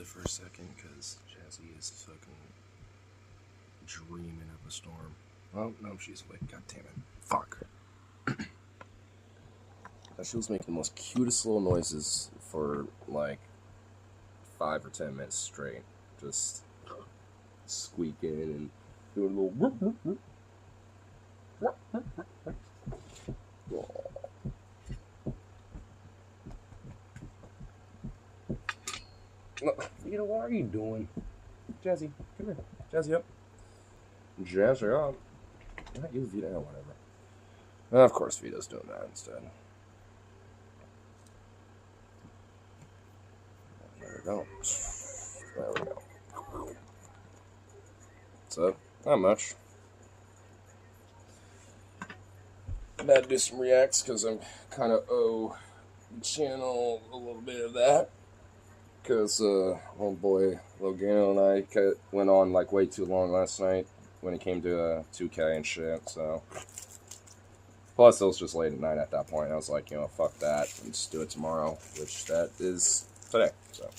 it for a second because Jazzy is fucking dreaming up a storm. Oh, no, she's awake. God damn it. Fuck. She was making the most cutest little noises for like 5 or 10 minutes straight. Just squeaking and doing a little whoop, whoop, whoop. Vito, what are you doing? Jazzy, come here. Jazzy up. Jazzy up. Not you, Vito. Whatever. Of course, Vito's doing that instead. There we go. There we go. So, not much. About to do some reacts because I'm kind of owe the channel a little bit of that. Because old boy Logano and I went on like way too long last night when it came to 2K and shit. So, plus it was just late at night at that point. I was like, you know, fuck that, and just do it tomorrow, which that is today. So,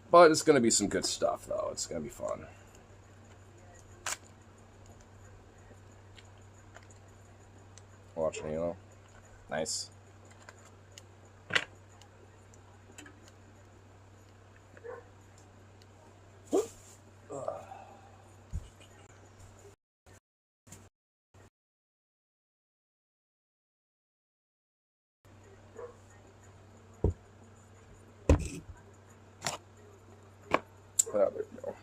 but it's gonna be some good stuff though. It's gonna be fun. Watching Halo, nice. There we go.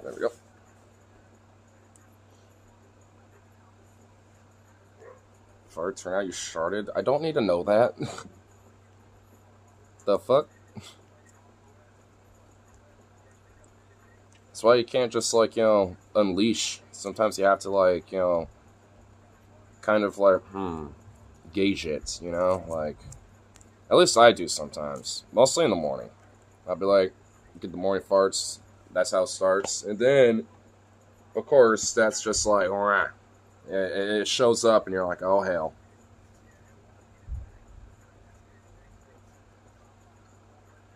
There we go. Farts are now you sharded. I don't need to know that. The fuck? That's why you can't just, like, you know, unleash. Sometimes you have to, like, you know, kind of like, gauge it, you know? Like, at least I do sometimes. Mostly in the morning. I'll be like, get the morning farts. That's how it starts. And then, of course, that's just like, it shows up and you're like, oh, hell.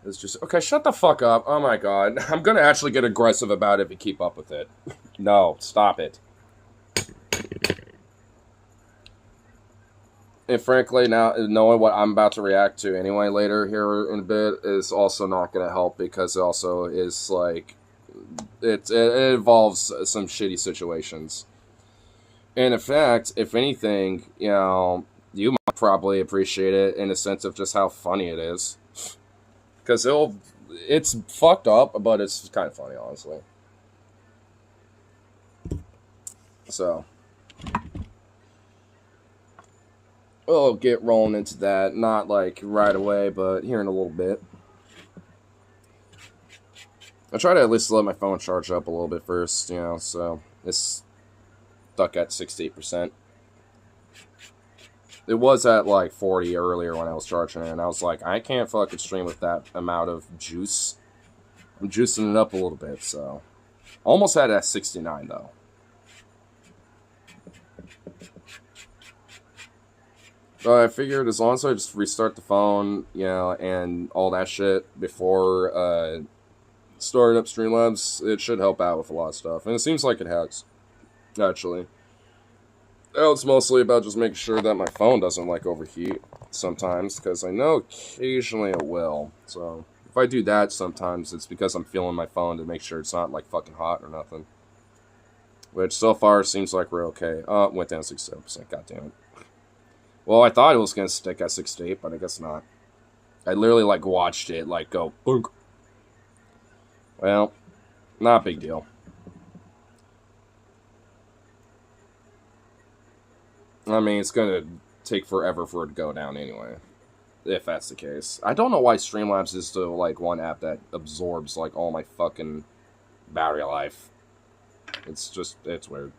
It's just, okay, shut the fuck up. Oh my god. I'm gonna actually get aggressive about it if you keep up with it. No, stop it. And frankly, now, knowing what I'm about to react to anyway later here in a bit is also not gonna help because it also is like, it involves some shitty situations. And in fact, if anything, you know, you might probably appreciate it in the sense of just how funny it is. Because it's fucked up, but it's kind of funny, honestly. So, we'll get rolling into that. Not like right away, but here in a little bit. I try to at least let my phone charge up a little bit first, you know, so it's stuck at 68%. It was at like 40 earlier when I was charging it, and I was like, I can't fucking stream with that amount of juice. I'm juicing it up a little bit, so. Almost had it at 69, though. So I figured as long as I just restart the phone, you know, and all that shit before starting up Streamlabs, it should help out with a lot of stuff. And it seems like it has, actually. Now it's mostly about just making sure that my phone doesn't, like, overheat sometimes, because I know occasionally it will. So, if I do that sometimes, it's because I'm feeling my phone to make sure it's not, like, fucking hot or nothing. Which, so far, seems like we're okay. Oh, it went down 67%, goddammit. Well, I thought it was going to stick at 68, but I guess not. I literally, like, watched it, like, go, boonk. Well, not a big deal. I mean, it's going to take forever for it to go down anyway, if that's the case. I don't know why Streamlabs is the, like, one app that absorbs, like, all my fucking battery life. It's just, it's weird.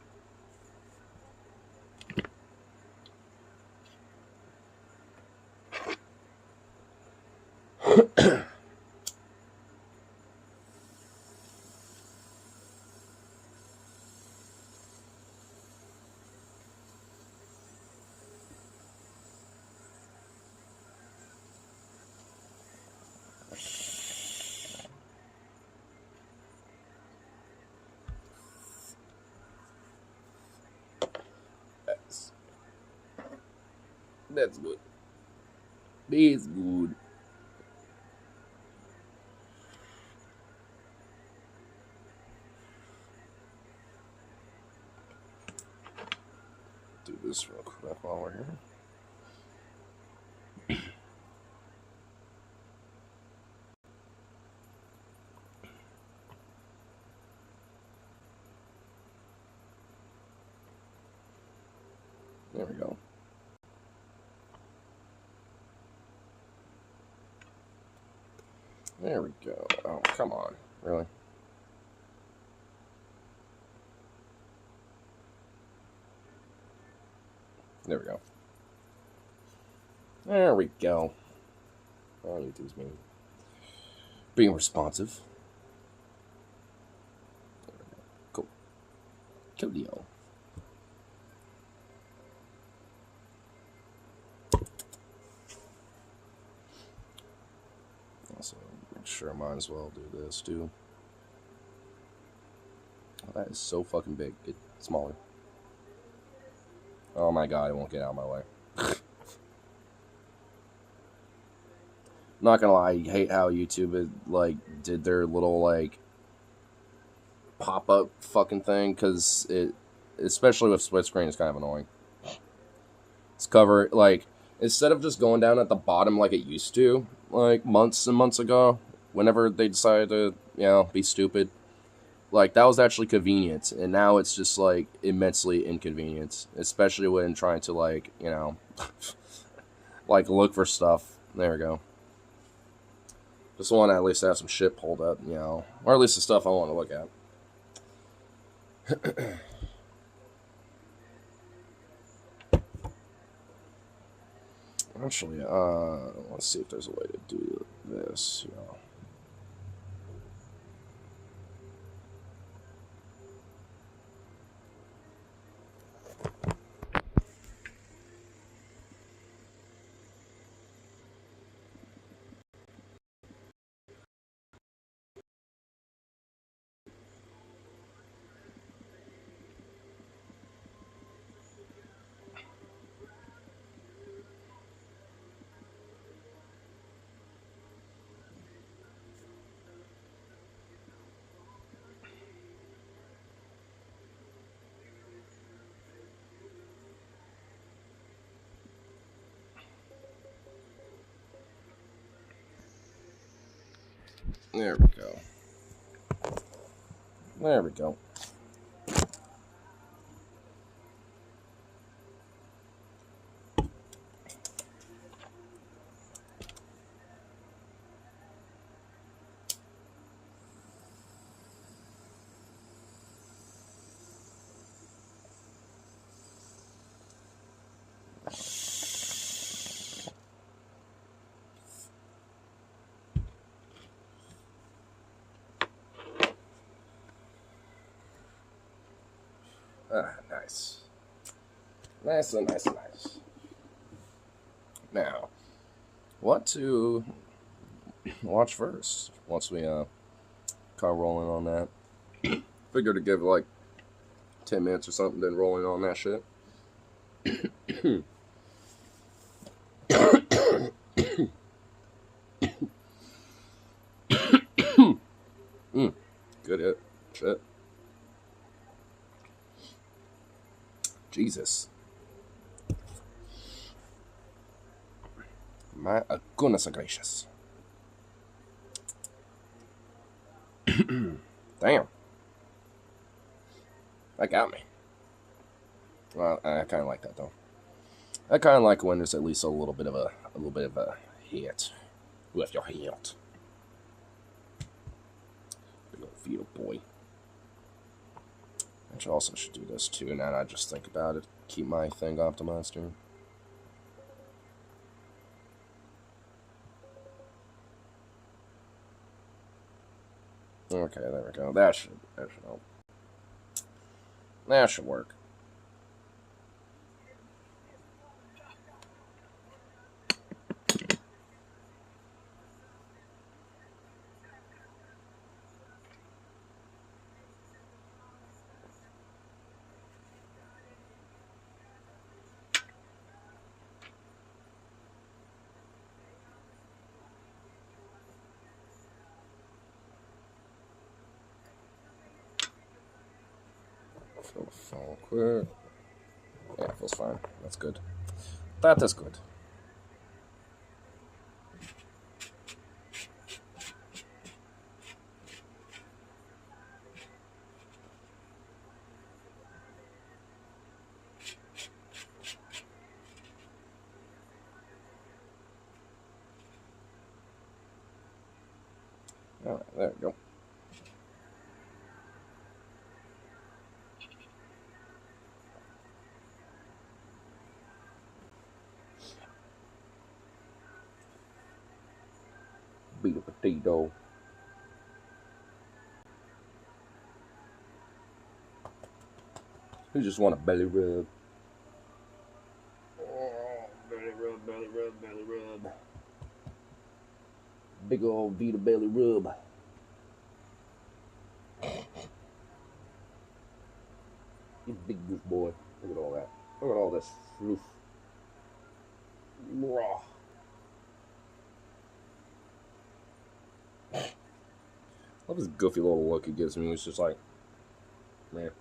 That's good. That's good. Do this real quick while we're here. There we go. There we go. Oh, come on. Really? There we go. There we go. All you do is being responsive. There we go. Cool. Cool deal. Also, make sure I might as well do this too. Oh, that is so fucking big. Get smaller. Oh my god, it won't get out of my way. Not gonna lie, I hate how YouTube did their little pop-up fucking thing, because it, especially with split screen, is kind of annoying. It's covered instead of just going down at the bottom like it used to, months and months ago, whenever they decided to, be stupid. That was actually convenient, and now it's just, immensely inconvenient. Especially when trying to, look for stuff. There we go. Just want to at least have some shit pulled up, or at least the stuff I want to look at. Actually, let's see if there's a way to do this, There we go. There we go. Nice. Nice and nice and nice. Now, what to watch first once we car rolling on that? Figure to give 10 minutes or something, then rolling on that shit. Good hit. Shit. Jesus. My goodness gracious. Damn. That got me. Well, I kind of like that though. I kind of like when there's at least a little bit of a hit with your hand. Big old field boy. I also should do this too, now that I just think about it. Keep my thing optimized here. Okay, there we go. That should help. That should work. Fill the phone quick. Yeah, it feels fine. That's good. That is good. Alright, there we go. Beat a potato. You just want a belly rub. Oh, belly rub, belly rub, belly rub. Big old Vita belly rub. You big goof boy. Look at all that. Look at all this floof. Raw. I love this goofy little look he gives me. It's just like, man.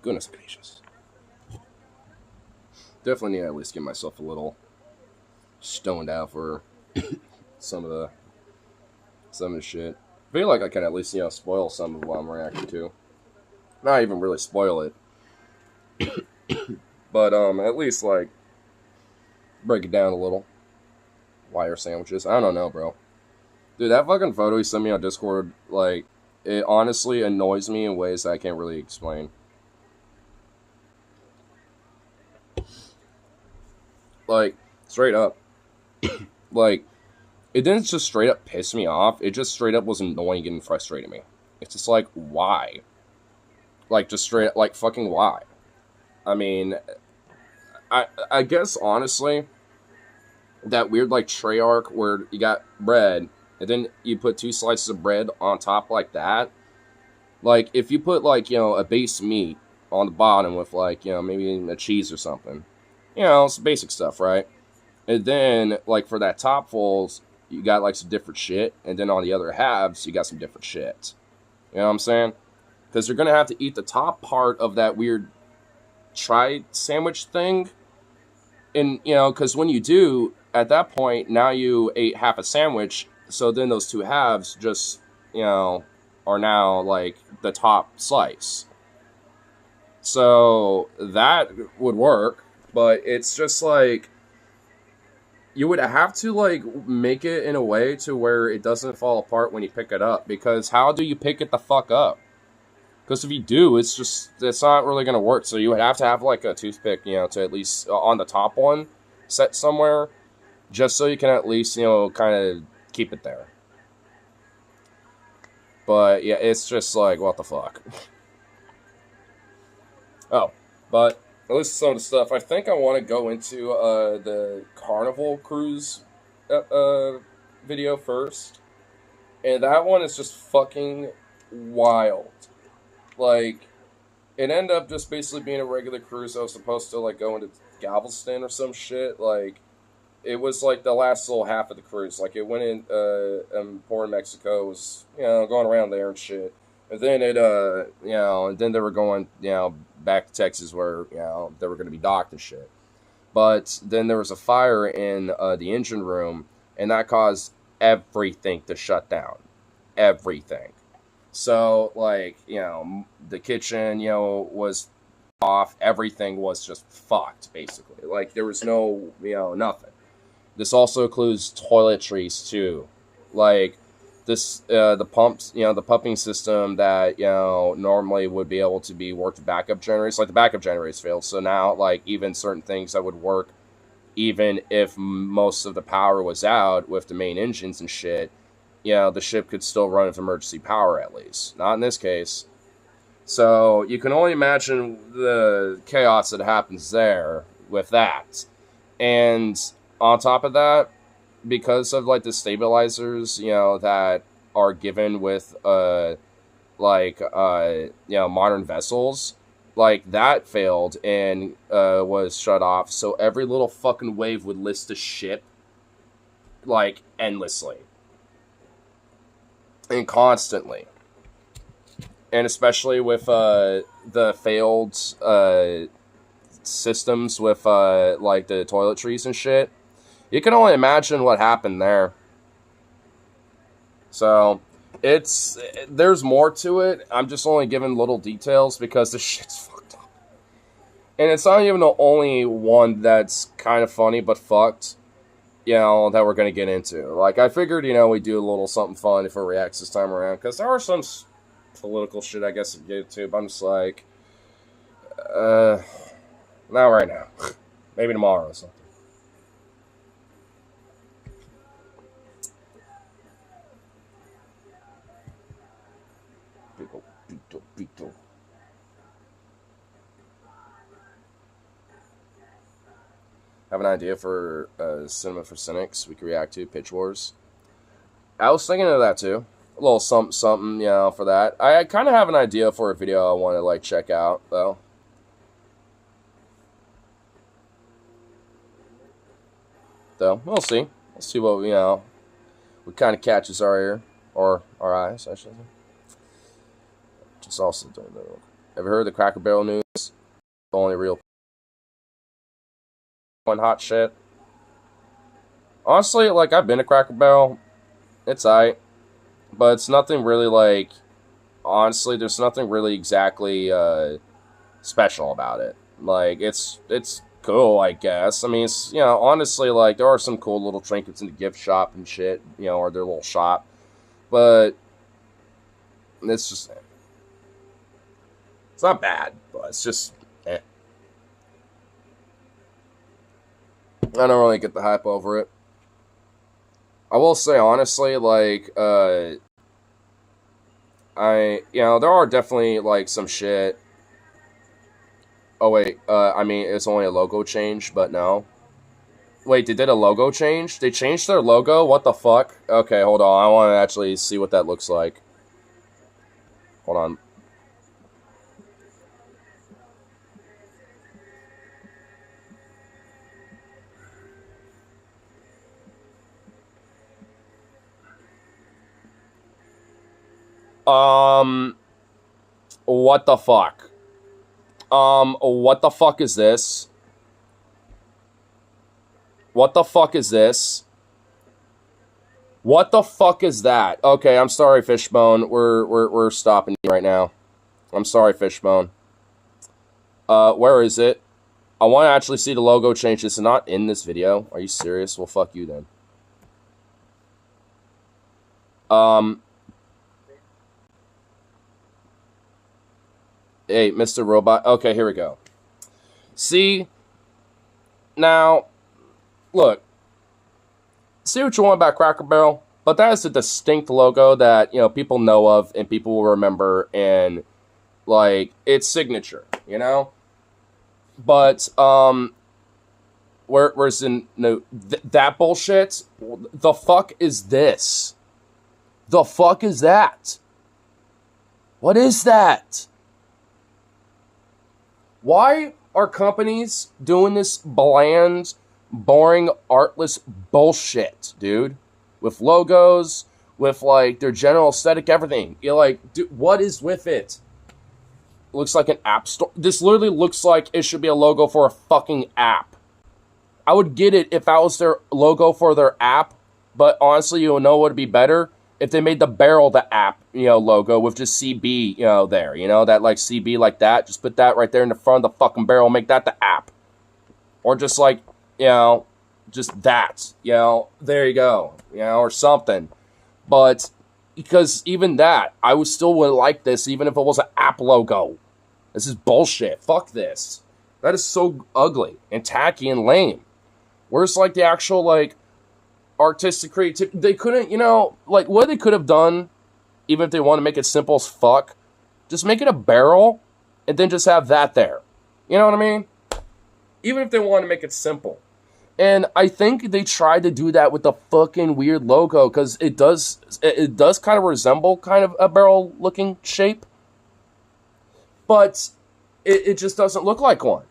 Goodness gracious. Definitely need to at least get myself a little stoned out for some of the shit. I feel like I can at least, spoil some of what I'm reacting to. Not even really spoil it. But at least like break it down a little. Wire sandwiches. I don't know, bro. Dude, that fucking photo he sent me on Discord, like, it honestly annoys me in ways that I can't really explain. Like, straight up. Like, it didn't just straight up piss me off. It just straight up was annoying and frustrating me. It's just like, why? Like, just straight up, like, fucking why? I mean, I guess, honestly, that weird, like, tray arc where you got bread, and then you put 2 slices of bread on top like that. Like, if you put, like, a base meat on the bottom with, like, maybe a cheese or something. It's basic stuff, right? And then, like, for that top folds, you got, like, some different shit. And then on the other halves, you got some different shit. You know what I'm saying? Because you're going to have to eat the top part of that weird tri-sandwich thing. And, because when you do, at that point, now you ate half a sandwich. So then those 2 halves just, are now, like, the top slice. So that would work. But it's just like, you would have to, like, make it in a way to where it doesn't fall apart when you pick it up. Because how do you pick it the fuck up? Because if you do, it's not really going to work. So you would have to have, like, a toothpick, to at least, on the top one, set somewhere. Just so you can at least, kind of keep it there. But, yeah, it's just like, what the fuck. Oh, but at least some of the stuff. I think I want to go into the Carnival Cruise video first. And that one is just fucking wild. Like, it ended up just basically being a regular cruise. I was supposed to, like, go into Galveston or some shit. Like, it was, like, the last little half of the cruise. Like, it went in Port Mexico. It was, going around there and shit. And then and then they were going, back to Texas where, they were going to be docked and shit. But then there was a fire in the engine room, and that caused everything to shut down. Everything. So, like, the kitchen, was off. Everything was just fucked, basically. Like, there was no, nothing. This also includes toiletries, too. Like, the pumps, the pumping system that, normally would be able to be worked with backup generators, like, the backup generators failed. So now, like, even certain things that would work, even if most of the power was out with the main engines and shit, the ship could still run with emergency power, at least. Not in this case. So you can only imagine the chaos that happens there with that. And on top of that, because of, like, the stabilizers, that are given with, modern vessels, like, that failed and was shut off. So every little fucking wave would list the ship, like, endlessly. And constantly. And especially with the failed systems with, like, the toiletries and shit. You can only imagine what happened there. So, there's more to it. I'm just only giving little details because the shit's fucked up. And it's not even the only one that's kind of funny but fucked, that we're going to get into. Like, I figured, we do a little something fun for Reacts this time around, because there are some political shit, I guess, to get to, but I'm just like, not right now. Maybe tomorrow or something. Beetle. Have an idea for cinema for cynics we could react to, Pitch Wars. I was thinking of that too. A little something, for that. I kind of have an idea for a video I want to, like, check out, though. We'll see. We'll see what, what kind of catches our ear. Or our eyes, I should say. Just also don't know. Ever heard of the Cracker Barrel news? The only real one hot shit. Honestly, like, I've been to Cracker Barrel. It's aight. But it's nothing really, like, honestly, there's nothing really exactly special about it. Like, it's cool, I guess. I mean, it's, honestly, like, there are some cool little trinkets in the gift shop and shit, or their little shop. But it's just, it's not bad, but it's just, I don't really get the hype over it. I will say, honestly, like, there are definitely, like, some shit. Oh, wait, I mean, it's only a logo change, but no. Wait, they did a logo change? They changed their logo? What the fuck? Okay, hold on, I want to actually see what that looks like. Hold on. What the fuck? What the fuck is this? What the fuck is this? What the fuck is that? Okay, I'm sorry, Fishbone. We're stopping you right now. I'm sorry, Fishbone. Where is it? I want to actually see the logo change. It's not in this video. Are you serious? Well, fuck you then. Hey, Mr. Robot. Okay, here we go. See? Now, look. See what you want about Cracker Barrel, but that is a distinct logo that, people know of and people will remember, and, like, it's signature, But, where's in, no, that bullshit? The fuck is this? The fuck is that? What is that? Why are companies doing this bland, boring, artless bullshit, dude? With logos, with, like, their general aesthetic, everything. You're like, dude, what is with it? It looks like an app store. This literally looks like it should be a logo for a fucking app. I would get it if that was their logo for their app, But honestly, you'll know what would be better if they made the barrel the app, logo with just CB, there, that like CB like that. Just put that right there in the front of the fucking barrel, make that the app, or just like, just that, there you go, or something. But because even that, I would still would like this, even if it was an app logo. This is bullshit. Fuck this. That is so ugly and tacky and lame. Where's like the actual like artistic creativity? They couldn't, like what they could have done, even if they want to make it simple as fuck, just make it a barrel and then just have that there. You know what I mean? Even if they want to make it simple. And I think they tried to do that with the fucking weird logo because it does kind of resemble kind of a barrel looking shape, but it just doesn't look like one.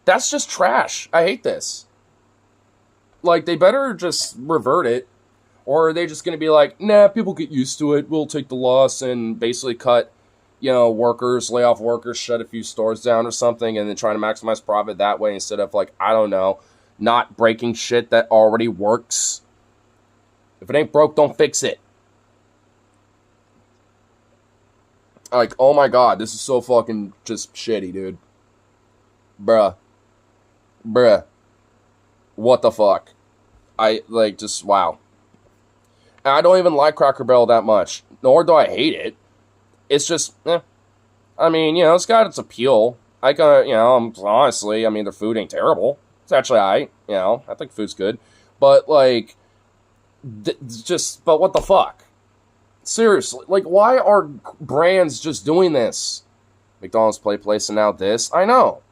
That's just trash. I hate this. Like, they better just revert it, or are they just going to be like, nah, people get used to it, we'll take the loss and basically cut, workers, lay off workers, shut a few stores down or something, and then try to maximize profit that way instead of, like, I don't know, not breaking shit that already works. If it ain't broke, don't fix it. Like, oh my god, this is so fucking just shitty, dude. Bruh. What the fuck? Just, wow. And I don't even like Cracker Barrel that much, nor do I hate it. It's just, I mean, it's got its appeal. Honestly, I mean, their food ain't terrible. It's actually I think food's good. But, like, but what the fuck? Seriously, like, why are brands just doing this? McDonald's Play Place and now this? I know.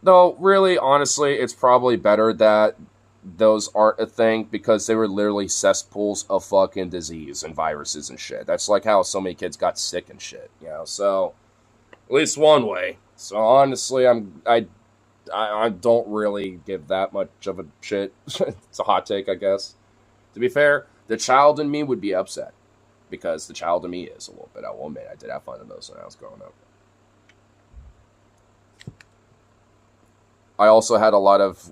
Though, really, honestly, it's probably better that those aren't a thing because they were literally cesspools of fucking disease and viruses and shit. That's like how so many kids got sick and shit, so at least one way. So honestly, I don't really give that much of a shit. It's a hot take, I guess. To be fair, the child in me would be upset because the child in me is a little bit. I will admit, I did have fun of those when I was growing up. I also had a lot of,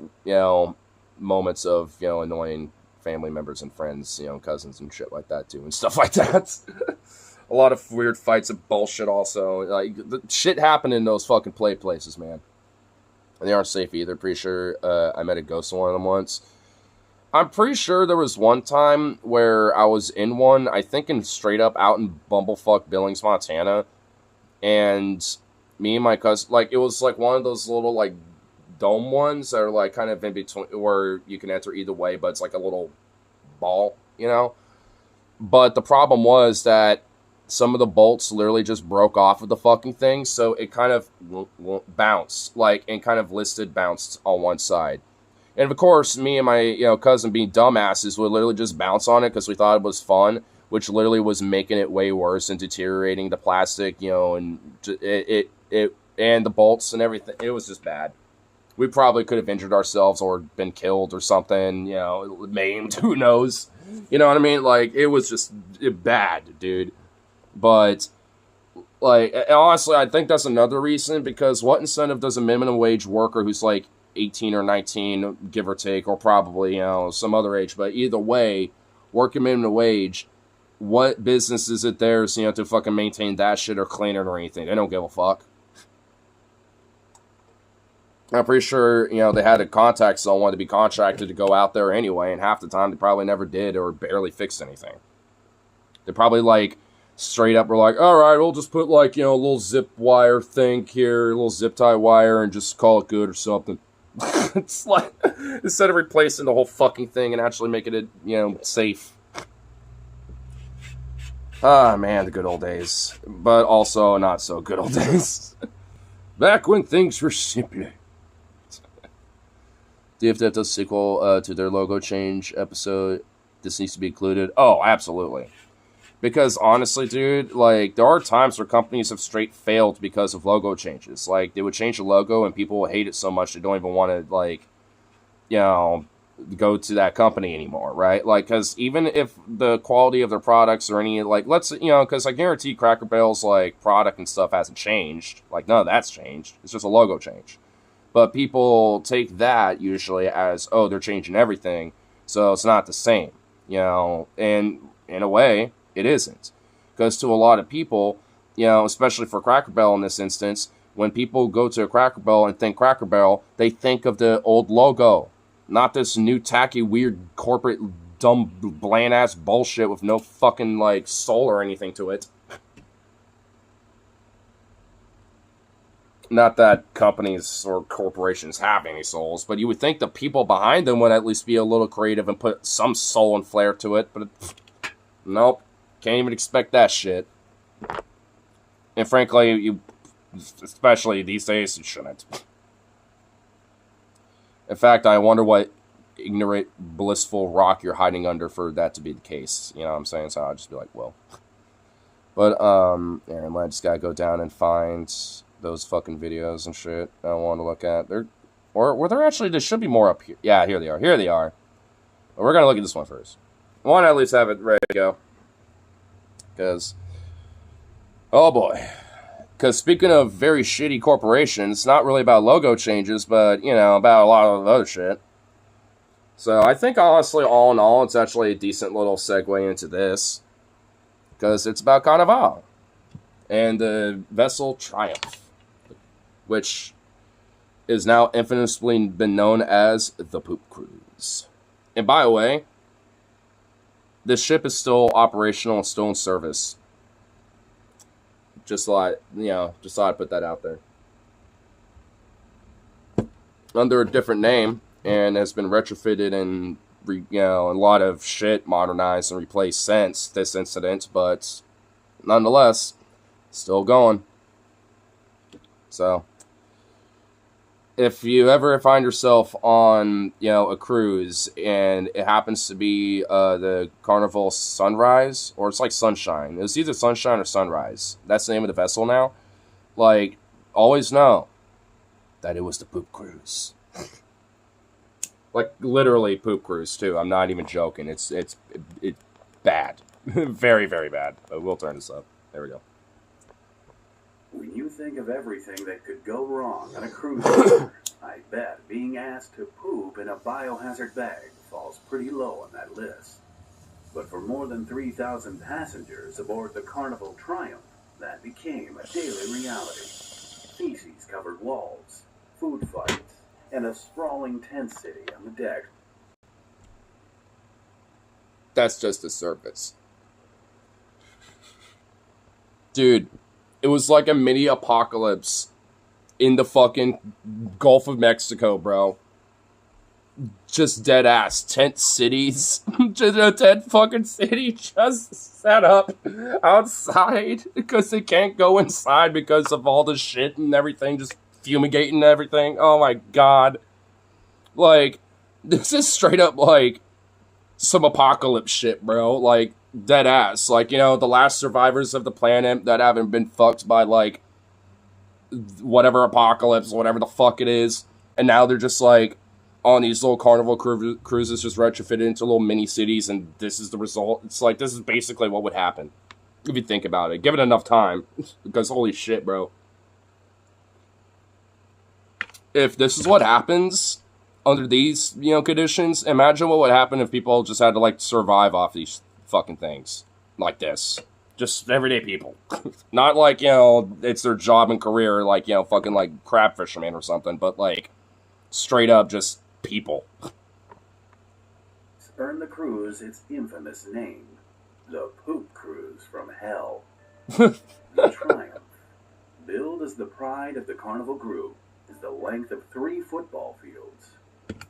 moments of, annoying family members and friends, cousins and shit like that too, and stuff like that. A lot of weird fights and bullshit also. Like, the shit happened in those fucking play places, man. And they aren't safe either. Pretty sure I met a ghost in one of them once. I'm pretty sure there was one time where I was in one, I think straight up out in Bumblefuck Billings, Montana. And me and my cousin, like, it was like one of those little, like, dome ones that are like kind of in between where you can enter either way, but it's like a little ball, But the problem was that some of the bolts literally just broke off of the fucking thing, so it kind of bounced, like, and kind of bounced on one side. And of course, me and my cousin, being dumbasses, would literally just bounce on it because we thought it was fun, which literally was making it way worse and deteriorating the plastic, and it and the bolts and everything. It was just bad. We probably could have injured ourselves or been killed or something, maimed, who knows? You know what I mean? Like, it was just bad, dude. But, like, honestly, I think that's another reason, because what incentive does a minimum wage worker who's, like, 18 or 19, give or take, or probably, some other age, but either way, working minimum wage, what business is it theirs, to fucking maintain that shit or clean it or anything? They don't give a fuck. I'm pretty sure, they had a contact someone to be contracted to go out there anyway, and half the time they probably never did or barely fixed anything. They probably, like, straight up were like, alright, we'll just put, like, a little zip wire thing here, a little zip tie wire, and just call it good or something. It's like, instead of replacing the whole fucking thing and actually making it, safe. Ah, man, the good old days. But also not so good old days. Back when things were simpler. Do you have to have the sequel to their logo change episode? This needs to be included. Oh, absolutely. Because honestly, dude, like, there are times where companies have straight failed because of logo changes. Like, they would change the logo and people will hate it so much they don't even want to, like, go to that company anymore, right? Like, because even if the quality of their products or any, like, because I guarantee Cracker Barrel's, like, product and stuff hasn't changed. Like, none of that's changed. It's just a logo change. But people take that usually as, oh, they're changing everything, So it's not the same, and in a way, it isn't. Because to a lot of people, especially for Cracker Barrel in this instance, when people go to a Cracker Barrel and think Cracker Barrel, they think of the old logo, not this new tacky, weird, corporate, dumb, bland-ass bullshit with no fucking, soul or anything to it. Not that companies or corporations have any souls, but you would think the people behind them would at least be a little creative and put some soul and flair to it, but nope. Can't even expect that shit. And frankly, especially these days, you shouldn't. In fact, I wonder what ignorant, blissful rock you're hiding under for that to be the case. You know what I'm saying? So I'll just be like, well. But, Aaron, I just gotta go down and find those fucking videos and shit I want to look at. Were there actually, there should be more up here. Yeah, here they are. Here they are. But we're gonna look at this one first. I want to at least have it ready to go. Because, oh boy. Because speaking of very shitty corporations, it's not really about logo changes, but, about a lot of other shit. So I think, honestly, all in all, it's actually a decent little segue into this. Because it's about Carnival. And the vessel Triumph. Which is now infamously been known as the Poop Cruise. And by the way, this ship is still operational and still in service. Just thought I'd put that out there. Under a different name, and has been retrofitted and a lot of shit modernized and replaced since this incident, but nonetheless, still going. So, if you ever find yourself on, a cruise and it happens to be the Carnival Sunrise, or it's like Sunshine. It's either Sunshine or Sunrise. That's the name of the vessel now. Always know that it was the Poop Cruise. Literally Poop Cruise, too. I'm not even joking. It's bad. Very, very bad. But we'll turn this up. There we go. When you think of everything that could go wrong on a cruise liner, I bet being asked to poop in a biohazard bag falls pretty low on that list. But for more than 3,000 passengers aboard the Carnival Triumph, that became a daily reality. Feces-covered walls, food fights, and a sprawling tent city on the deck. That's just the surface. Dude, it was like a mini apocalypse in the fucking Gulf of Mexico, bro. Just dead ass. Tent cities. Just a tent fucking city just set up outside because they can't go inside because of all the shit and everything, just fumigating everything. Oh my god. This is straight up some apocalypse shit, bro. Dead ass. The last survivors of the planet that haven't been fucked by, whatever apocalypse, whatever the fuck it is. And now they're just, on these little Carnival cruises just retrofitted into little mini cities, and this is the result. It's this is basically what would happen. If you think about it. Give it enough time. Because holy shit, bro. If this is what happens under these, conditions, imagine what would happen if people just had to, survive off these fucking things like this. Just everyday people. Not it's their job and career, fucking crab fisherman or something, but straight up just people. Earned the cruise its infamous name, the Poop Cruise from Hell. The Triumph, billed as the pride of the Carnival group, is the length of 3 football fields.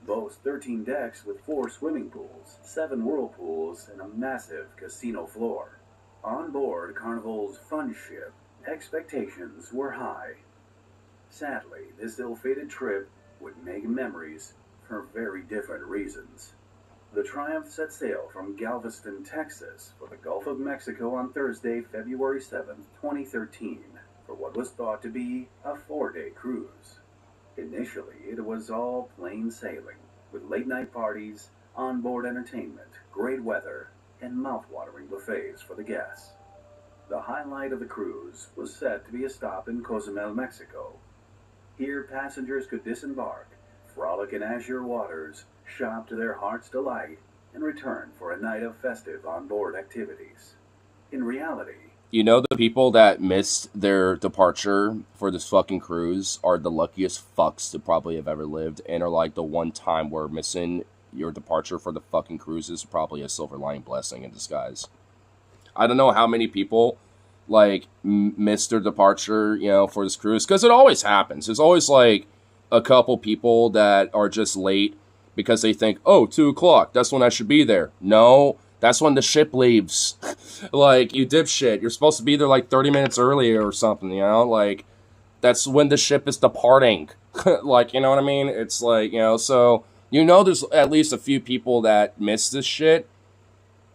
Boasts 13 decks with 4 swimming pools, 7 whirlpools, and a massive casino floor. On board Carnival's fun ship, expectations were high. Sadly, this ill-fated trip would make memories for very different reasons. The Triumph set sail from Galveston, Texas, for the Gulf of Mexico on Thursday, February 7, 2013, for what was thought to be a 4-day cruise. Initially, it was all plain sailing, with late-night parties, onboard entertainment, great weather, and mouth-watering buffets for the guests. The highlight of the cruise was set to be a stop in Cozumel, Mexico. Here, passengers could disembark, frolic in azure waters, shop to their heart's delight, in return for a night of festive onboard activities. In reality, You know, the people that missed their departure for this fucking cruise are the luckiest fucks to probably have ever lived, and are like the one time where missing your departure for the fucking cruise is probably a silver lining blessing in disguise. I don't know how many people like missed their departure, for this cruise, because it always happens. There's always like a couple people that are just late because they think, oh, 2 o'clock, that's when I should be there. No, that's when the ship leaves. Like, you dipshit, you're supposed to be there like 30 minutes earlier or something, like that's when the ship is departing. Like, you know what I mean? It's like, so there's at least a few people that miss this shit.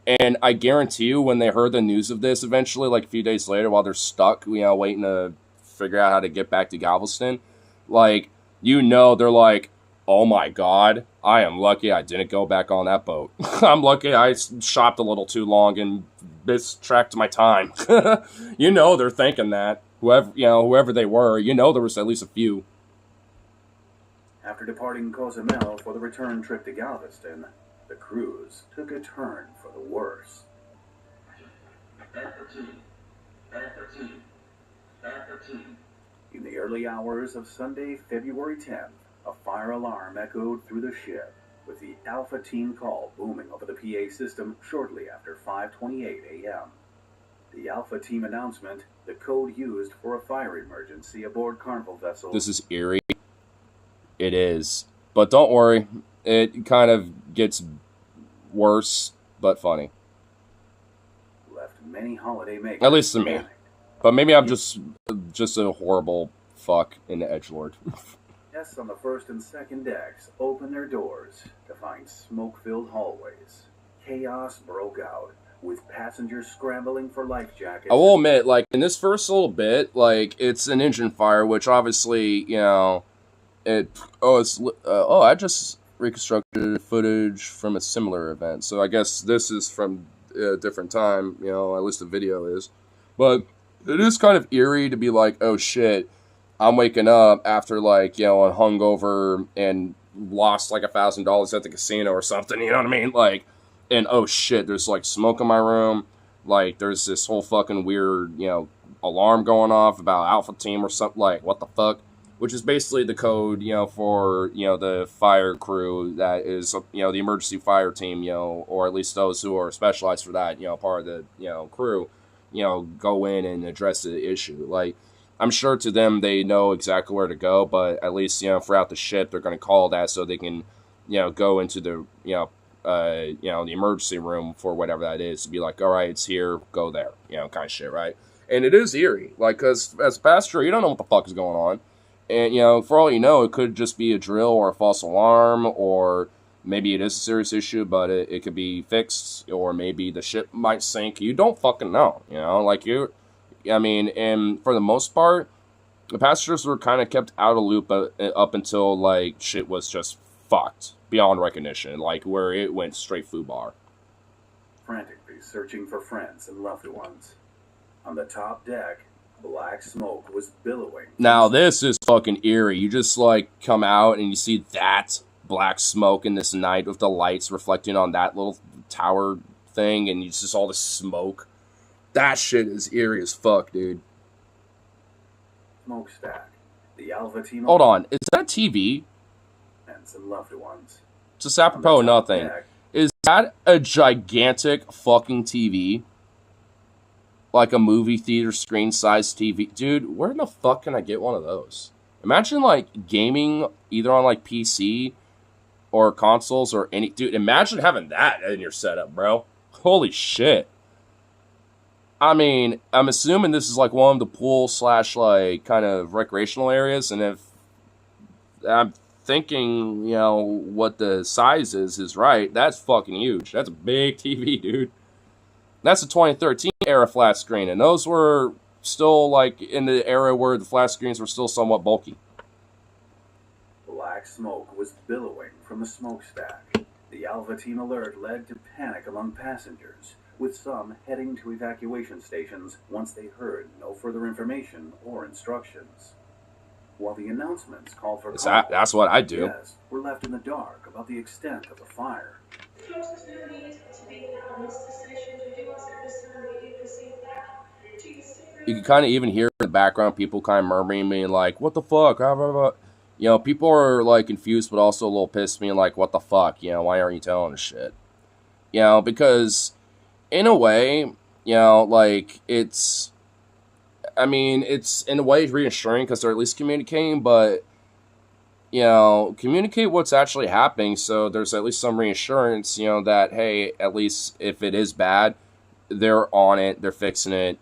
And I guarantee you, when they heard the news of this eventually, like a few days later, while they're stuck, waiting to figure out how to get back to Galveston, like, they're like, oh my God, I am lucky I didn't go back on that boat. I'm lucky I shopped a little too long and mistracked my time. They're thinking that. Whoever they were, there was at least a few. after departing Cozumel for the return trip to Galveston, the cruise took a turn for the worse. In the early hours of Sunday, February 10th, a fire alarm echoed through the ship, with the Alpha Team call booming over the PA system shortly after 5:28 a.m. The Alpha Team announcement, the code used for a fire emergency aboard Carnival vessel. This is eerie. It is. But don't worry, it kind of gets worse, but funny. Left many holidaymakers. At least to me. But maybe I'm just a horrible fuck in the edgelord. Guests on the first and second decks opened their doors to find smoke-filled hallways. Chaos broke out, with passengers scrambling for life jackets. I will admit, like, in this first little bit, like, it's an engine fire, which obviously, I just reconstructed footage from a similar event. So I guess this is from a different time, at least the video is. But it is kind of eerie to be like, oh shit, I'm waking up after like, a hungover and lost like $1,000 at the casino or something, you know what I mean? Like, and oh shit, there's like smoke in my room. Like, there's this whole fucking weird, alarm going off about Alpha Team or something. Like, what the fuck? Which is basically the code, for, the fire crew that is, the emergency fire team, or at least those who are specialized for that, part of the, crew, go in and address the issue. Like, I'm sure to them they know exactly where to go, but at least, throughout the ship, they're going to call that so they can, go into the, the emergency room for whatever that is to be like, all right, it's here, go there, kind of shit, right? And it is eerie, like, because as a passenger, you don't know what the fuck is going on. And, for all you know, it could just be a drill or a false alarm, or maybe it is a serious issue, but it could be fixed, or maybe the ship might sink. You don't fucking know, and for the most part, the passengers were kind of kept out of loop up until, like, shit was just fucked beyond recognition, like, where it went straight foobar. Frantically searching for friends and loved ones. On the top deck, black smoke was billowing. Now, this is fucking eerie. You just, like, come out and you see that black smoke in this night with the lights reflecting on that little tower thing, and you just all the smoke. That shit is eerie as fuck, dude. Smokestack. The Alpha Team. Hold on. Is that a TV? Friends and loved ones. Just apropos nothing. Deck, is that a gigantic fucking TV? Like a movie theater screen size TV? Dude, where in the fuck can I get one of those? Imagine, like, gaming either on, like, PC or consoles or any... Dude, imagine having that in your setup, bro. Holy shit. I mean, I'm assuming this is, like, one of the pool / like, kind of recreational areas, and if I'm thinking, what the size is right, that's fucking huge. That's a big TV, dude. That's a 2013 era flat screen, and those were still, like, in the era where the flat screens were still somewhat bulky. Black smoke was billowing from the smokestack. The Alpha Team alert led to panic among passengers, with some heading to evacuation stations once they heard no further information or instructions. While the announcements called for That's what I do. guests were left in the dark about the extent of the fire. You can kind of even hear in the background people kind of murmuring, being like, "What the fuck?" Blah, blah, blah. You know, people are like confused, but also a little pissed, being like, "What the fuck?" You know, why aren't you telling us shit? You know, because in a way, you know, like it's. I mean, it's in a way reassuring because they're at least communicating, but you know, communicate what's actually happening so there's at least some reassurance, you know, that hey, at least if it is bad, they're on it, they're fixing it,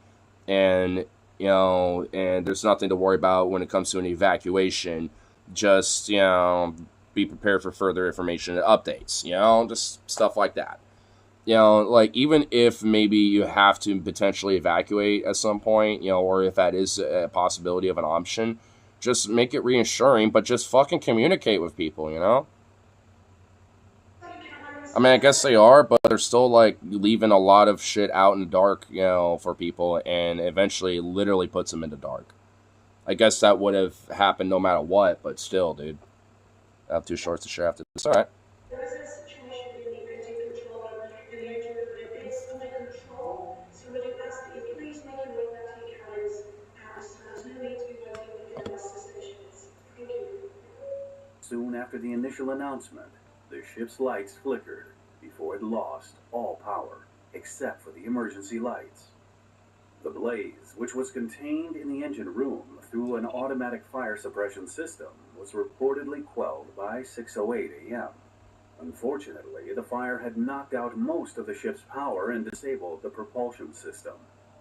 and you know, and there's nothing to worry about when it comes to an evacuation. Just, you know, be prepared for further information and updates, you know, just stuff like that. You know, like even if maybe you have to potentially evacuate at some point, you know, or if that is a possibility of an option, just make it reassuring, but just fucking communicate with people, you know? I mean, I guess they are, but they're still like leaving a lot of shit out in the dark, you know, for people, and eventually literally puts them in the dark. I guess that would have happened no matter what, but still, dude. I have two shorts to share after this. Alright. Soon after the initial announcement, the ship's lights flickered before it lost all power, except for the emergency lights. The blaze, which was contained in the engine room through an automatic fire suppression system, was reportedly quelled by 6:08 a.m. Unfortunately, the fire had knocked out most of the ship's power and disabled the propulsion system,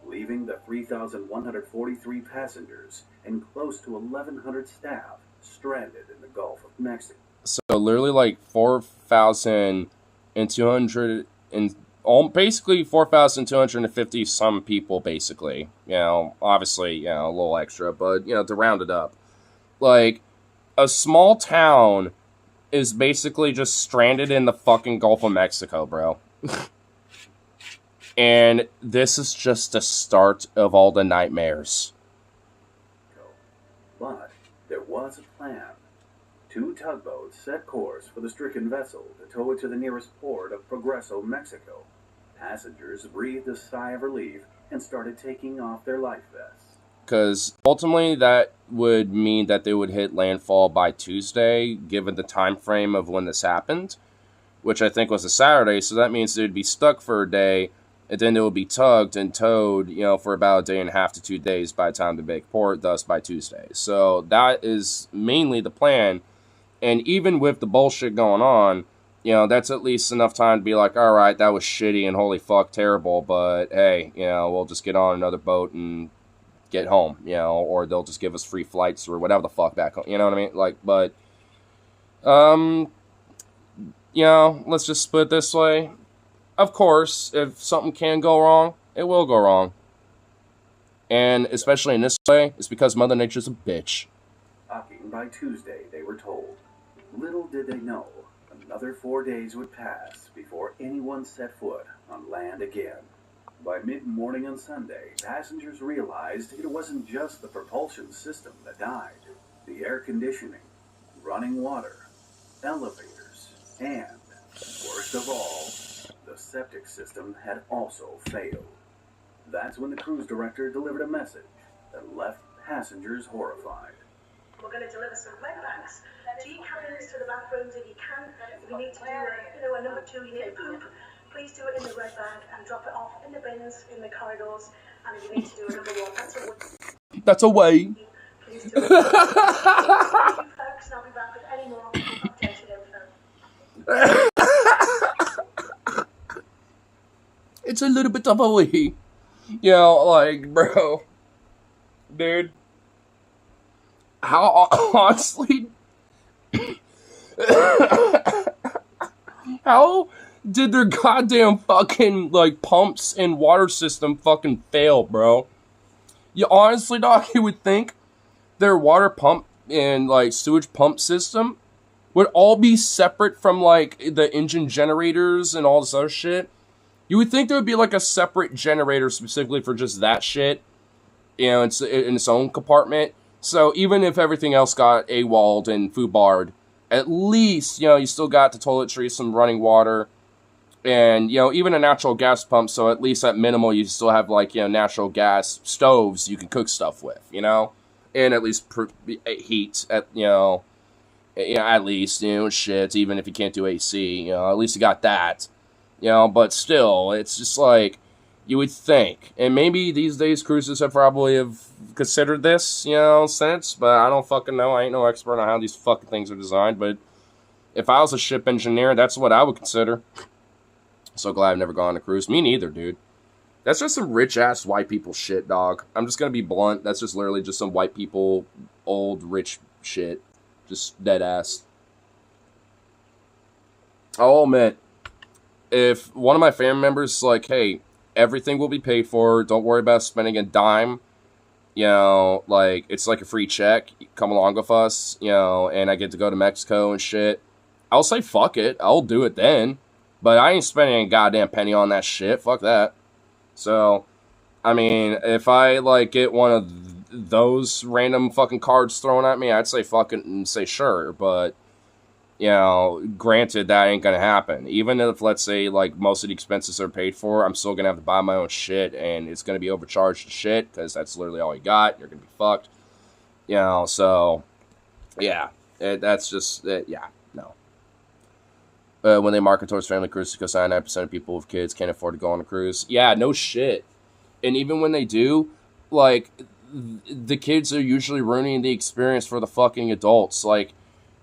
leaving the 3,143 passengers and close to 1,100 staff stranded in the Gulf of Mexico. So literally like 4,200 and all basically 4,250 some people basically. You know, obviously, you know, a little extra, but you know, to round it up. Like a small town is basically just stranded in the fucking Gulf of Mexico, bro. And this is just the start of all the nightmares. But there was a plan. 2 tugboats set course for the stricken vessel to tow it to the nearest port of Progreso, Mexico. Passengers breathed a sigh of relief and started taking off their life vests. Because ultimately that would mean that they would hit landfall by Tuesday, given the time frame of when this happened, which I think was a Saturday, so that means they'd be stuck for a day, and then they would be tugged and towed, you know, for about a day and a half to 2 days by the time they make port, thus by Tuesday. So that is mainly the plan. And even with the bullshit going on, you know, that's at least enough time to be like, all right, that was shitty and holy fuck terrible, but hey, you know, we'll just get on another boat and get home, you know, or they'll just give us free flights or whatever the fuck back home, you know what I mean? Like, but, you know, let's just put it this way. Of course, if something can go wrong, it will go wrong. And especially in this way, it's because Mother Nature's a bitch. By Tuesday, they were told. Little did they know, another 4 days would pass before anyone set foot on land again. By mid-morning on Sunday, passengers realized it wasn't just the propulsion system that died. The air conditioning, running water, elevators, and, worst of all, the septic system had also failed. That's when the cruise director delivered a message that left passengers horrified. We're going to deliver some red bags. Tea cabins to the bathrooms if you can. If you need to do a number 2, you need a poop, please do it in the red bag and drop it off in the bins, in the corridors. And if you need to do a number 1, that's a way. Please do it. Thank you, folks, and I'll be back with any more updated info. It's a little bit of a way. You know, like, bro. Dude. How, honestly, how did their goddamn fucking, like, pumps and water system fucking fail, bro? You honestly, dog, you would think their water pump and, like, sewage pump system would all be separate from, like, the engine generators and all this other shit. You would think there would be, like, a separate generator specifically for just that shit, you know, it's in its own compartment. So even if everything else got AWOL'd and FUBAR'd, at least, you know, you still got the toiletries, some running water, And, you know, even a natural gas pump, so at least at minimal, you still have, like, you know, natural gas stoves you can cook stuff with, you know? And at least heat, at least, you know, shit, even if you can't do AC, you know, at least you got that. You know, but still, it's just like, you would think. And maybe these days cruises have probably considered this, you know, since, but I don't fucking know. I ain't no expert on how these fucking things are designed, but if I was a ship engineer, that's what I would consider. So glad I've never gone on a cruise. Me neither, dude. That's just some rich-ass white people shit, dog. I'm just gonna be blunt. That's just literally just some white people, old, rich shit. Just dead ass. I'll admit, if one of my family members is like, hey, everything will be paid for, don't worry about spending a dime, you know, like, it's like a free check, come along with us, you know, and I get to go to Mexico and shit, I'll say fuck it, I'll do it then. But I ain't spending a goddamn penny on that shit. Fuck that. So, I mean, if I, like, get one of those random fucking cards thrown at me, I'd say fucking and say sure. But, you know, granted, that ain't gonna happen. Even if, let's say, like, most of the expenses are paid for, I'm still gonna have to buy my own shit, and it's gonna be overcharged to shit, because that's literally all you got. You're gonna be fucked. You know, so, yeah. That's just, yeah, no. When they market towards family cruises, because 99% of people with kids can't afford to go on a cruise. Yeah, no shit. And even when they do, like, the kids are usually ruining the experience for the fucking adults. Like,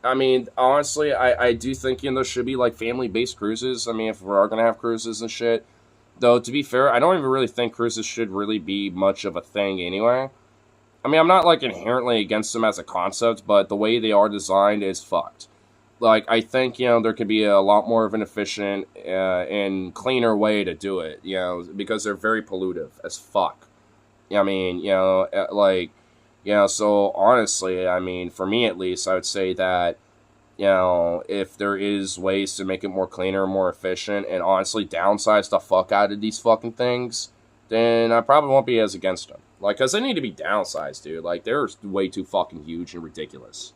I mean, honestly, I do think, you know, there should be, like, family-based cruises. I mean, if we are going to have cruises and shit. Though, to be fair, I don't even really think cruises should really be much of a thing anyway. I mean, I'm not, like, inherently against them as a concept, but the way they are designed is fucked. Like, I think, you know, there could be a lot more of an efficient and cleaner way to do it, you know, because they're very pollutive as fuck. I mean, you know, like, you know, so honestly, I mean, for me at least, I would say that, you know, if there is ways to make it more cleaner, more efficient, and honestly downsize the fuck out of these fucking things, then I probably won't be as against them. Like, because they need to be downsized, dude. Like, they're way too fucking huge and ridiculous.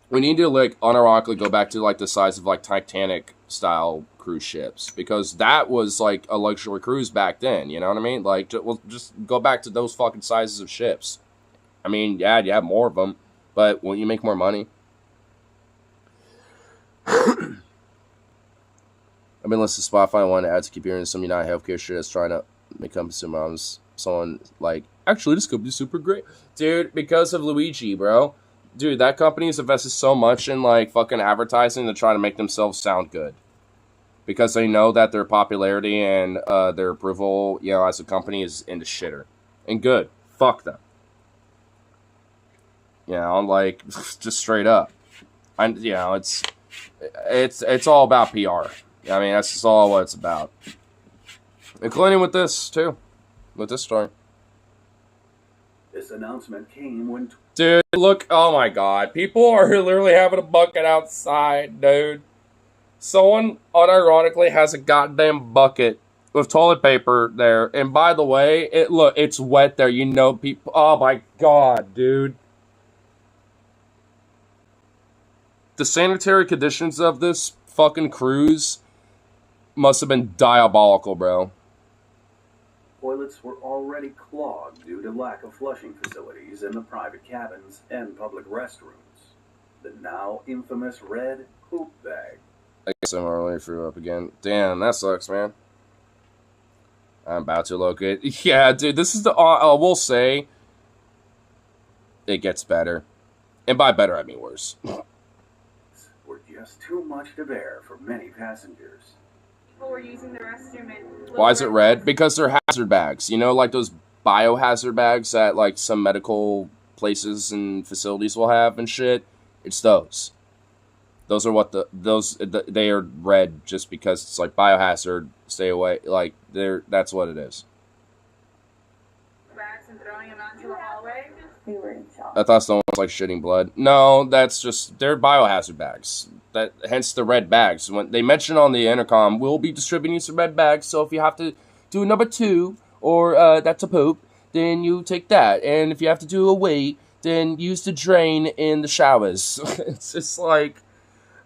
We need to, like, unironically go back to, like, the size of, like, Titanic-style cruise ships. Because that was, like, a luxury cruise back then, you know what I mean? Like, well, just go back to those fucking sizes of ships. I mean, yeah, you have more of them, but won't you make more money? I've been listening to Spotify. I wanted to add to keep hearing some United Healthcare shit that's trying to become some someone, like, actually, this could be super great. Dude, because of Luigi, bro. Dude, that company's invested so much in, like, fucking advertising to try to make themselves sound good. Because they know that their popularity and their approval, you know, as a company is into shitter. And good. Fuck them. You know, like, just straight up. You know, it's all about PR. I mean, that's just all what it's about. Including with this, too. With this story. This announcement came when... Dude, look, oh my god. People are literally having a bucket outside, dude. Someone, unironically, has a goddamn bucket with toilet paper there. And by the way, it's wet there. You know, people... Oh my god, dude. The sanitary conditions of this fucking cruise must have been diabolical, bro. Toilets were already clogged due to lack of flushing facilities in the private cabins and public restrooms. The now infamous red poop bag. I guess I'm already threw up again. Damn, that sucks, man. I'm about to locate. Yeah, dude, this is the... we'll say it gets better. And by better, I mean worse. Were just too much to bear for many passengers. Were using the restroom and why is it red? Because they're hazard bags. You know, like those biohazard bags that, like, some medical places and facilities will have and shit? It's those. Those are what they are red just because it's, like, biohazard, stay away. Like, that's what it is. bags and throwing them out into the hallway. We were in shock. I thought someone was, like, shitting blood. No, that's just... They're biohazard bags. Hence the red bags. When they mentioned on the intercom, we'll be distributing some red bags, so if you have to do number 2, or that's a poop, then you take that. And if you have to do a wait, then use the drain in the showers. It's just like...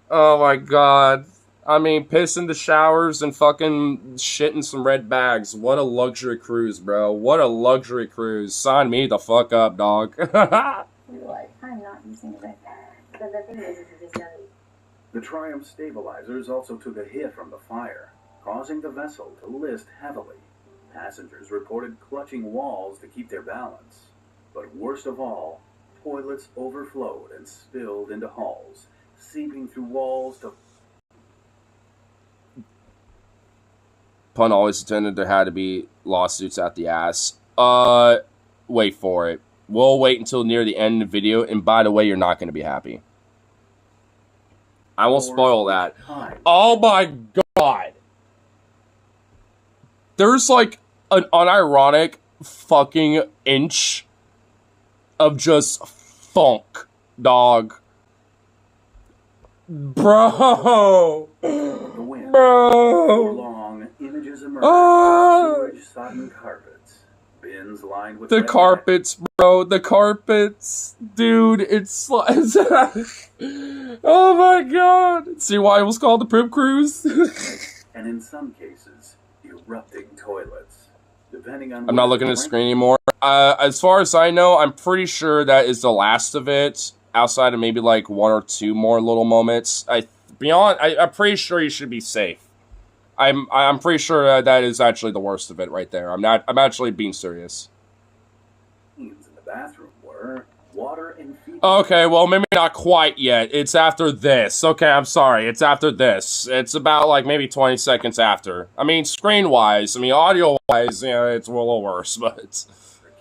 Oh, my God. I mean, piss in the showers and fucking shit in some red bags. What a luxury cruise, bro. What a luxury cruise. Sign me the fuck up, dog. What? I'm not using the red bag. But the thing is it's done. The Triumph stabilizers also took a hit from the fire, causing the vessel to list heavily. Passengers reported clutching walls to keep their balance. But worst of all, toilets overflowed and spilled into halls, seeping through walls to... Pun always intended there had to be lawsuits at the ass. Wait for it. We'll wait until near the end of the video, and by the way, you're not going to be happy. I won't spoil that. Oh my god! There's like an unironic fucking inch of just funk, dog. Bro! Bro! Long images emerged. Sewage-sodden carpets. Bins lined with the carpets, bro. The carpets. Dude, it's like... oh my god. See why it was called the Poop Cruise? And in some cases, erupting toilets. Depending on... I'm not looking at the screen anymore. As far as I know, I'm pretty sure that is the last of it. Outside of maybe like one or two more little moments. I'm pretty sure you should be safe. I'm pretty sure that is actually the worst of it right there. I'm actually being serious. In the bathroom were water and feet. Okay, well maybe not quite yet. It's after this. Okay, I'm sorry. It's after this. It's about like maybe 20 seconds after. I mean, screen wise. I mean, audio wise. You know, it's a little worse, but it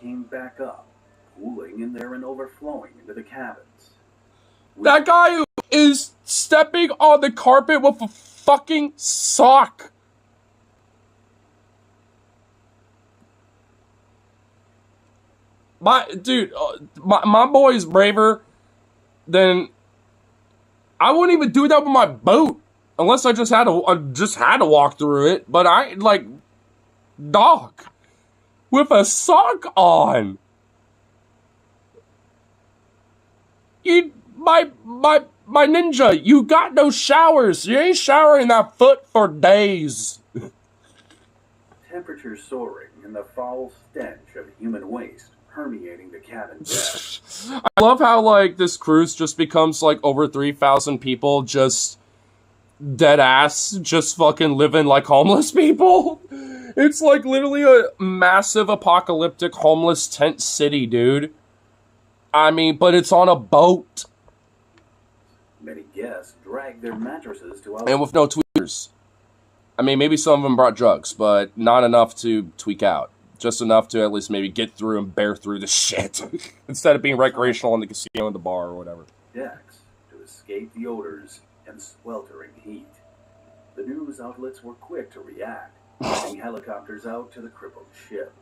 came back up, pooling in there and overflowing into the cabins. That guy who is stepping on the carpet with a fucking sock. My boy is braver than... I wouldn't even do that with my boat unless I just had to walk through it. But I like dog with a sock on. My ninja, you got no showers. You ain't showering that foot for days. Temperature soaring and the foul stench of human waste permeating the cabin deck. I love how, like, this cruise just becomes, like, over 3,000 people just dead ass, just fucking living like homeless people. It's, like, literally a massive apocalyptic homeless tent city, dude. I mean, but it's on a boat. Many guests dragged their mattresses to and with no tweakers. I mean, maybe some of them brought drugs, but not enough to tweak out. Just enough to at least maybe get through and bear through the shit. Instead of being recreational in the casino and the bar or whatever. Decks to escape the odors and sweltering heat. The news outlets were quick to react, sending helicopters out to the crippled ship.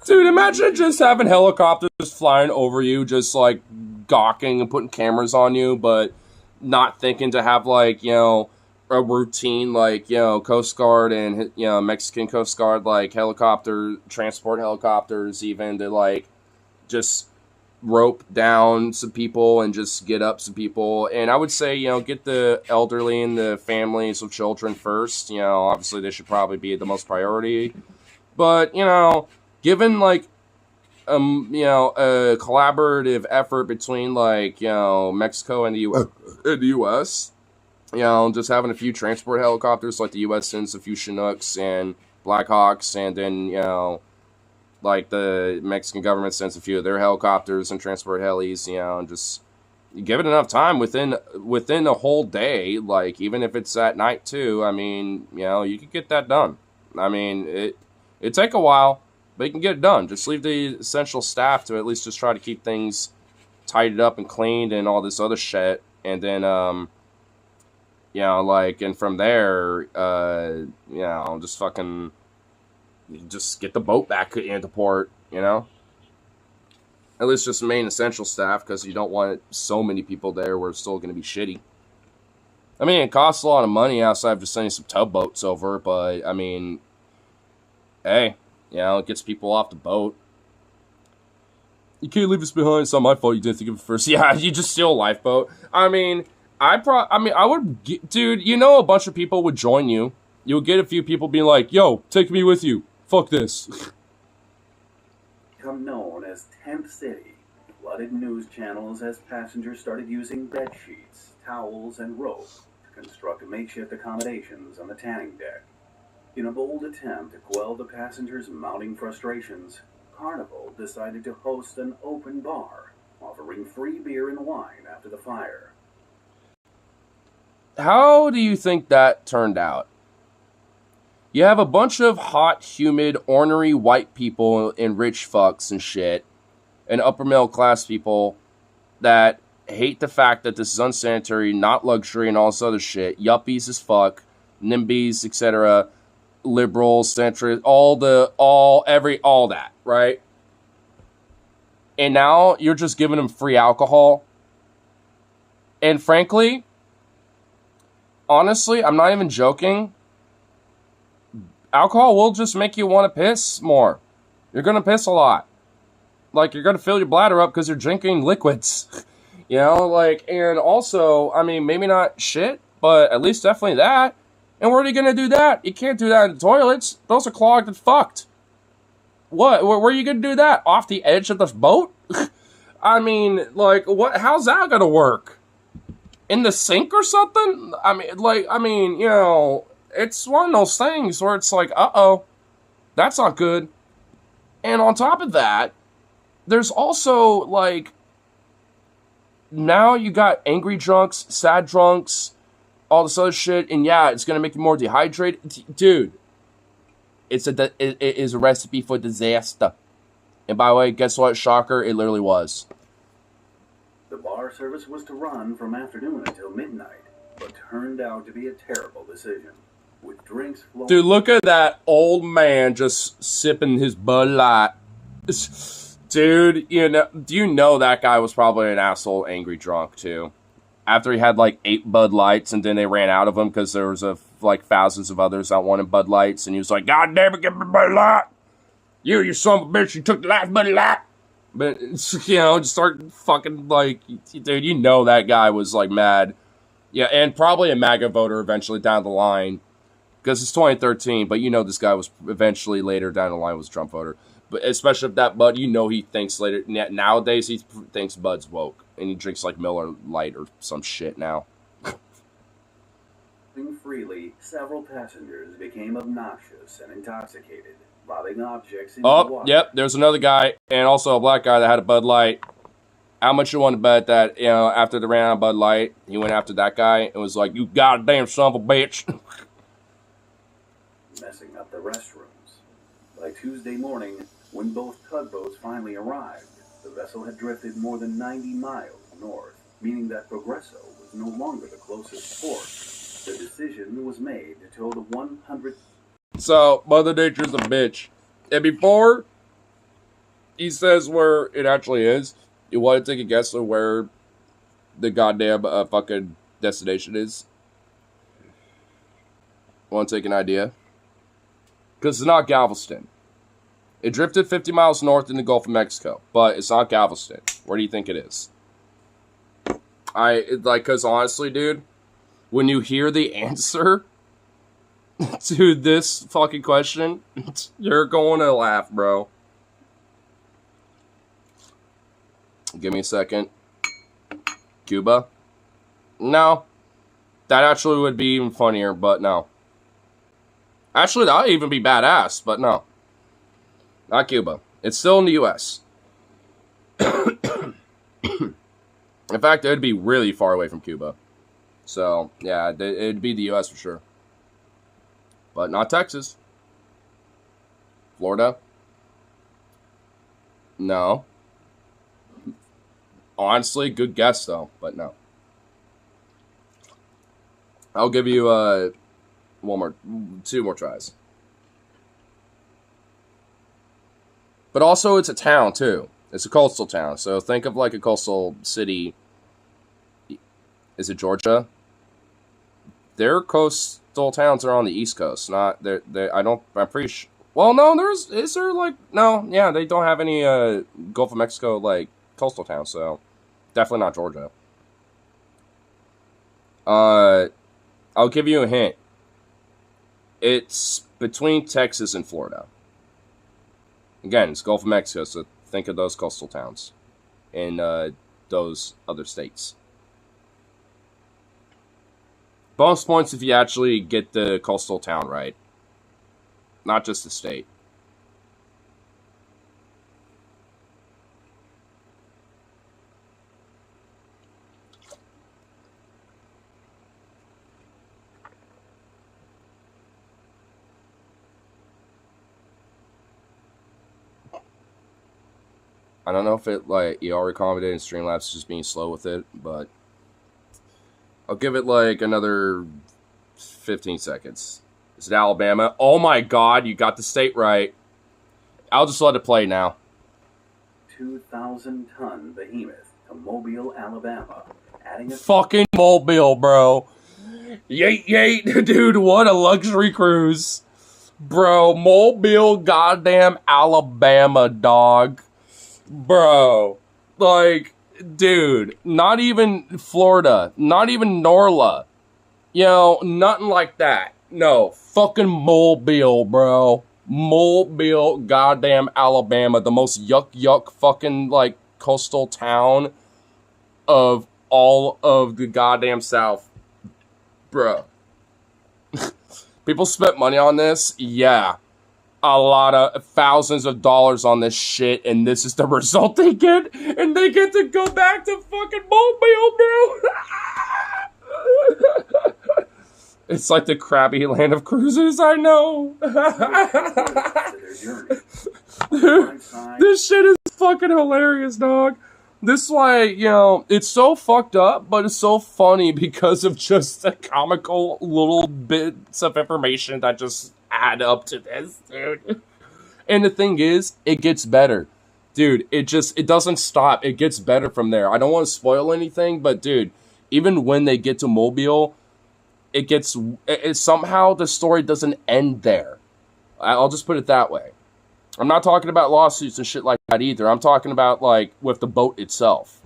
Dude, imagine just having helicopters flying over you, just like gawking and putting cameras on you, but not thinking to have, like, you know, a routine, like, you know, Coast Guard and, you know, Mexican Coast Guard, like, transport helicopters, even to, like, just rope down some people and just get up some people. And I would say, you know, get the elderly and the families of children first. You know, obviously they should probably be the most priority. But, you know, given, like, you know, a collaborative effort between, like, you know, Mexico and the U.S., you know, just having a few transport helicopters, like the U.S. sends a few Chinooks and Blackhawks, and then, you know, like the Mexican government sends a few of their helicopters and transport helis, you know, and just give it enough time within a whole day, like, even if it's at night too, I mean, you know, you could get that done. I mean, it'd take a while, but you can get it done. Just leave the essential staff to at least just try to keep things tidied up and cleaned and all this other shit. And then, you know, like, and from there, you know, just fucking, just get the boat back into port, you know? At least just main essential staff, because you don't want so many people there where it's still going to be shitty. I mean, it costs a lot of money outside of just sending some tugboats over, but, I mean, hey, you know, it gets people off the boat. You can't leave us behind. It's not my fault you didn't think of it first. Yeah, you just steal a lifeboat. I mean, I mean, I would, dude, you know, a bunch of people would join you. You'll get a few people being like, yo, take me with you. Fuck this. Become known as Tent City, flooded news channels as passengers started using bed sheets, towels, and rope to construct makeshift accommodations on the tanning deck. In a bold attempt to quell the passengers' mounting frustrations, Carnival decided to host an open bar, offering free beer and wine after the fire. How do you think that turned out? You have a bunch of hot, humid, ornery white people and rich fucks and shit, and upper middle class people that hate the fact that this is unsanitary, not luxury, and all this other shit. Yuppies as fuck, NIMBYs, etc., liberals, centrists, all that, right? And now you're just giving them free alcohol. And frankly, honestly, I'm not even joking. Alcohol will just make you want to piss more. You're going to piss a lot. Like, you're going to fill your bladder up because you're drinking liquids. You know, like, and also, I mean, maybe not shit, but at least definitely that. And where are you going to do that? You can't do that in the toilets. Those are clogged and fucked. What? Where are you going to do that? Off the edge of the boat? I mean, like, what? How's that going to work? In the sink or something? I mean, you know, it's one of those things where it's like, uh-oh, that's not good. And on top of that, there's also, like, now you got angry drunks, sad drunks, all this other shit, and yeah, it's going to make you more dehydrated. Dude, it is a recipe for disaster. And by the way, guess what? Shocker, it literally was. The bar service was to run from afternoon until midnight, but turned out to be a terrible decision. With drinks flowing. Dude, look at that old man just sipping his Bud Light. Dude, you know, do you know that guy was probably an asshole angry drunk too? After he had like 8 Bud Lights and then they ran out of them because there was like thousands of others that wanted Bud Lights, and he was like, God damn it, give me Bud Light. You son of a bitch, you took the last Bud Light. But, you know, just start fucking like, dude, you know that guy was like mad. Yeah, and probably a MAGA voter eventually down the line. Because it's 2013, but you know this guy was eventually later down the line was a Trump voter. But especially if that Bud, you know he thinks later. Nowadays, he thinks Bud's woke. And he drinks like Miller Lite or some shit now. Freely, several passengers became obnoxious and intoxicated, lobbing objects into the water. Yep, there's another guy, and also a black guy that had a Bud Light. How much you want to bet that, you know, after they ran out of Bud Light, he went after that guy and was like, you goddamn son of a bitch. Messing up the restrooms. By Tuesday morning, when both tugboats finally arrived, the vessel had drifted more than 90 miles north, meaning that Progresso was no longer the closest port. The decision was made to tow the 100... So, Mother Nature's a bitch. And before he says where it actually is, you want to take a guess of where the goddamn fucking destination is? Want to take an idea? Because it's not Galveston. It drifted 50 miles north in the Gulf of Mexico, but it's not Galveston. Where do you think it is? Because honestly, dude, when you hear the answer to this fucking question, you're going to laugh, bro. Give me a second. Cuba? No. That actually would be even funnier, but no. Actually, that would even be badass, but no. Not Cuba. It's still in the U.S. In fact, it would be really far away from Cuba. So, yeah, it'd be the U.S. for sure. But not Texas. Florida? No. Honestly, good guess, though, but no. I'll give you two more tries. But also, it's a town, too. It's a coastal town, so think of like a coastal city. Is it Georgia? Their coastal towns are on the East Coast, not... I'm pretty sure... Well, no, yeah, they don't have any Gulf of Mexico, like, coastal towns, so definitely not Georgia. I'll give you a hint. It's between Texas and Florida. Again, it's Gulf of Mexico, so think of those coastal towns in those other states. Bonus points if you actually get the coastal town right, not just the state. I don't know if it like you already commented in Streamlabs just being slow with it, but I'll give it like another 15 seconds. Is it Alabama? Oh my god, you got the state right. I'll just let it play now. 2,000-ton behemoth to Mobile, Alabama, adding a Fucking Mobile, bro. Yeet, yeet. Dude, what a luxury cruise. Bro, Mobile, goddamn Alabama, dog. Bro. Like, dude, not even Florida. Not even Norla. You know, nothing like that. No, fucking Mobile, bro. Mobile, goddamn Alabama. The most yuck fucking, like, coastal town of all of the goddamn South. Bro. People spent money on this? Yeah. A lot of thousands of dollars on this shit, and this is the result they get, and they get to go back to fucking Mobile, bro. It's like the Krabby Land of Cruises, I know. This shit is fucking hilarious, dog. This is why, you know, it's so fucked up, but it's so funny because of just the comical little bits of information that just add up to this, dude. And the thing is, it gets better. Dude, it doesn't stop. It gets better from there. I don't want to spoil anything, but dude, even when they get to Mobile, it somehow the story doesn't end there. I'll just put it that way. I'm not talking about lawsuits and shit like that either. I'm talking about, like, with the boat itself.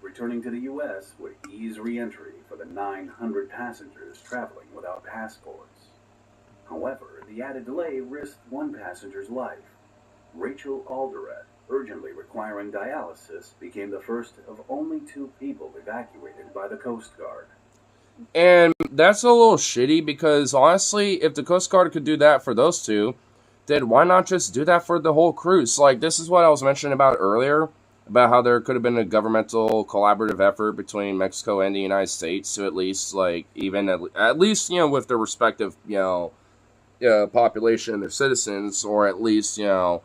Returning to the U.S. would ease re-entry for the 900 passengers traveling without passports. However, the added delay risked one passenger's life. Rachel Alderet, urgently requiring dialysis, became the first of only 2 people evacuated by the Coast Guard. And that's a little shitty because, honestly, if the Coast Guard could do that for those 2, then why not just do that for the whole cruise? Like, this is what I was mentioning about earlier, about how there could have been a governmental collaborative effort between Mexico and the United States to at least, like, even at least, you know, with their respective, population and their citizens, or at least, back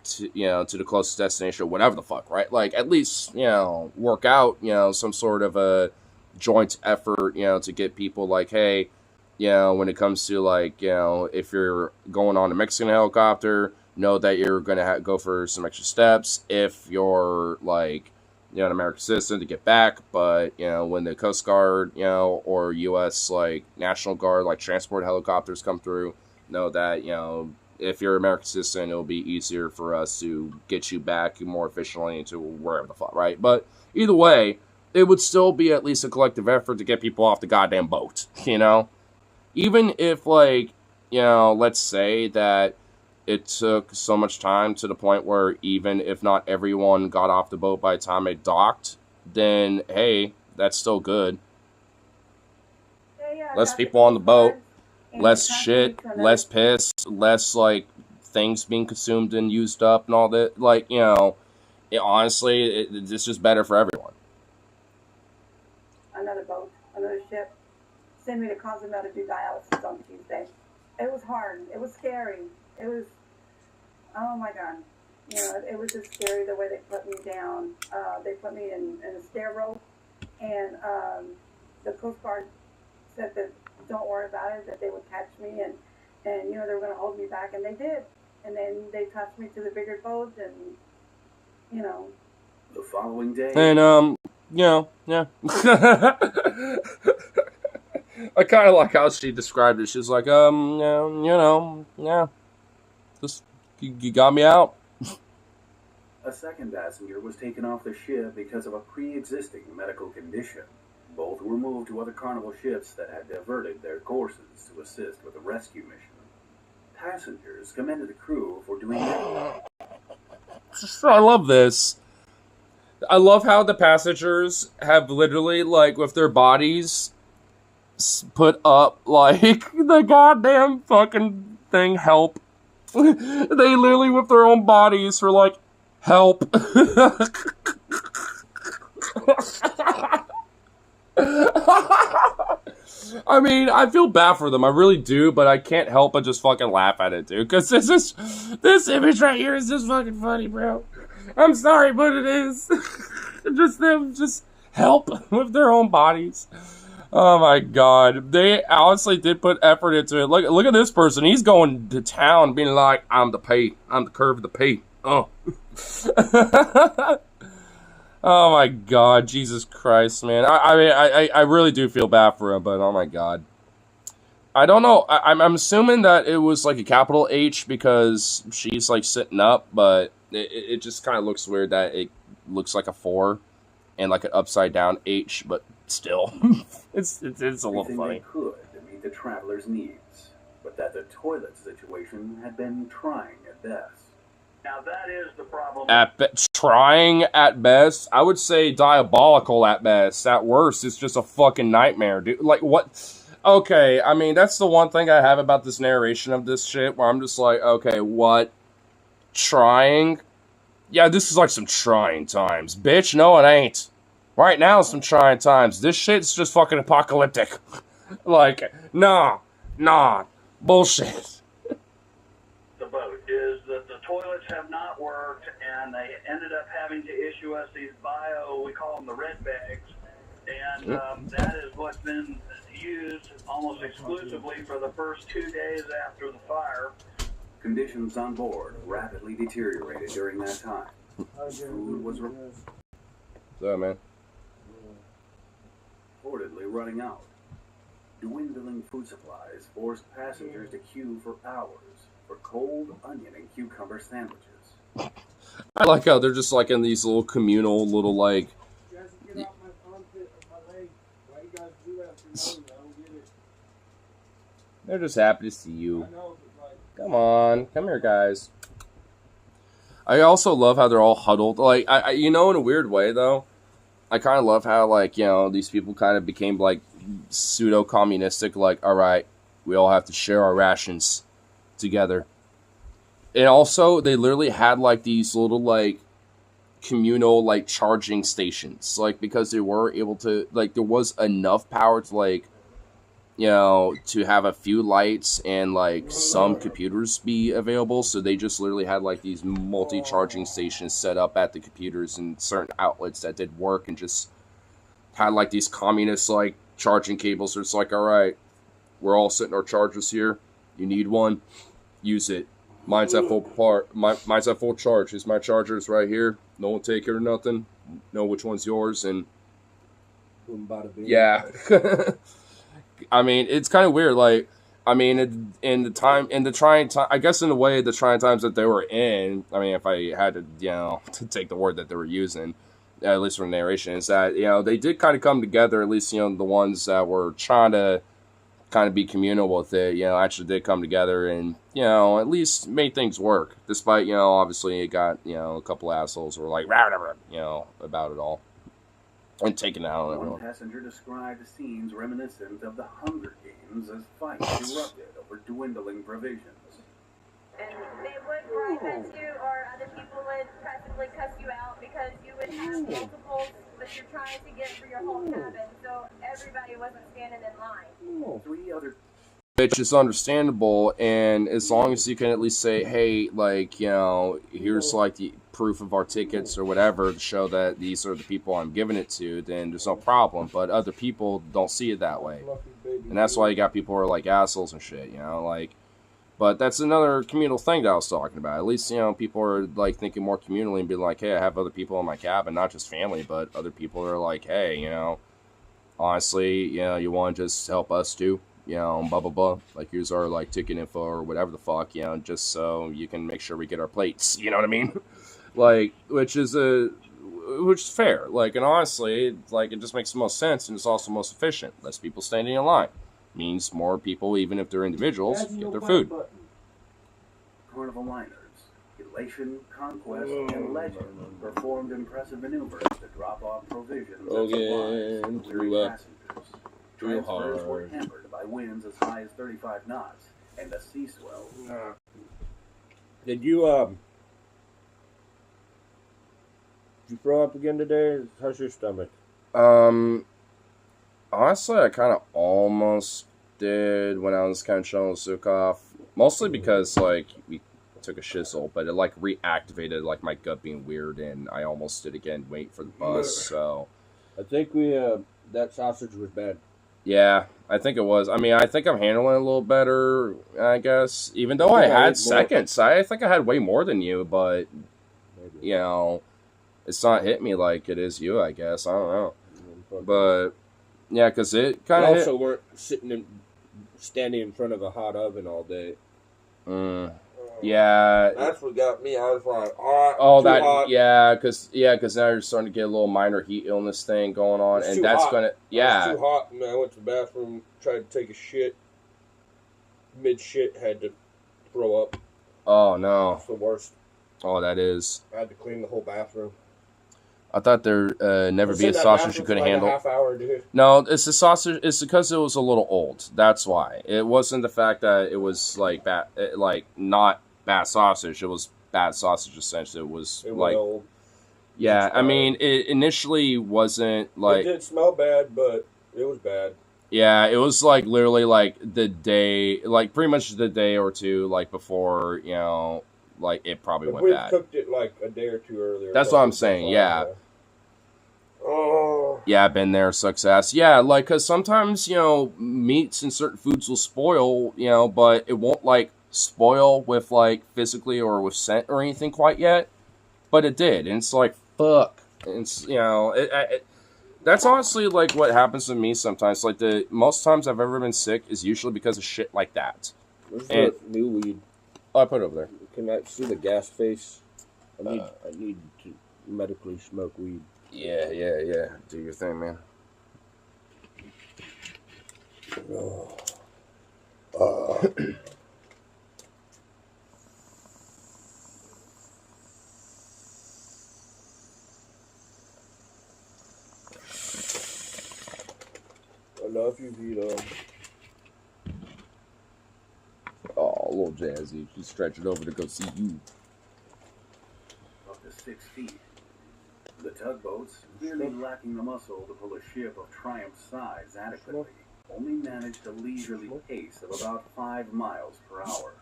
to, to the closest destination, or whatever the fuck, right? Like, at least, work out, some sort of a joint effort, to get people like, hey, when it comes to, like, if you're going on a Mexican helicopter, know that you're going to go for some extra steps. If you're, like, an American citizen, to get back. But, when the Coast Guard, or U.S., like, National Guard, like, transport helicopters come through, know that, if you're an American citizen, it'll be easier for us to get you back more efficiently into wherever the fuck, right? But either way, it would still be at least a collective effort to get people off the goddamn boat, Even if, like, let's say that it took so much time to the point where even if not everyone got off the boat by the time it docked, then, hey, that's still good. Less people on the boat, less shit, less piss, less, like, things being consumed and used up and all that. Like, honestly, it's just better for everyone. Another boat, another ship. Send me to Cozumel to do dialysis on Tuesday. It was hard. It was scary. It was, oh my God. It was just scary the way they put me down. They put me in a stair rope, and the Coast Guard said that don't worry about it, that they would catch me, and they were going to hold me back, and they did. And then they tossed me to the bigger boat, and, The following day... And, yeah. I kind of like how she described it. She's like, just, you got me out. A second passenger was taken off the ship because of a pre-existing medical condition. Both were moved to other Carnival ships that had diverted their courses to assist with the rescue mission. Passengers commended the crew for doing their I love this. I love how the passengers have literally, like, with their bodies put up, like, the goddamn fucking thing, help. They literally, with their own bodies, were like, help. I mean, I feel bad for them. I really do, but I can't help but just fucking laugh at it, dude. Because this image right here is just fucking funny, bro. I'm sorry, but it is. Just them, just help with their own bodies. Oh my god. They honestly did put effort into it. Look at this person. He's going to town being like, I'm the P. I'm the curve of the P. Oh. Oh my god, Jesus Christ, man. I really do feel bad for him, but oh my god. I don't know. I'm assuming that it was like a capital H because she's like sitting up, but it just kind of looks weird that it looks like a 4 and like an upside down H, but still. it's a little everything funny. they could to meet the travelers' needs, but that the toilet situation had been trying at best. Now that is the problem. Trying at best, I would say diabolical at best. At worst, it's just a fucking nightmare, dude. Like, what? Okay, I mean, that's the one thing I have about this narration of this shit, where I'm just like, okay, what? Trying? Yeah, this is like some trying times. Bitch, no it ain't. Right now, some trying times. This shit's just fucking apocalyptic. Like, nah, bullshit. The boat is that the toilets have not worked, and they ended up having to issue us these we call them the red bags, and that is what's been used almost exclusively for the first 2 days after the fire. Conditions on board rapidly deteriorated during that time. Food was Man. reportedly running out. Dwindling food supplies forced passengers to queue for hours for cold onion and cucumber sandwiches. I like how they're just like in these little communal little like. You guys get off my armpit of my leg. Why you guys do that to me? I don't get it. They're just happy to see you. I know, but like. Come on, come here, guys. I also love how they're all huddled. Like, in a weird way though. I kind of love how like these people kind of became like pseudo communistic. Like, all right, we all have to share our rations together. And also, they literally had like these little like communal like charging stations, like because they were able to like there was enough power to like to have a few lights and like some computers be available. So they just literally had like these multi-charging stations set up at the computers and certain outlets that did work, and just had like these communist like charging cables. So it's like, all right, we're all sitting our chargers here. You need one, use it. Mine's at mine's at full charge. Here's my chargers right here. No one take care of nothing. Know which one's yours, and yeah. I mean, it's kind of weird. Like, I mean, in the trying time, I guess in a way, the trying times that they were in. I mean, if I had to, to take the word that they were using, at least from the narration, is that they did kind of come together. At least the ones that were trying to kind of be communal with it, actually did come together and at least made things work. Despite obviously it got a couple assholes who were like about it all. And taking it out on everyone. One passenger described scenes reminiscent of the Hunger Games as fights erupted over dwindling provisions. And they would bribe at you, or other people would practically cuss you out because you would have multiples that you're trying to get for your whole cabin, so everybody wasn't standing in line. 3 other Which is understandable, and as long as you can at least say, hey, like, here's like the proof of our tickets or whatever to show that these are the people I'm giving it to, then there's no problem. But other people don't see it that way. And that's why you got people who are like assholes and shit, like. But that's another communal thing that I was talking about. At least, people are like thinking more communally and being like, hey, I have other people in my cabin, not just family, but other people are like, hey, honestly, you want to just help us too? Blah, blah, blah. Like, here's our, like, ticket info or whatever the fuck, just so you can make sure we get our plates. You know what I mean? Like, which is which is fair. Like, and honestly, like, it just makes the most sense, and it's also most efficient. Less people standing in line means more people, even if they're individuals, get their food. Carnival liners, elation, conquest, and legend performed impressive maneuvers to drop off provisions and supplies to weary passengers. Transfers were hampered by winds as high as 35 knots and a sea swell. Did you throw up again today? How's your stomach? Honestly, I kind of almost did when I was kind of chilling with Sukov. Mostly because, like, we took a shizzle, but it, like, reactivated, like, my gut being weird, and I almost did again wait for the bus, so... I think that sausage was bad. Yeah, I think it was. I mean, I think I'm handling it a little better, I guess. Even though I had seconds. I think I had way more than you, but, you know, it's not hit me like it is you, I guess. I don't know. But, yeah, because it kind of also weren't standing in front of a hot oven all day. Yeah. That's what got me. I was like, hot. Yeah, because now you're starting to get a little minor heat illness thing going on, and that's hot. gonna It was too hot, and I went to the bathroom, tried to take a shit. Mid shit, had to throw up. Oh no, it's the worst. Oh, that is. I had to clean the whole bathroom. I thought there never be a sausage you couldn't handle. A half hour, dude. No, it's the sausage. It's because it was a little old. That's why. It wasn't the fact that it was like bad, like not bad sausage. It was bad sausage essentially. It was like, old. Yeah. I mean, it initially wasn't like. It did smell bad, but it was bad. Yeah, it was like literally like the day, like pretty much the day or two like before, you know. Like, it probably went bad. We cooked it, like, a day or two earlier. That's what I'm saying, yeah. Oh. Yeah, I've been there, success. Yeah, like, because sometimes, you know, meats and certain foods will spoil, you know, but it won't, like, spoil with, like, physically or with scent or anything quite yet. But it did, and it's like, fuck. And it's, you know, that's honestly, like, what happens to me sometimes. Like, the most times I've ever been sick is usually because of shit like that. Where's the new weed? Oh, I put it over there. Can I see the gas face? I need to medically smoke weed. Yeah. Do your thing, man. I love you, Vito. Oh, a little jazzy. She stretched it over to go see you. Up to 6 feet. The tugboats, clearly lacking the muscle to pull a ship of Triumph's size adequately, only managed a leisurely pace of about 5 miles per hour.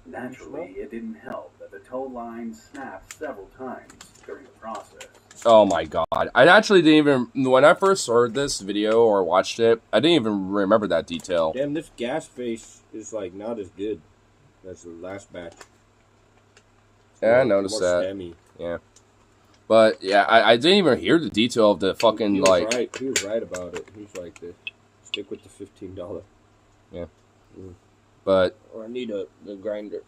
Naturally, it didn't help that the tow line snapped several times during the process. Oh my god. I actually didn't even, when I first heard this video or watched it, I didn't even remember that detail. Damn, this gas face is like not as good as the last batch. Yeah, I noticed that. Stemmy. Yeah. But yeah, I didn't even hear the detail of the fucking he was like. Right. He was right about it. He's like this. Stick with the $15. Yeah. But. Or I need the grinder.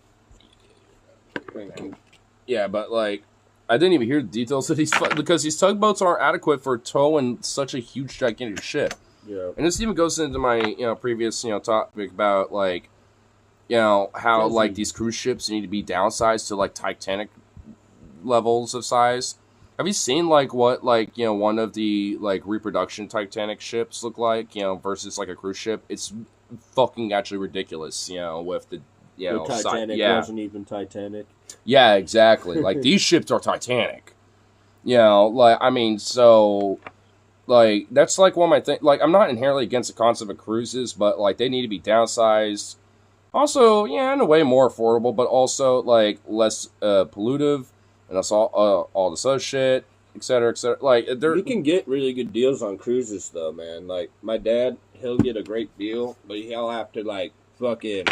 Yeah, but like, I didn't even hear the details of these because these tugboats aren't adequate for towing such a huge, gigantic ship. Yeah. And this even goes into my previous topic about like, how like these cruise ships need to be downsized to like Titanic levels of size. Have you seen like what like one of the like reproduction Titanic ships look like versus like a cruise ship? It's fucking actually ridiculous. With the the Titanic wasn't even Titanic. Yeah, exactly. Like these ships are Titanic. Like I mean, so like that's like one of my things. Like I'm not inherently against the concept of cruises, but like they need to be downsized. Also, in a way more affordable, but also like less pollutive. And that's all this other shit, et cetera, et cetera. Like, you can get really good deals on cruises, though, man. Like, my dad, he'll get a great deal, but he'll have to, like, fucking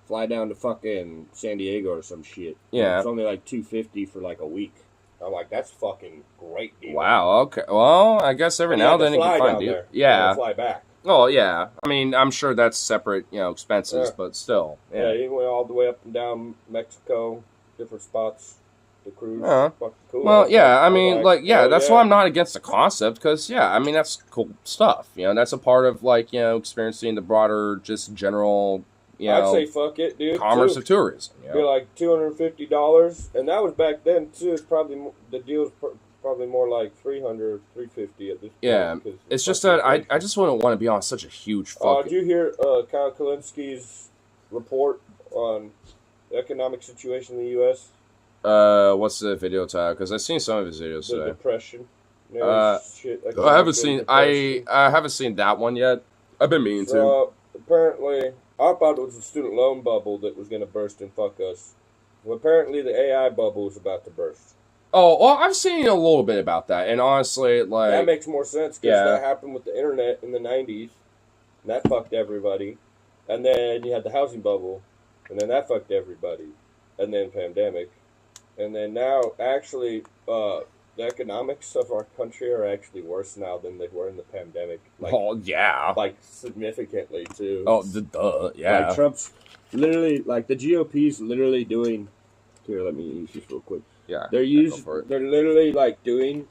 fly down to fucking San Diego or some shit. Yeah. It's only, like, $250 for, like, a week. I'm like, that's fucking great deal. Wow, okay. Well, I guess every now and then you can find deals. Yeah. Fly back. Oh, yeah. I mean, I'm sure that's separate, expenses, but still. Yeah, you went all the way up and down Mexico, different spots. the cruise. Yeah. Fucking cool. Well, yeah, I mean, oh, that's why I'm not against the concept, because, yeah, I mean, that's cool stuff. You know, that's a part of, like, you know, experiencing the broader, just general, you know, I'd say fuck it, dude. commerce of tourism. You know? Be like $250, and that was back then too. It's probably the deal's probably more like $300, $350 at this point. Yeah, it's just that I just wouldn't want to be on such a huge fucking. Did you hear Kyle Kalinski's report on the economic situation in the U.S.? What's the video tag? Because I've seen some of his videos The today. depression. Shit, I haven't seen. I haven't seen that one yet. I've been meaning to. Apparently, I thought it was a student loan bubble that was going to burst and fuck us. Well, apparently, the AI bubble is about to burst. Oh, well, I've seen a little bit about that, and honestly, like that makes more sense because that happened with the internet in the '90s, and that fucked everybody. And then you had the housing bubble, and then that fucked everybody, and then pandemic, and then now actually the economics of our country are actually worse now than they were in the pandemic. Like, oh yeah, like significantly too. Oh, yeah. Like Trump's literally like the GOP's literally doing. Here, let me use this real quick. Yeah, they're literally like doing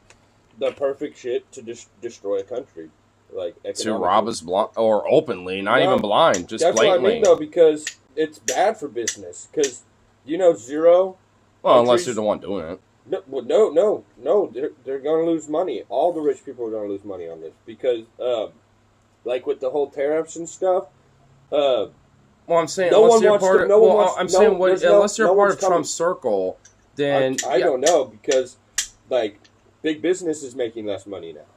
the perfect shit to destroy a country, like to rob us or openly, not even blind, just that's blatantly. What I mean, though, because it's bad for business. Because zero. Well, unless you're the one doing it. No. They're going to lose money. All the rich people are going to lose money on this because, like with the whole tariffs and stuff. Well, I'm saying unless you're part of Trump's circle. Then I don't know because, like, big business is making less money now.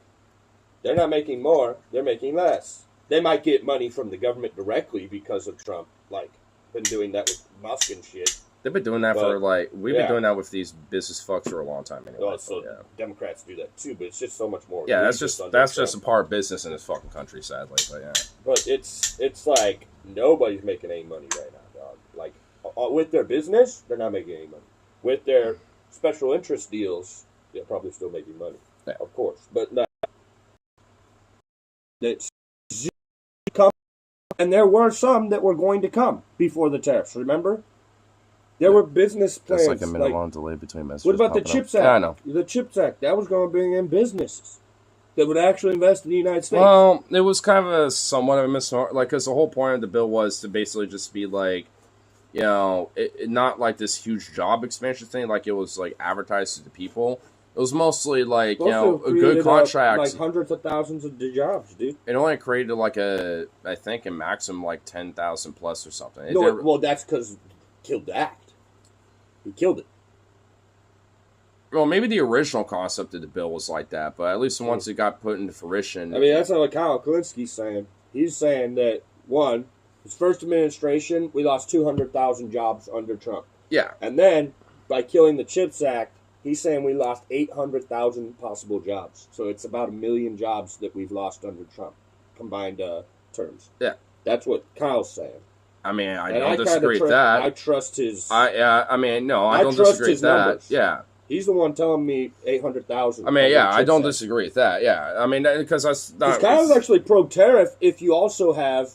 They're not making more; they're making less. They might get money from the government directly because of Trump. Like, been doing that with Musk and shit. They've been doing that we've been doing that with these business fucks for a long time anyway. Democrats do that too, but it's just so much more. Yeah, that's just a part of business in this fucking country, sadly. But yeah, but it's like nobody's making any money right now, dog. Like with their business, they're not making any money. With their special interest deals, they're probably still making money, of course. But it's come, and there were some that were going to come before the tariffs. Remember, there were business plans. That's like a minute-long delay between messages. What about the CHIPS Act? Yeah, I know. The CHIPS Act that was going to bring in businesses that would actually invest in the United States. Well, it was kind of a somewhat of a misnomer, like because the whole point of the bill was to basically just be like. You know, not like this huge job expansion thing, like it was like advertised to the people. It was mostly like, a good contract. Like hundreds of thousands of jobs, dude. It only created like a maximum like 10,000 plus or something. Well, that's because he killed the act. He killed it. Well, maybe the original concept of the bill was like that, but at least once it got put into fruition. I mean, that's not what Kyle Kalinski's saying. He's saying that, one, his first administration, we lost 200,000 jobs under Trump. Yeah. And then, by killing the CHIPS Act, he's saying we lost 800,000 possible jobs. So it's about 1 million jobs that we've lost under Trump, combined terms. Yeah. That's what Kyle's saying. I mean, I don't disagree with that. I trust his... I don't disagree with that. Numbers. Yeah. He's the one telling me 800,000. I mean, yeah, I don't disagree with that. Yeah. I mean, because that's not... Kyle's actually pro-tariff if you also have...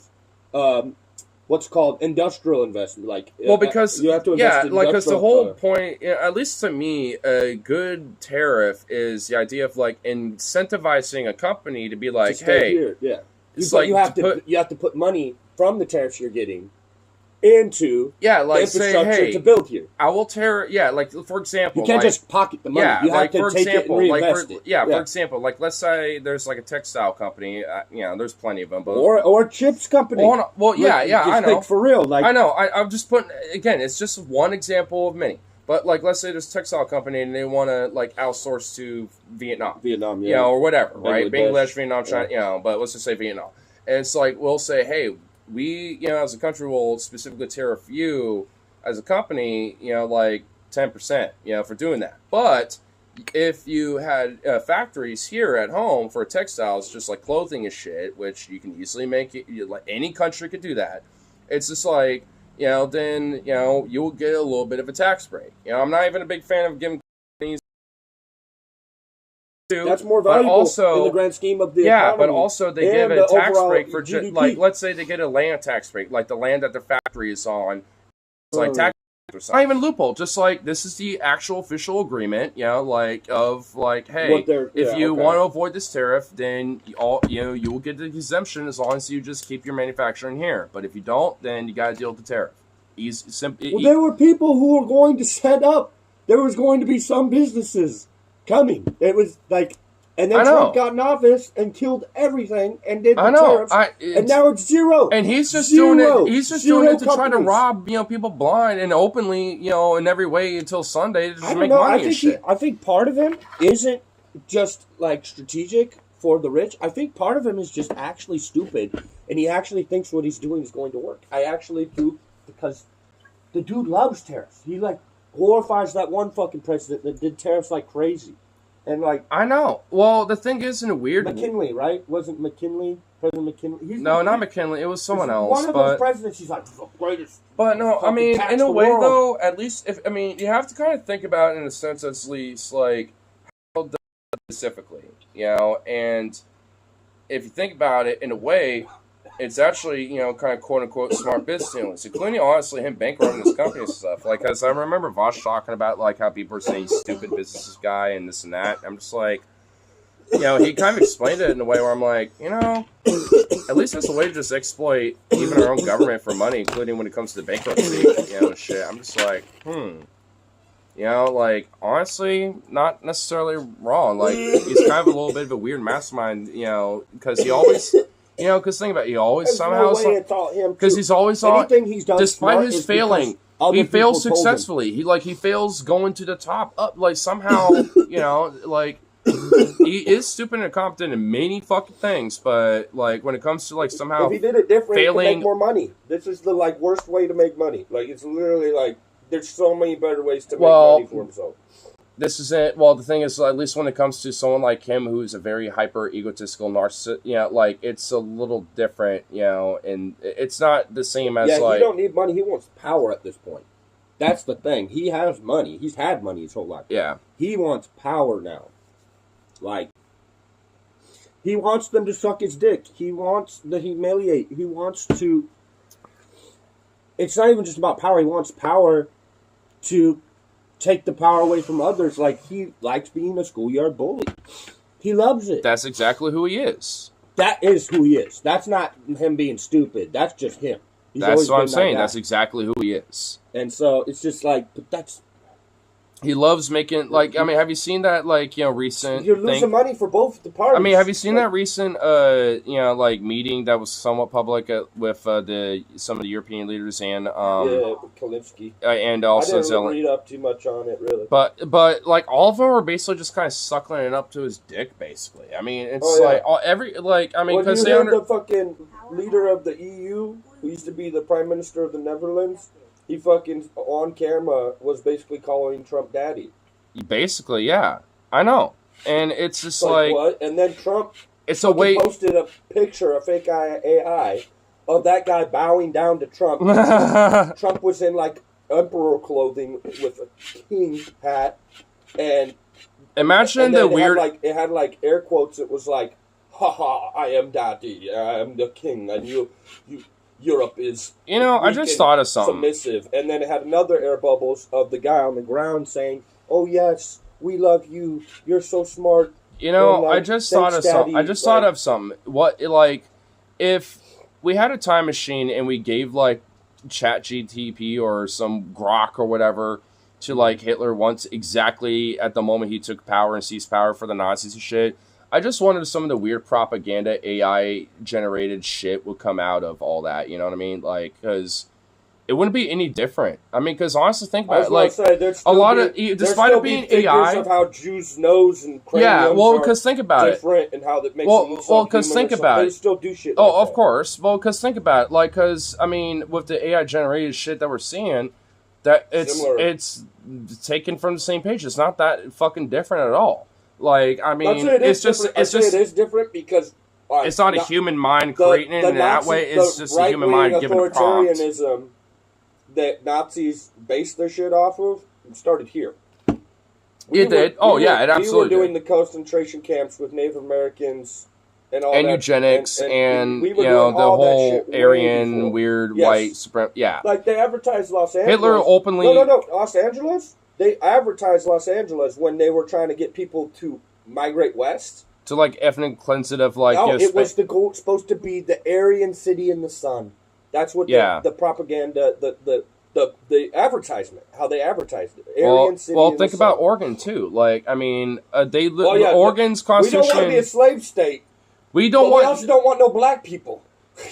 what's called industrial investment, because you have to invest in because the whole point, at least to me, a good tariff is the idea of like incentivizing a company to be like, hey, you have to put money from the tariffs you're getting into the infrastructure to build here. I will for example, you can't just pocket the money. You have to take it and reinvest it. For example, like let's say there's like a textile company. There's plenty of them, but or a chips company. I know. For real, I know. I'm just putting again. It's just one example of many. But like, let's say there's a textile company and they want to like outsource to Vietnam, or whatever, right? Bangladesh, Vietnam, China, but let's just say Vietnam. And it's like we'll say, hey. We, as a country, will specifically tariff you as a company, like 10%, for doing that. But if you had factories here at home for textiles, just like clothing and shit, which you can easily make it, like any country could do that. It's just like, then, you'll get a little bit of a tax break. I'm not even a big fan of giving companies. That's more valuable in the grand scheme of the economy. But also they give a tax break for like let's say they get a land tax break, like the land that their factory is on. It's like tax not even loophole, just like this is the actual official agreement, you know, like of like, hey, if you want to avoid this tariff, then you will get the exemption as long as you just keep your manufacturing here. But if you don't, then you got to deal with the tariff. There were people who were going to set up. There was going to be some businesses coming. It was like, and then Trump got in office and killed everything and did the tariffs. And now it's zero. And he's just doing it. He's just doing it to try to rob, you know, people blind and openly, you know, in every way until Sunday to just make money and shit. I think part of him isn't just like strategic for the rich. I think part of him is just actually stupid, and he actually thinks what he's doing is going to work. I actually do, because the dude loves tariffs. He like glorifies that one fucking president that did tariffs like crazy. And like, I know. Well, the thing is, in a weird McKinley, right? Wasn't McKinley President McKinley? No, not McKinley. It was someone else. One of those presidents. He's like the greatest. But no, I mean, in a way though, at least if you have to kind of think about it in a sense, at least like how specifically, you know, and if you think about it in a way, it's actually, you know, kind of quote unquote smart business dealings, including honestly him bankrupting his company and stuff. Like, as I remember Vosh talking about like how people are saying he's stupid business guy and this and that. I'm just like, you know, he kind of explained it in a way where I'm like, you know, at least that's a way to just exploit even our own government for money, including when it comes to bankruptcy, you know, shit. I'm just like, you know, like, honestly, not necessarily wrong. Like, he's kind of a little bit of a weird mastermind, you know, because he always, you know, because think about it, he always because he's always on, despite his failing, he fails successfully. He fails going to the top up, like, somehow, you know, like, he is stupid and incompetent in many fucking things, but like when it comes to like somehow if he did it different, he could make more money. This is the like worst way to make money. Like it's literally like there's so many better ways to make money for himself. This is it. Well, the thing is, at least when it comes to someone like him, who's a very hyper egotistical narcissist, you know, like it's a little different, you know, and it's not the same as like. He don't need money. He wants power at this point. That's the thing. He has money. He's had money his whole life. Yeah. He wants power now. Like, he wants them to suck his dick. He wants to humiliate. He wants to... It's not even just about power. He wants power to take the power away from others. Like, he likes being a schoolyard bully. He loves it. That's exactly who he is. That is who he is. That's not him being stupid. That's just him. That's what I'm saying. That's exactly who he is. And so, it's just like, but that's... He loves making, like, I mean, have you seen that, like, you know, recent... You're losing money for both the parties. I mean, have you seen that recent, you know, like, meeting that was somewhat public with some of the European leaders and... Kalinski. And also... I didn't read up too much on it, really. But, like, all of them were basically just kind of suckling it up to his dick, basically. I mean, it's because they the fucking leader of the EU, who used to be the Prime Minister of the Netherlands... He fucking, on camera, was basically calling Trump daddy. Basically, yeah. I know. And it's just like... What? And then Trump posted a picture, a fake AI, of that guy bowing down to Trump. Trump was in, like, emperor clothing with a king hat. And... Imagine the weird... It had, like, air quotes. It was like, haha, I am daddy. I am the king. And you Europe is, you know, I just thought of something submissive, and then it had another air bubbles of the guy on the ground saying, "Oh yes, we love you. You're so smart." You know, like, I just thought of something. Thought of something. What, like, if we had a time machine and we gave like ChatGPT or some Grok or whatever to like Hitler once, exactly at the moment he took power and seized power for the Nazis and shit. I just wondered if some of the weird propaganda AI-generated shit would come out of all that, you know what I mean? Like, because it wouldn't be any different. I mean, because honestly, think about it. Like, a lot of, despite it being AI... of how Jews' nose and because think about it. Different and how that makes them look because think about it. They still do shit of course. Well, because think about it. Like, because, I mean, with the AI-generated shit that we're seeing, that it's taken from the same page. It's not that fucking different at all. Like, I mean, it is different because it's not a human mind creating it in that way. It's just a human mind giving a prompt. Authoritarianism that Nazis based their shit off of started here. It absolutely We were doing did. the concentration camps with Native Americans and eugenics and we were you know doing the all that whole shit way Aryan before. weird Yes. white supremacy. Yeah, Like they advertised Los Angeles. Hitler openly. No. Los Angeles. They advertised Los Angeles when they were trying to get people to migrate west. To like ethnic cleanse it of like. No, you know, it was supposed to be the Aryan city in the sun. That's what the propaganda, the advertisement, how they advertised it. Aryan city. Well, in think the about sun. Oregon too. Like, I mean, Oregon's We constitution. don't want to be a slave state. We don't We also don't want no black people.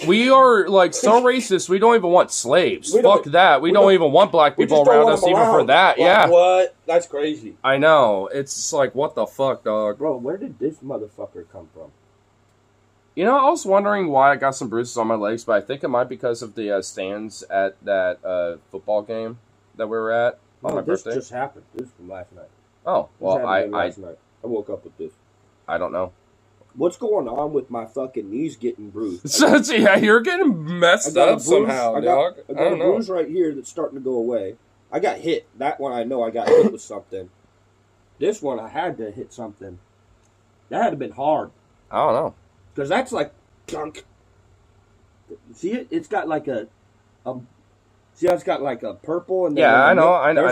We are like so racist. We don't even want slaves. Fuck that. We don't even want black people around us, even for that. Like, yeah. What? That's crazy. I know. It's just like, what the fuck, dog? Bro, where did this motherfucker come from? You know, I was wondering why I got some bruises on my legs, but I think it might be because of the stands at that football game that we were at on my birthday. This just happened. This is from last night. Oh, well, last night. I woke up with this. I don't know. What's going on with my fucking knees getting bruised? Yeah, you're getting messed up somehow, dog. I got a bruise right here that's starting to go away. I got hit. That one I know I got hit with something. This one I had to hit something. That had to have been hard. I don't know. Because that's like gunk. See it? It's got like a see how it's got like a purple and then I know. I know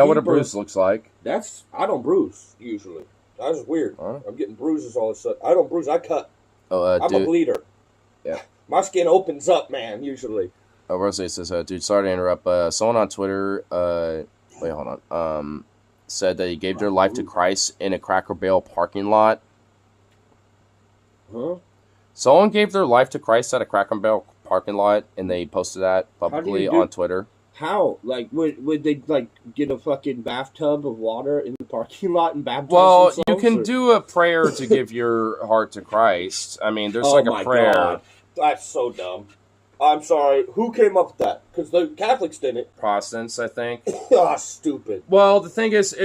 what a deeper- bruise looks like. I don't bruise usually. That's weird. I'm getting bruises all of a sudden. I don't bruise. I cut. I'm a bleeder. Yeah. My skin opens up, man. Usually. Rose says, dude, sorry to interrupt. Someone on Twitter, wait, hold on. Said that he gave their life to Christ in a Cracker Barrel parking lot. Huh? Someone gave their life to Christ at a Cracker Barrel parking lot, and they posted that publicly on Twitter. How? Like, would they, like, get a fucking bathtub of water in the parking lot and baptize Well, themselves, you can or? do a prayer to give your heart to Christ. I mean, there's like a prayer. God. That's so dumb. I'm sorry. Who came up with that? Because the Catholics didn't. Protestants, I think. Stupid. Well, the thing is,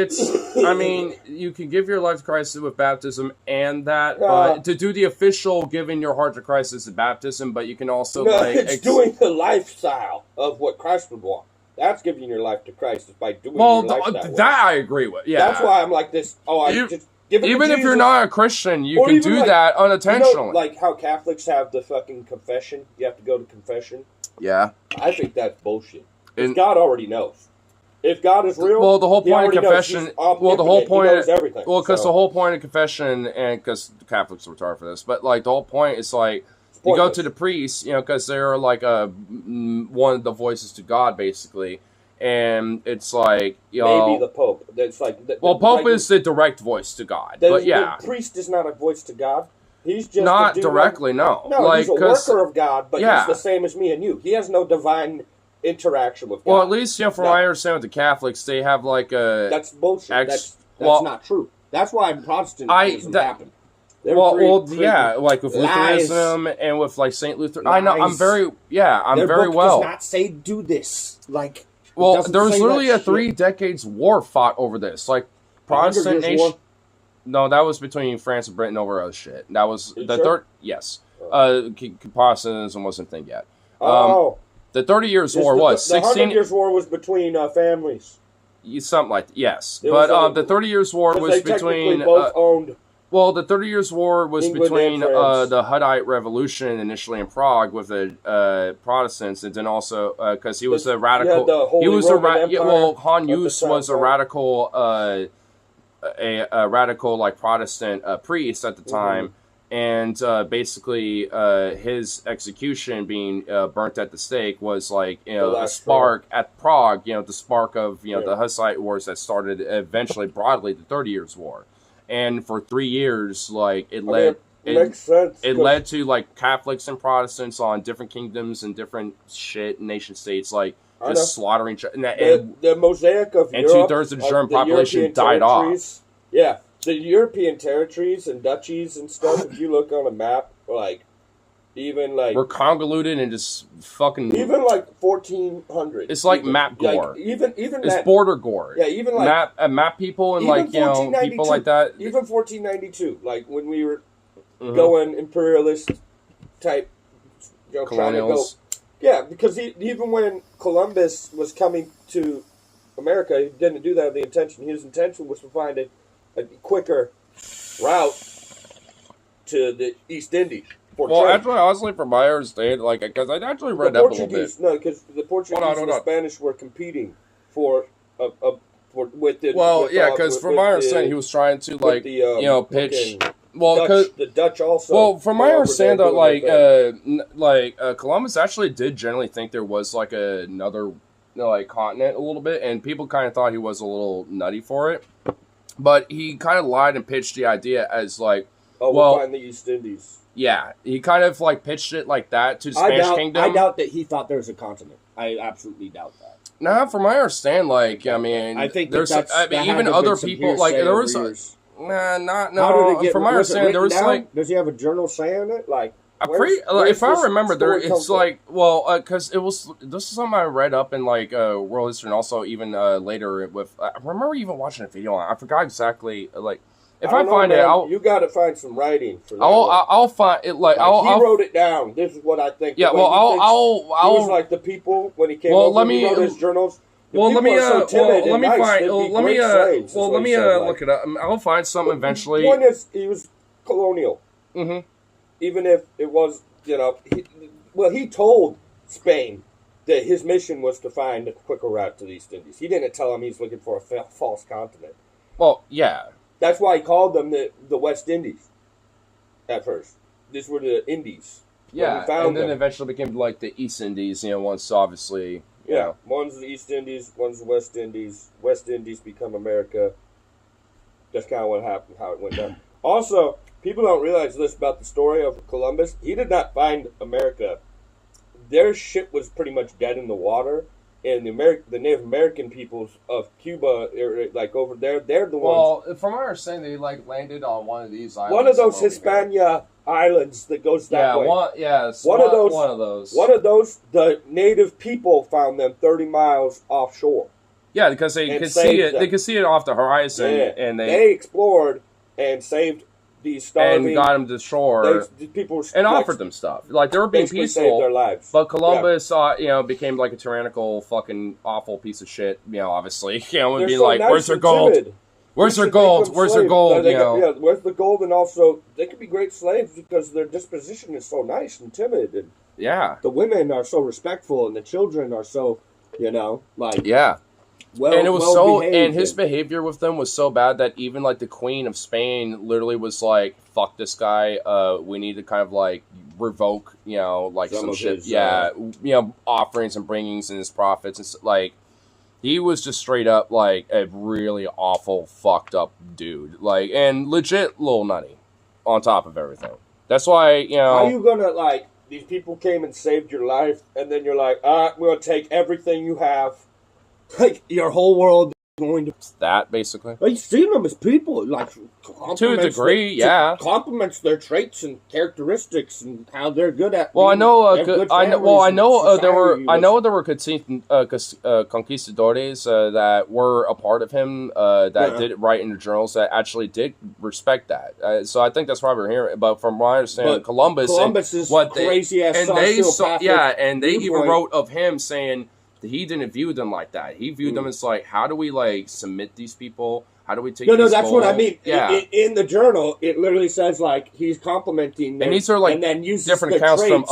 I mean, you can give your life to Christ with baptism and that, but to do the official giving your heart to Christ is the baptism, but you can also, it's doing the lifestyle of what Christ would want. That's giving your life to Christ is by doing your lifestyle. That I agree with, yeah. That's why I'm like this, just give it even to if you're Jesus. not a Christian, you can do that unintentionally. You know, like how Catholics have the fucking confession. You have to go to confession. Yeah. I think that's bullshit. Because God already knows. If God is real, well, the whole point of confession. Well, the whole point. He knows everything. Well, because the whole point of confession, and because Catholics are retarded for this, but like the whole point is like you go to the priest, you know, because they're like one of the voices to God, basically, and it's like maybe the Pope. That's like Pope is the direct voice to God, but yeah, the priest is not a voice to God. He's just not directly, no. No, like, he's a worker of God, but yeah. he's the same as me and you. He has no divine interaction with God. Well, at least, from what I understand with the Catholics, they have like a... That's bullshit. That's not true. That's why Protestantism happened. Yeah, like with Lutheranism and with like St. Luther. I know, I'm very Their book well. does not say do this. Like, well, there was literally a 3 decades war fought over this. Like, Protestant nation... No, that was between France and Britain over other shit. That was the third... Yes. Protestantism wasn't a thing yet. The 30 Years War was. The 100 Years War was between families. Something like that, yes. But the 30 Years War was between... both owned... Well, the 30 Years War was England between and the Hussite Revolution initially in Prague with the Protestants, and then also because he was a radical. He was Han Hus was a radical, a radical like Protestant priest at the time, and basically his execution being burnt at the stake was like a spark at Prague. The spark of the Hussite wars that started eventually broadly the 30 Years War. And for 3 years, like it led to like Catholics and Protestants on different kingdoms and different nation states, like just slaughtering. The mosaic of and Europe, 2/3 of the German population died off. Yeah, the European territories and duchies and stuff. If you look on a map, like even like we're convoluted and just fucking even like 1400. It's like map gore. Like, even it's border gore. Yeah, even like map people and like people like that. Even 1492, like when we were going imperialist type, trying to go. Yeah, because even when Columbus was coming to America, he didn't do that with the intention. His intention was to find a quicker route to the East Indies. Well, actually, honestly, from my understanding, like, because I actually read the up a little bit. No, because the Portuguese and the Spanish were competing for with the. Well, yeah, because from my understanding, he was trying to like pitch. Well, the Dutch also. Well, from my understanding, though, Columbus actually did generally think there was like another continent a little bit, and people kind of thought he was a little nutty for it. But he kind of lied and pitched the idea as like, we'll find the East Indies. Yeah, he kind of like pitched it like that to the Spanish Kingdom. I doubt that he thought there was a continent. I absolutely doubt that. Nah, from my understanding, like, I mean, I think there's even other people like there was. From my understanding, there was down? Like, does he have a journal saying it? Like, if I remember, it's like, because this is something I read up in like world history, and also even later with. I remember even watching a video on it. I forgot exactly like. If I find it, you got to find some writing for that. I'll find it. Like, he wrote it down. This is what I think. Yeah, well, he was like the people when he came over. He wrote his journals. Let me look it up. I'll find something eventually. The point is, he was colonial. Mm-hmm. Even if it was, he told Spain that his mission was to find a quicker route to the East Indies. He didn't tell him he's looking for a false continent. Well, yeah. That's why he called them the West Indies at first. These were the Indies. Yeah, and then eventually became like the East Indies, once obviously. Yeah, one's the East Indies, one's the West Indies. West Indies become America. That's kind of what happened, how it went down. Also, people don't realize this about the story of Columbus. He did not find America. Their ship was pretty much dead in the water. And the Native American peoples of Cuba, like over there, they're the ones. Well, from our understanding, they like landed on one of these islands. One of those Hispania islands that goes that way. One of those. One of those. The native people found them 30 miles offshore. Yeah, because they could see it. They could see it off the horizon, and they explored and saved these starving and got them to shore. People and offered them stuff. Like they were being peaceful. Saved their lives. But Columbus, became like a tyrannical, fucking awful piece of shit. Obviously, and be like, "Where's their gold? Where's their gold? Where's their gold?" Where's the gold? And also, they could be great slaves because their disposition is so nice and timid, and the women are so respectful, and the children are so, and it was and his behavior with them was so bad that even like the Queen of Spain literally was like, "Fuck this guy. We need to kind of like revoke, some shit. Offerings and bringings and his profits and like." He was just straight up like a really awful, fucked up dude, like, and legit little nutty. On top of everything, that's why How are you gonna these people came and saved your life, and then you're like, we're gonna take everything you have. Like, your whole world is going to... That, basically. You see them as people, to a degree, compliments their traits and characteristics and how they're good at... Well, I know there were conquistadores that were a part of him that did write in the journals that actually did respect that. So I think that's why we're here. But from what I understand, Columbus is crazy-ass sociopathic and they even wrote of him saying... He didn't view them like that. He viewed them as like, how do we like submit these people? How do we take? No, that's what I mean. Yeah, in the journal, it literally says like he's complimenting them, and these are like and then uses different the accounts from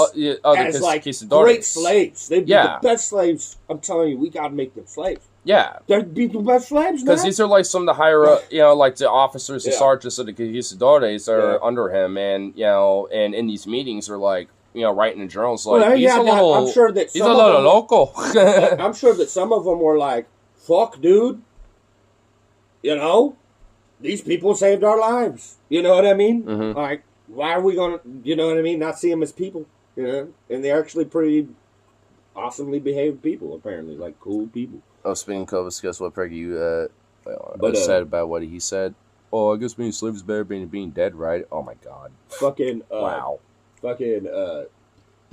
other as like great slaves. They'd be the best slaves. I'm telling you, we got to make them slaves. Yeah, they'd be the best slaves because these are like some of the higher up, like the officers and sergeants of the conquistadores are under him, and and in these meetings are like. Writing in journals like he's a little. I'm sure that he's a little local. I'm sure that some of them were like, "Fuck, dude." These people saved our lives. You know what I mean? Mm-hmm. Like, why are we gonna? You know what I mean? Not see them as people. And they're actually pretty awesomely behaved people. Apparently, like cool people. Oh, speaking of Cobus, guess what, Preggy? You said about what he said. Oh, I guess being a slave is better than being dead, right? Oh my god. Fucking wow. The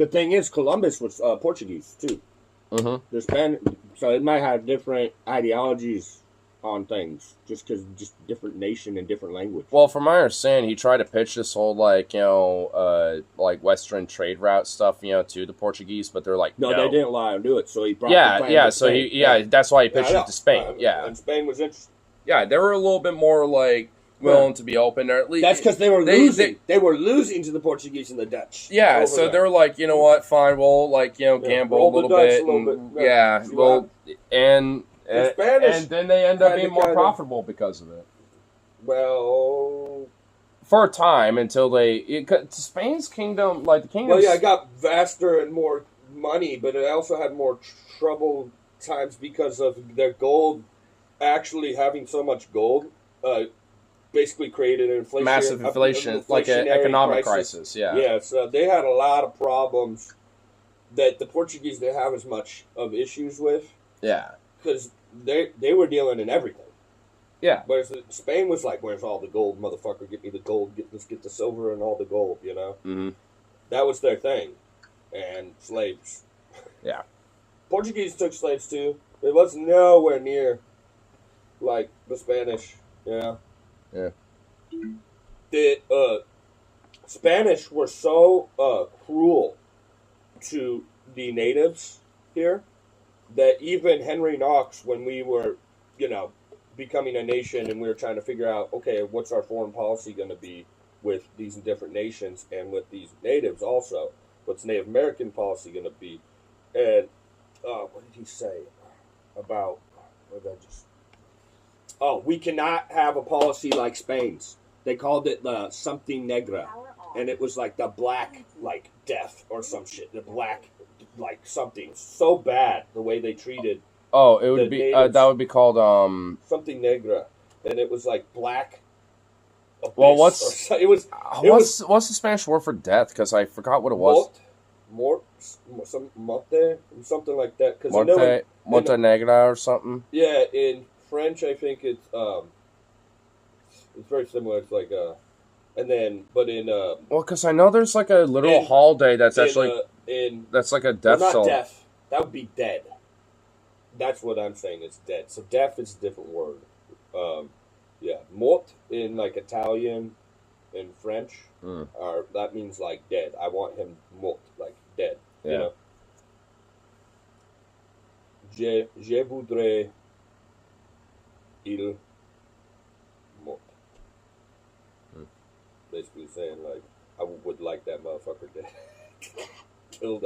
thing is, Columbus was Portuguese too. Mm-hmm. They're Spanish, so it might have different ideologies on things, just different nation and different language. Well, from my understanding, he tried to pitch this whole like Western trade route stuff, to the Portuguese, but they're like, no, they didn't allow him to do it. So he brought that's why he pitched it to Spain. And Spain was interested. Yeah, they were a little bit more like. willing to be open, or at least that's because they were losing. They were losing to the Portuguese and the Dutch. Yeah, so they were like, you know what, fine, we'll gamble a little bit, and then they end up being more profitable because of it. Well, for a time until Spain's kingdom, like the kingdom. Well, yeah, it got vaster and more money, but it also had more trouble times because of their gold. Actually, having so much gold, basically created an massive inflation, like an economic crisis. Yeah, yeah. So they had a lot of problems that the Portuguese didn't have as much of issues with. Yeah, because they were dealing in everything. Yeah. Whereas Spain was like, "Where's all the gold, motherfucker? Get me the gold. Let's get the silver and all the gold." You know. Mm-hmm. That was their thing, and slaves. Yeah. Portuguese took slaves too. It was nowhere near like the Spanish. You know. Yeah. The Spanish were so cruel to the natives here that even Henry Knox, when we were, becoming a nation and we were trying to figure out, okay, what's our foreign policy going to be with these different nations and with these natives also? What's Native American policy going to be? And what did he say about? We cannot have a policy like Spain's. They called it something negra, and it was like the black, like death or some shit. The black, like something so bad the way they treated. Oh, it would be that would be called something negra, and it was like black. Well, what's the Spanish word for death? Because I forgot what it was. Something like that. Morte negra or something. Yeah, in French, I think it's very similar. It's like but in well, because I know there's like a literal holiday that's actually that's like a death not song. Death. That would be dead. That's what I'm saying. It's dead. So death is a different word. Yeah, mort in like Italian and French, that means like dead. I want him mort, like dead. Yeah. You know. Je voudrais il mort. Basically saying like I would like that motherfucker dead. kill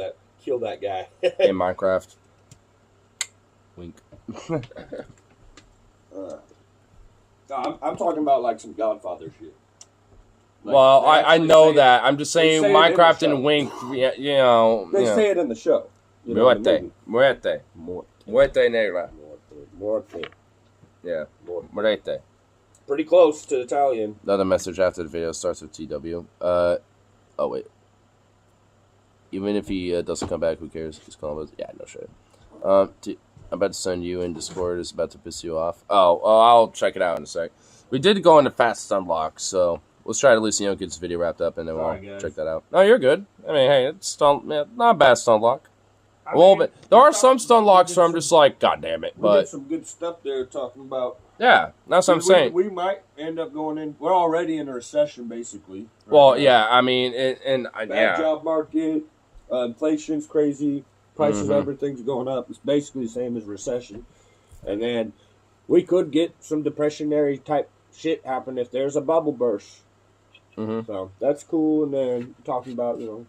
that guy. In Minecraft. Wink. I'm talking about like some Godfather shit. Like, well, I know that. I'm just saying Minecraft and Wink, They say it in the show. Muerte negra. Muerte. Yeah. Muerte. Pretty close to Italian. Another message after the video starts with TW. Oh, wait. Even if he doesn't come back, who cares? He's calling us. Yeah, no shit. I'm about to send you in Discord. It's about to piss you off. Oh, I'll check it out in a sec. We did go into Fast Unlock, so let's try to at least get this video wrapped up, and then we'll check that out. No, you're good. I mean, hey, it's not a bad stun lock. A little bit. There are some stun locks where I'm just like, God damn it. We did some good stuff there talking about. Yeah, that's what I'm saying. We might end up going in. We're already in a recession, basically. Right well, now. Yeah, I mean, bad job market, inflation's crazy. Prices, everything's going up. It's basically the same as recession. And then we could get some depressionary type shit happen if there's a bubble burst. So that's cool. And then talking about, some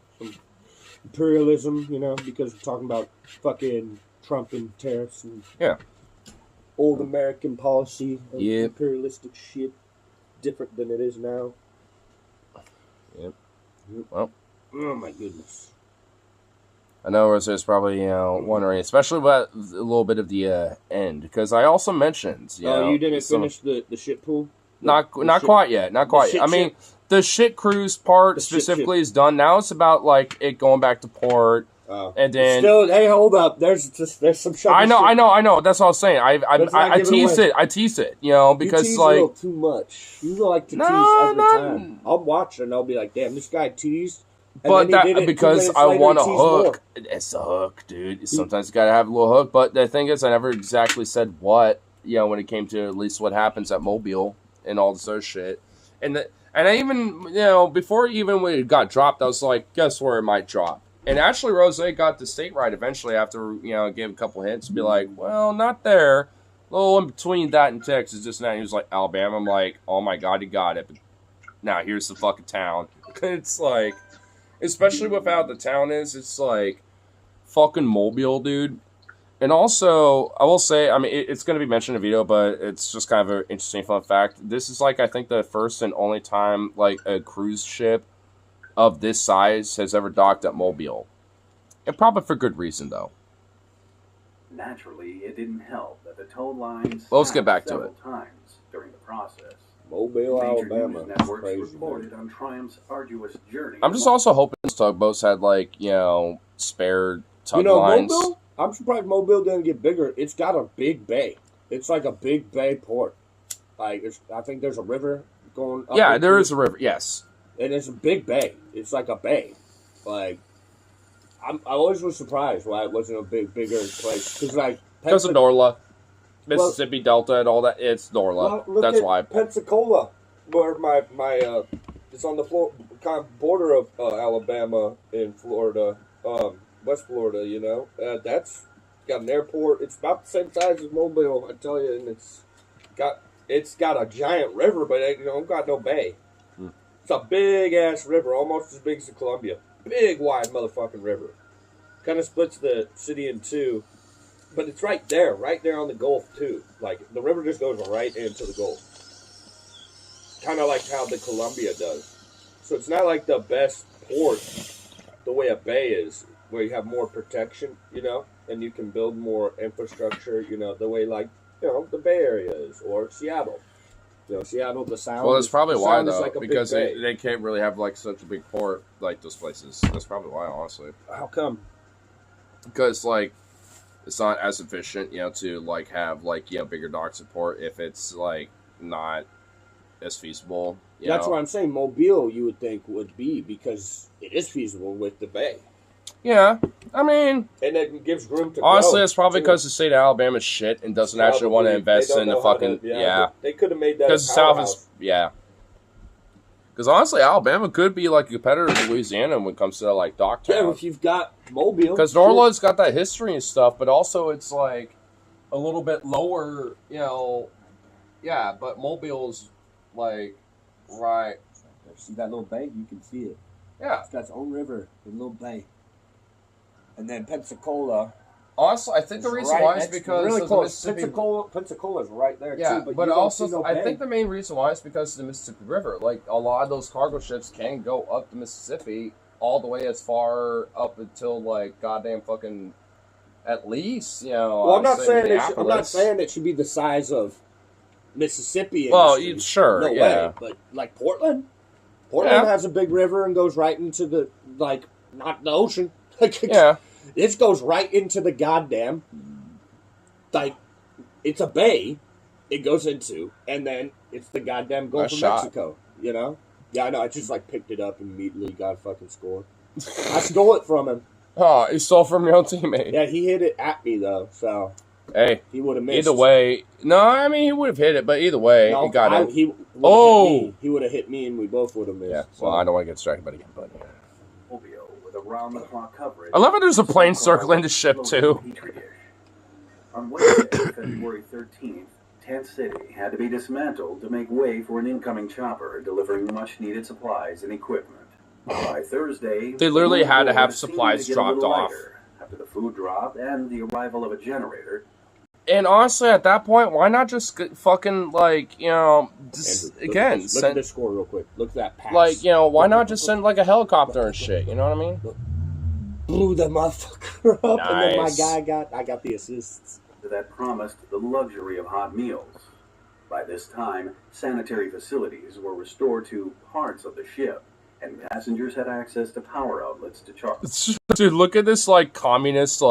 imperialism, because we're talking about fucking Trump and tariffs and old American policy of imperialistic shit. Different than it is now. Yep. Well. Oh my goodness. I know Rose's probably wondering, especially about a little bit of the end, because I also mentioned. You didn't finish the ship pool. Not quite yet. Not quite yet. I mean, the shit cruise part specifically is done. Now it's about like it going back to port, and then still. Hey, hold up. There's some shit. I know. That's what I was saying. I tease it. Because you tease like a little too much. You like to tease every time. I'll watch it and I'll be like, damn, this guy teased. But because I want a hook. It's a hook, dude. Sometimes you gotta have a little hook. But the thing is, I never exactly said what, when it came to at least what happens at Mobile and all this other shit. And I even, before even when it got dropped, I was like, guess where it might drop. And actually, Rose got the state right eventually after, gave a couple hints. Be like, well, not there. A oh, in between that and Texas, just now, he was like, Alabama. I'm like, oh my God, you got it. But now here's the fucking town. It's like, especially with how the town is, it's like fucking Mobile, dude. And also, I will say, I mean, it's going to be mentioned in the video, but it's just kind of an interesting fun fact. This is like, I think, the first and only time like a cruise ship of this size has ever docked at Mobile. And probably for good reason, though. Naturally, it didn't help that the tow lines Well, let's get back to several it. times during the process. Mobile, Major Alabama. news networks Crazy, reported on Triumph's arduous journey. I'm just also hoping these tugboats had, like, you know, spare tug You know, lines. Mobile, I'm surprised Mobile didn't get bigger. It's got a big bay. It's like a big bay port. Like, I think there's a river going up. Yeah, there is a river, yes. And it's a big bay. It's like a bay. Like, I always was surprised why it wasn't a bigger place. Because of Norla. Mississippi Delta and all that. It's Norla. Well, That's why. Pensacola, where my it's on the kind of border of Alabama and Florida, West Florida. You know, that's got an airport. It's about the same size as Mobile, I tell you, and it's got a giant river, but it got no bay. It's a big ass river, almost as big as the Columbia. Big wide motherfucking river. Kind of splits the city in two. But it's right there on the Gulf, too. Like, the river just goes right into the Gulf. Kind of like how the Columbia does. So it's not like the best port the way a bay is, where you have more protection, and you can build more infrastructure, the way, like, the Bay Area is, or Seattle. Seattle, the sound. Well, that's probably why, though, like because they can't really have, like, such a big port like those places. That's probably why, honestly. How come? Because, like, it's not as efficient, to, like, have, like, bigger dock support if it's, like, not as feasible. That's what I'm saying. Mobile, you would think, would be, because it is feasible with the bay. Yeah, I mean... And it gives room to honestly, grow, it's probably because the state of Alabama is shit and doesn't actually want to invest in the fucking... They could have made that because a powerhouse. South is... Yeah. Because honestly, Alabama could be like a competitor to Louisiana when it comes to like dock town. Yeah, if you've got Mobile. Because Norla's got that history and stuff, but also it's like a little bit lower, Yeah, but Mobile's like right. See that little bay? You can see it. Yeah, it's got its own river, a little bay. And then Pensacola. Honestly, I think the reason why is because really of close. the Mississippi. Pensacola's right there Yeah, too. but also I think the main reason why is because of the Mississippi River. Like a lot of those cargo ships can go up the Mississippi all the way as far up until like goddamn fucking at least Well, I'm not saying it should be the size of Mississippi. Well, sure, no way. But like Portland has a big river and goes right into the not the ocean. Yeah. It goes right into the goddamn, it's a bay it goes into, and then it's the goddamn Gulf of Mexico, Yeah, I know, I just, picked it up and immediately got a fucking score. I stole it from him. Oh, you stole from your own teammate. Yeah, he hit it at me, though, so. Hey. He would have missed. Either way. No, I mean, he would have hit it, but either way, he got it. He would have hit me, and we both would have missed. Yeah, well, I don't want to get distracted by it again, but yeah. Around-the-clock coverage. I love how there's a plane circling the ship, too. On Wednesday, February 13th, Tent City had to be dismantled to make way for an incoming chopper delivering much-needed supplies and equipment. By Thursday, they literally had to have seemed supplies to get dropped a little off. lighter after the food drop and the arrival of a generator. And honestly, at that point, why not just fucking, just, again... Look at this score real quick. Look at that pass. Why not just send, a helicopter and shit, you know what I mean? Blew the motherfucker up, nice. And then I got the assists. That promised the luxury of hot meals. By this time, sanitary facilities were restored to parts of the ship, and passengers had access to power outlets to charge. Dude, look at this, communist,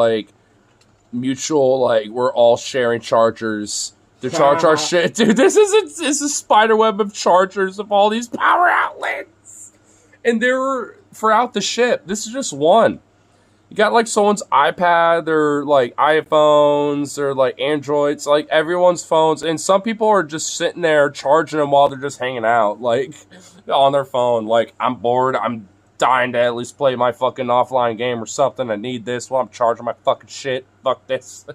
mutual, we're all sharing chargers to charge our shit. Dude, this is a spider web of chargers of all these power outlets. And they were throughout the ship. This is just one. You got, someone's iPad, or, iPhones, or, Androids, everyone's phones. And some people are just sitting there charging them while they're just hanging out, on their phone. I'm bored, I'm dying to at least play my fucking offline game or something. I need this while I'm charging my fucking shit. Fuck this.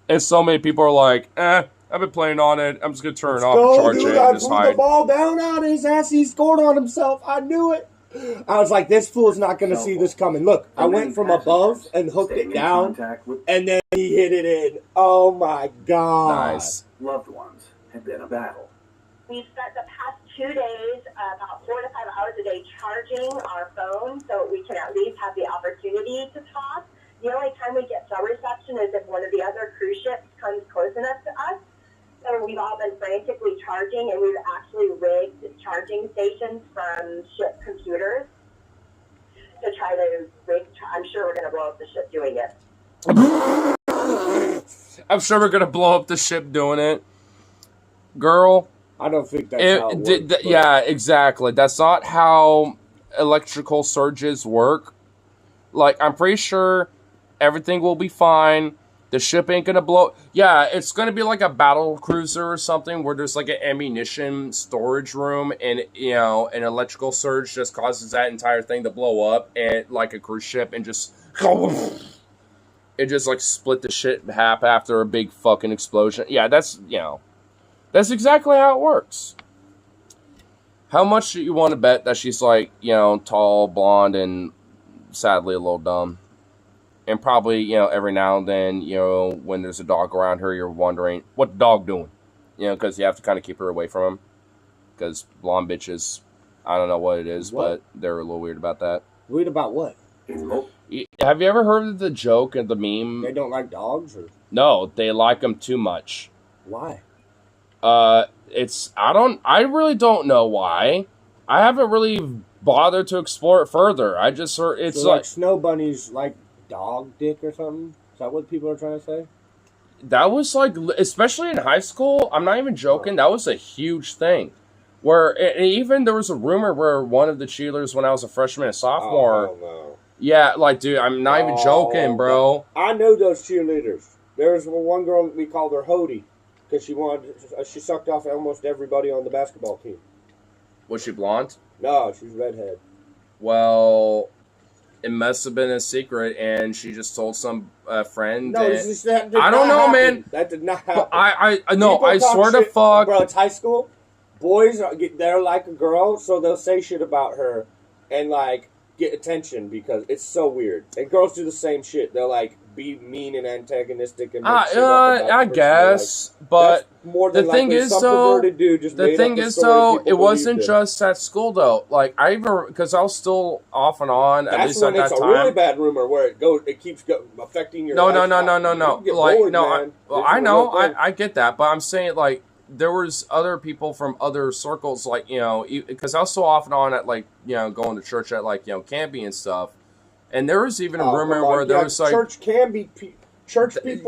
And so many people are like, I've been playing on it. I'm just going to turn it off Go, and charge dude, it I and just pulled the hide. ball down on his ass. He scored on himself. I knew it. I was like, this fool's not going to see this coming. Look, I went from above and hooked it down, and then he hit it in. Oh, my God. Nice. Loved ones have been a battle. We've spent the past 2 days, about 4 to 5 hours a day, charging our phones so we can at least have the opportunity to talk. The only time we get cell reception is if one of the other cruise ships comes close enough to us. So we've all been frantically charging, and we've actually rigged charging stations from ship computers to try to rig. I'm sure we're going to blow up the ship doing it. I'm sure we're going to blow up the ship doing it. Girl. I don't think that's how it works. Yeah, exactly. That's not how electrical surges work. Like, I'm pretty sure everything will be fine. The ship ain't gonna blow. Yeah, it's gonna be like a battle cruiser or something where there's like an ammunition storage room, and you know, an electrical surge just causes that entire thing to blow up, and like a cruise ship, and just it just like split the shit in half after a big fucking explosion. Yeah, that's that's exactly how it works. How much do you want to bet that she's like, tall, blonde, and sadly a little dumb? And probably, every now and then, when there's a dog around her, you're wondering, what the dog doing? Because you have to kind of keep her away from him. Because blonde bitches, I don't know what it is, but they're a little weird about that. Weird about what? Have you ever heard of the joke and the meme? They don't like dogs? Or? No, they like them too much. Why? I really don't know why. I haven't really bothered to explore it further. I just heard it's so like snow bunnies like dog dick or something? Is that what people are trying to say? That was like, especially in high school, I'm not even joking, that was a huge thing. Where, even there was a rumor where one of the cheerleaders when I was a freshman and sophomore. Oh, no. Yeah, like, dude, I'm not even joking, bro. I know those cheerleaders. There was one girl, we called her Hody, because she sucked off almost everybody on the basketball team. Was she blonde? No, she's redhead. Well, it must have been a secret, and she just told some friend. No, that I don't know, man. That did not happen. I swear to fuck, bro. It's high school. Boys they're like a girl, so they'll say shit about her and like get attention because it's so weird. And girls do the same shit. They'll like be mean and antagonistic and make shit up about I guess, but more than the thing is though, it wasn't just at school though. Like because I was still off and on at least at that time. That's when it's a really bad rumor where it keeps affecting your life. No. I know, I get that, but I'm saying like there was other people from other circles, like because I was so off and on at like going to church at like camping and stuff. And there was even a rumor where there was like church people.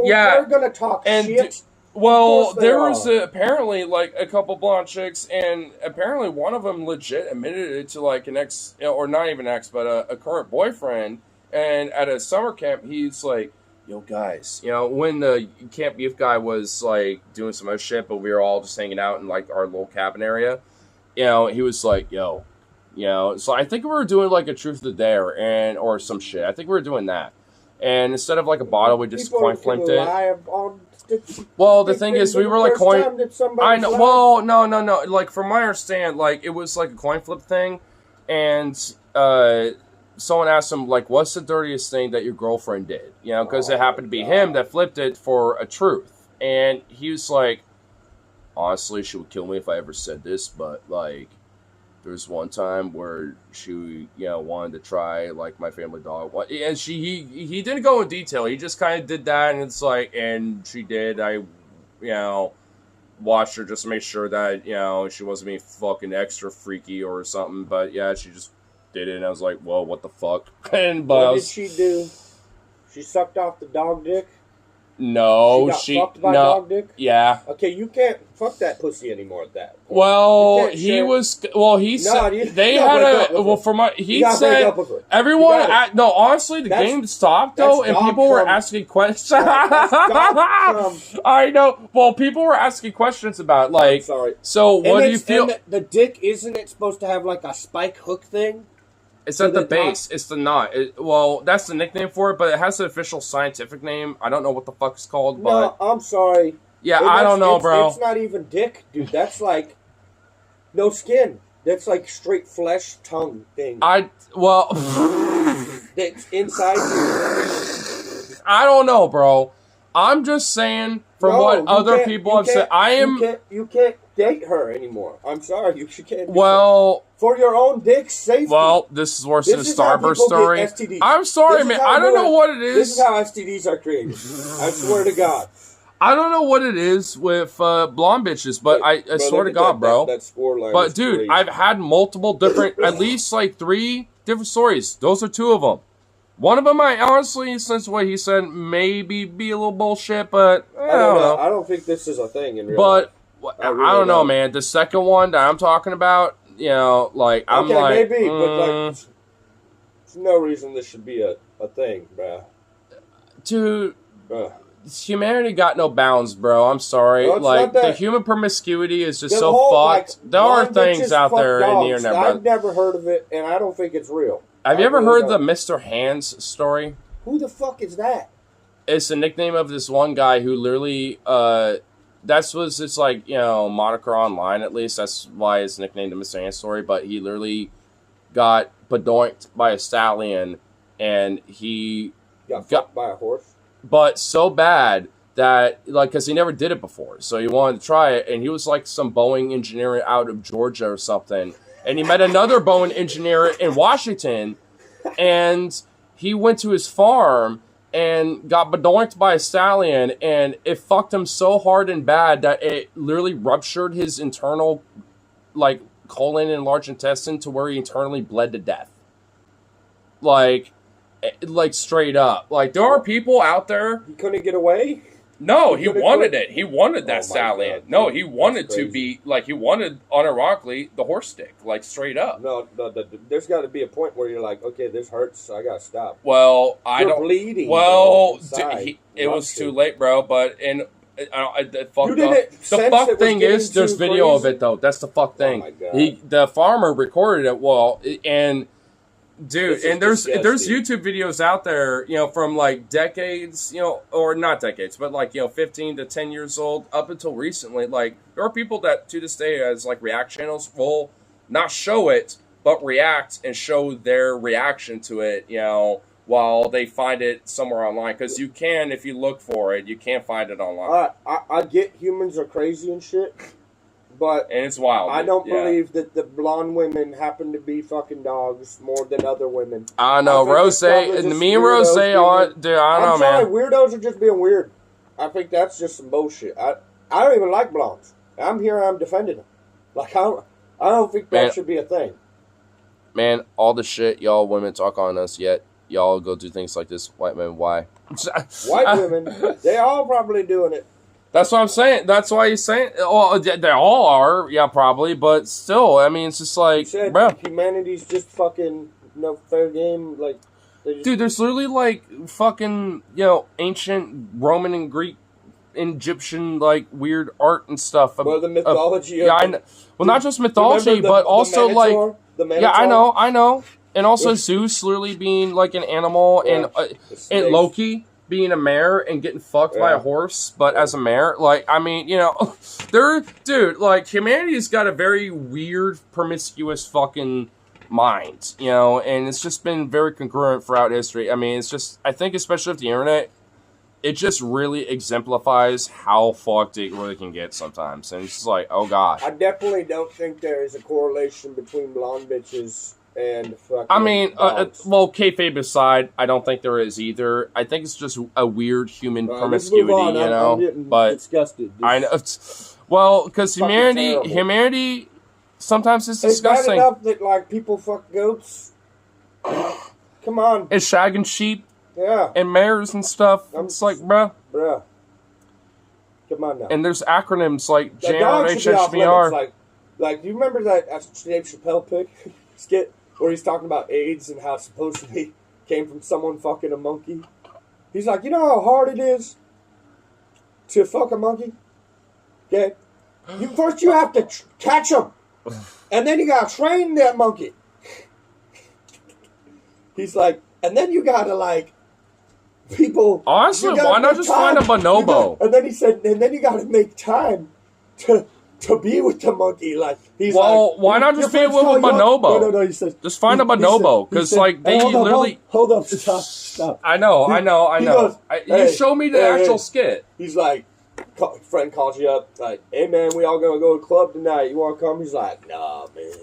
Yeah, they're gonna talk shit. Well, there was apparently like a couple blonde chicks, and apparently one of them legit admitted it to like an ex, or not even ex, but a current boyfriend. And at a summer camp, he's like, "Yo, guys, when the camp youth guy was like doing some other shit, but we were all just hanging out in like our little cabin area. He was like, yo." So I think we were doing like a truth of the dare or some shit. I think we were doing that. And instead of like a bottle, we just coin flipped it. Well, the thing is, we were like I know. Well, no. Like from my understanding, like it was like a coin flip thing, and someone asked him like, "What's the dirtiest thing that your girlfriend did?" Because it happened to be him that flipped it for a truth, and he was like, "Honestly, she would kill me if I ever said this, but like." There was one time where she, wanted to try like my family dog, and he didn't go in detail. He just kind of did that, and it's like, and she did. I, watched her just to make sure that she wasn't being fucking extra freaky or something. But yeah, she just did it, and I was like, well, what the fuck? What did she do? She sucked off the dog dick. No, she got fucked by dog dick? Yeah. Okay, you can't fuck that pussy anymore at that point. Well, he said he said everyone honestly the game stopped though, and people were asking questions. I know. Well, people were asking questions about like, I'm sorry. So what do you feel? The dick, isn't it supposed to have like a spike hook thing? It's So at the the base. It's the knot. Well, that's the nickname for it, but it has the official scientific name. I don't know what the fuck it's called, but... No, I'm sorry. Yeah, I don't know, bro. It's not even dick, dude. That's like no skin. That's like straight flesh tongue thing. Well... That's inside you. I don't know, bro. I'm just saying from what other people have said. You can't date her anymore. I'm sorry. You can't. Well... For your own dick's safety. Well, this is worse than the Starburst story. I'm sorry, man. I don't know what it is. This is how STDs are created. I swear to God. I don't know what it is with blonde bitches, but I swear to God, bro. That score line. But dude, crazy. I've had multiple different, at least like 3 different stories. Those are 2 of them. One of them, I honestly, since what he said, maybe be a little bullshit, but I don't know. I don't think this is a thing in real life. But I don't know, man. The second one that I'm talking about, you know, like I'm okay, like, maybe, but like, there's no reason this should be a thing, bro. Dude, humanity got no bounds, bro. I'm sorry. No, like the human promiscuity is just so whole, fucked. Like, there are things out there in the internet, bro. I've never heard of it, and I don't think it's real. Have you ever heard the Mr. Hands story? Who the fuck is that? It's the nickname of this one guy who literally, that's was it's like, you know, moniker online at least. That's why it's nicknamed the Mr. Hands story. But he literally got bedoinked by a stallion, and he got fucked by a horse. But so bad that, like, because he never did it before, so he wanted to try it, and he was like some Boeing engineer out of Georgia or something. And he met another Boeing engineer in Washington, and he went to his farm and got bedoinked by a stallion, and it fucked him so hard and bad that it literally ruptured his internal, like, colon and large intestine to where he internally bled to death. Like straight up. Like, there are people out there... He couldn't get away? No, he wanted it. He wanted that stallion. God. No, he wanted to be, like, he wanted, unironically, the horse stick, like, straight up. No, there's got to be a point where you're like, okay, this hurts, so I got to stop. Well, I don't... bleeding. Well, it was too late, bro, but... And the fuck thing is, there's video of it, though. That's the fuck thing. Oh my God. The farmer recorded it, well, and... Dude, and there's YouTube videos out there, you know, from like decades, you know, or not decades, but like, you know, 15 to 10 years old up until recently. Like, there are people that to this day as like React channels will not show it, but react and show their reaction to it, you know, while they find it somewhere online. Because you can, if you look for it, you can't find it online. I get humans are crazy and shit. But and it's wild. I don't believe that the blonde women happen to be fucking dogs more than other women. I know, Rose, and me and Rose aren't, dude, I don't know, man. Weirdos are just being weird. I think that's just some bullshit. I don't even like blondes. I'm defending them. Like, I don't think that should be a thing. Man, all the shit y'all women talk on us, yet y'all go do things like this. White men, why? White women, they all probably doing it. That's what I'm saying. That's why he's saying. Well, they all are, yeah, probably, but still, I mean, it's just like, bro, humanity's just fucking no fair game. Like, dude, there's literally like fucking, you know, ancient Roman and Greek, Egyptian like weird art and stuff. Well, the mythology. Yeah, I know. Well, not just mythology, but also like, yeah, I know, and also Zeus literally being like an animal, and Loki being a mare and getting fucked by a horse, but as a mare, like, I mean, you know, dude, like, humanity's got a very weird, promiscuous fucking mind, you know, and it's just been very congruent throughout history. I mean, it's just, I think, especially with the internet, it just really exemplifies how fucked it really can get sometimes, and it's just like, oh god. I definitely don't think there is a correlation between blonde bitches and fucking I mean, well, kayfabe aside, I don't think there is either. I think it's just a weird human promiscuity, you know. I'm disgusted. I know. Well, because humanity sometimes is disgusting. It's bad enough that like people fuck goats. Come on. And shagging sheep. Yeah. And mares and stuff. It's like, bruh. Come on now. And there's acronyms like JRHHBR. Like, do you remember that Dave Chappelle pick skit where he's talking about AIDS and how it supposedly came from someone fucking a monkey? He's like, you know how hard it is to fuck a monkey? Okay? First you have to catch him. And then you gotta train that monkey. He's like, and then you gotta like people. Honestly, why not just find a bonobo? And then he said, and then you gotta make time to be with the monkey. Like he's well, like, why not just be with a bonobo? No. He says, just find a bonobo because like they literally. Hold up, stop. I know. Goes, you show me the actual skit. He's like, friend calls you up, like, hey man, we all gonna go to a club tonight. You wanna come? He's like, nah, man.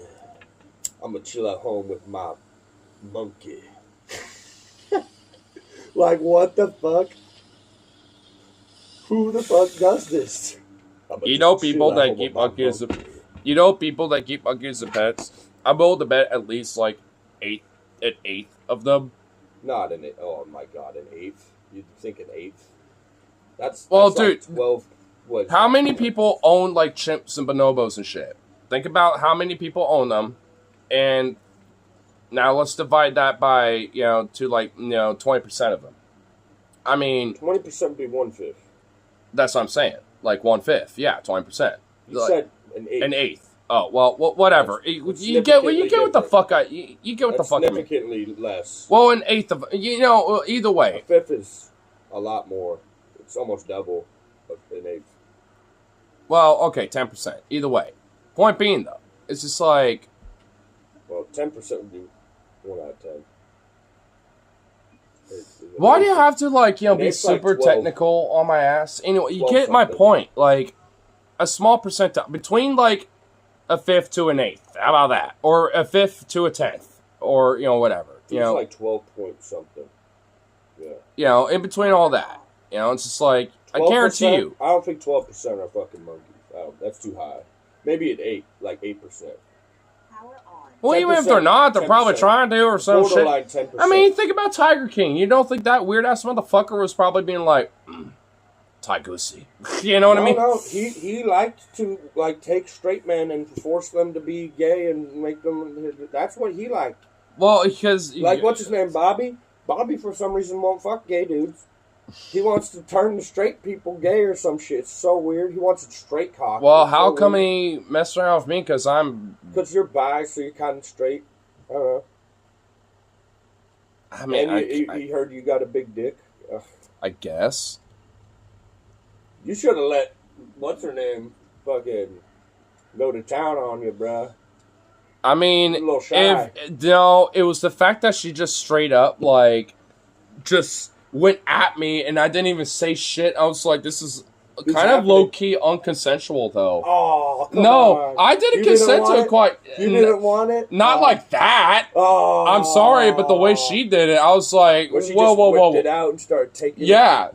I'm gonna chill at home with my monkey. Like, what the fuck? Who the fuck does this? You know people that keep monkeys. You know people that keep monkeys as pets. I'm willing to bet at least like an eighth of them. Not an eighth. Oh my god, an eighth? You'd think an eighth? That's dude. Like 12. How many people own like chimps and bonobos and shit? Think about how many people own them, and now let's divide that by to like 20% of them. I mean, 20% would be 1/5. That's what I'm saying. Like 1/5, yeah, 20%. You said an eighth. An eighth. Oh well, whatever. You get what the fuck I. You get what the fuck I mean. Significantly less. Well, an eighth of either way. A fifth is a lot more. It's almost double of an eighth. Well, okay, 10%. Either way. Point being though, it's just like. Well, 10% would be 1 out of 10. Why do you have to be super technical on my ass? Anyway, you get my point. Like a small percent between like a fifth to an eighth. How about that? Or a fifth to a tenth, or whatever. It's like 12 point something. Yeah. In between all that, it's just like I guarantee you. I don't think 12% are fucking monkeys. That's too high. Maybe at 8%. Well, even if they're not, they're 10%. probably trying to or some shit. 10%. I mean, think about Tiger King. You don't think that weird ass motherfucker was probably being like, Ty-Goosey. You know what I mean? No, he liked to take straight men and force them to be gay and make them. That's what he liked. Well, because what's his name, Bobby? Bobby for some reason won't fuck gay dudes. He wants to turn the straight people gay or some shit. It's so weird. He wants a straight cock. Well, how come he messed around with me? Because you're bi, so you're kind of straight. I don't know. I mean, and he heard you got a big dick. Ugh. I guess. You should have let what's her name fucking go to town on you, bruh. I mean, a little shy. It was the fact that she just straight up just went at me, and I didn't even say shit. I was like, this is kind of low-key unconsensual, though. Oh, come no, on. I didn't consent to it quite. You didn't want it? Not like that. Oh. I'm sorry, but the way she did it, I was like, whoa. She whoa. Whipped it out and started taking it.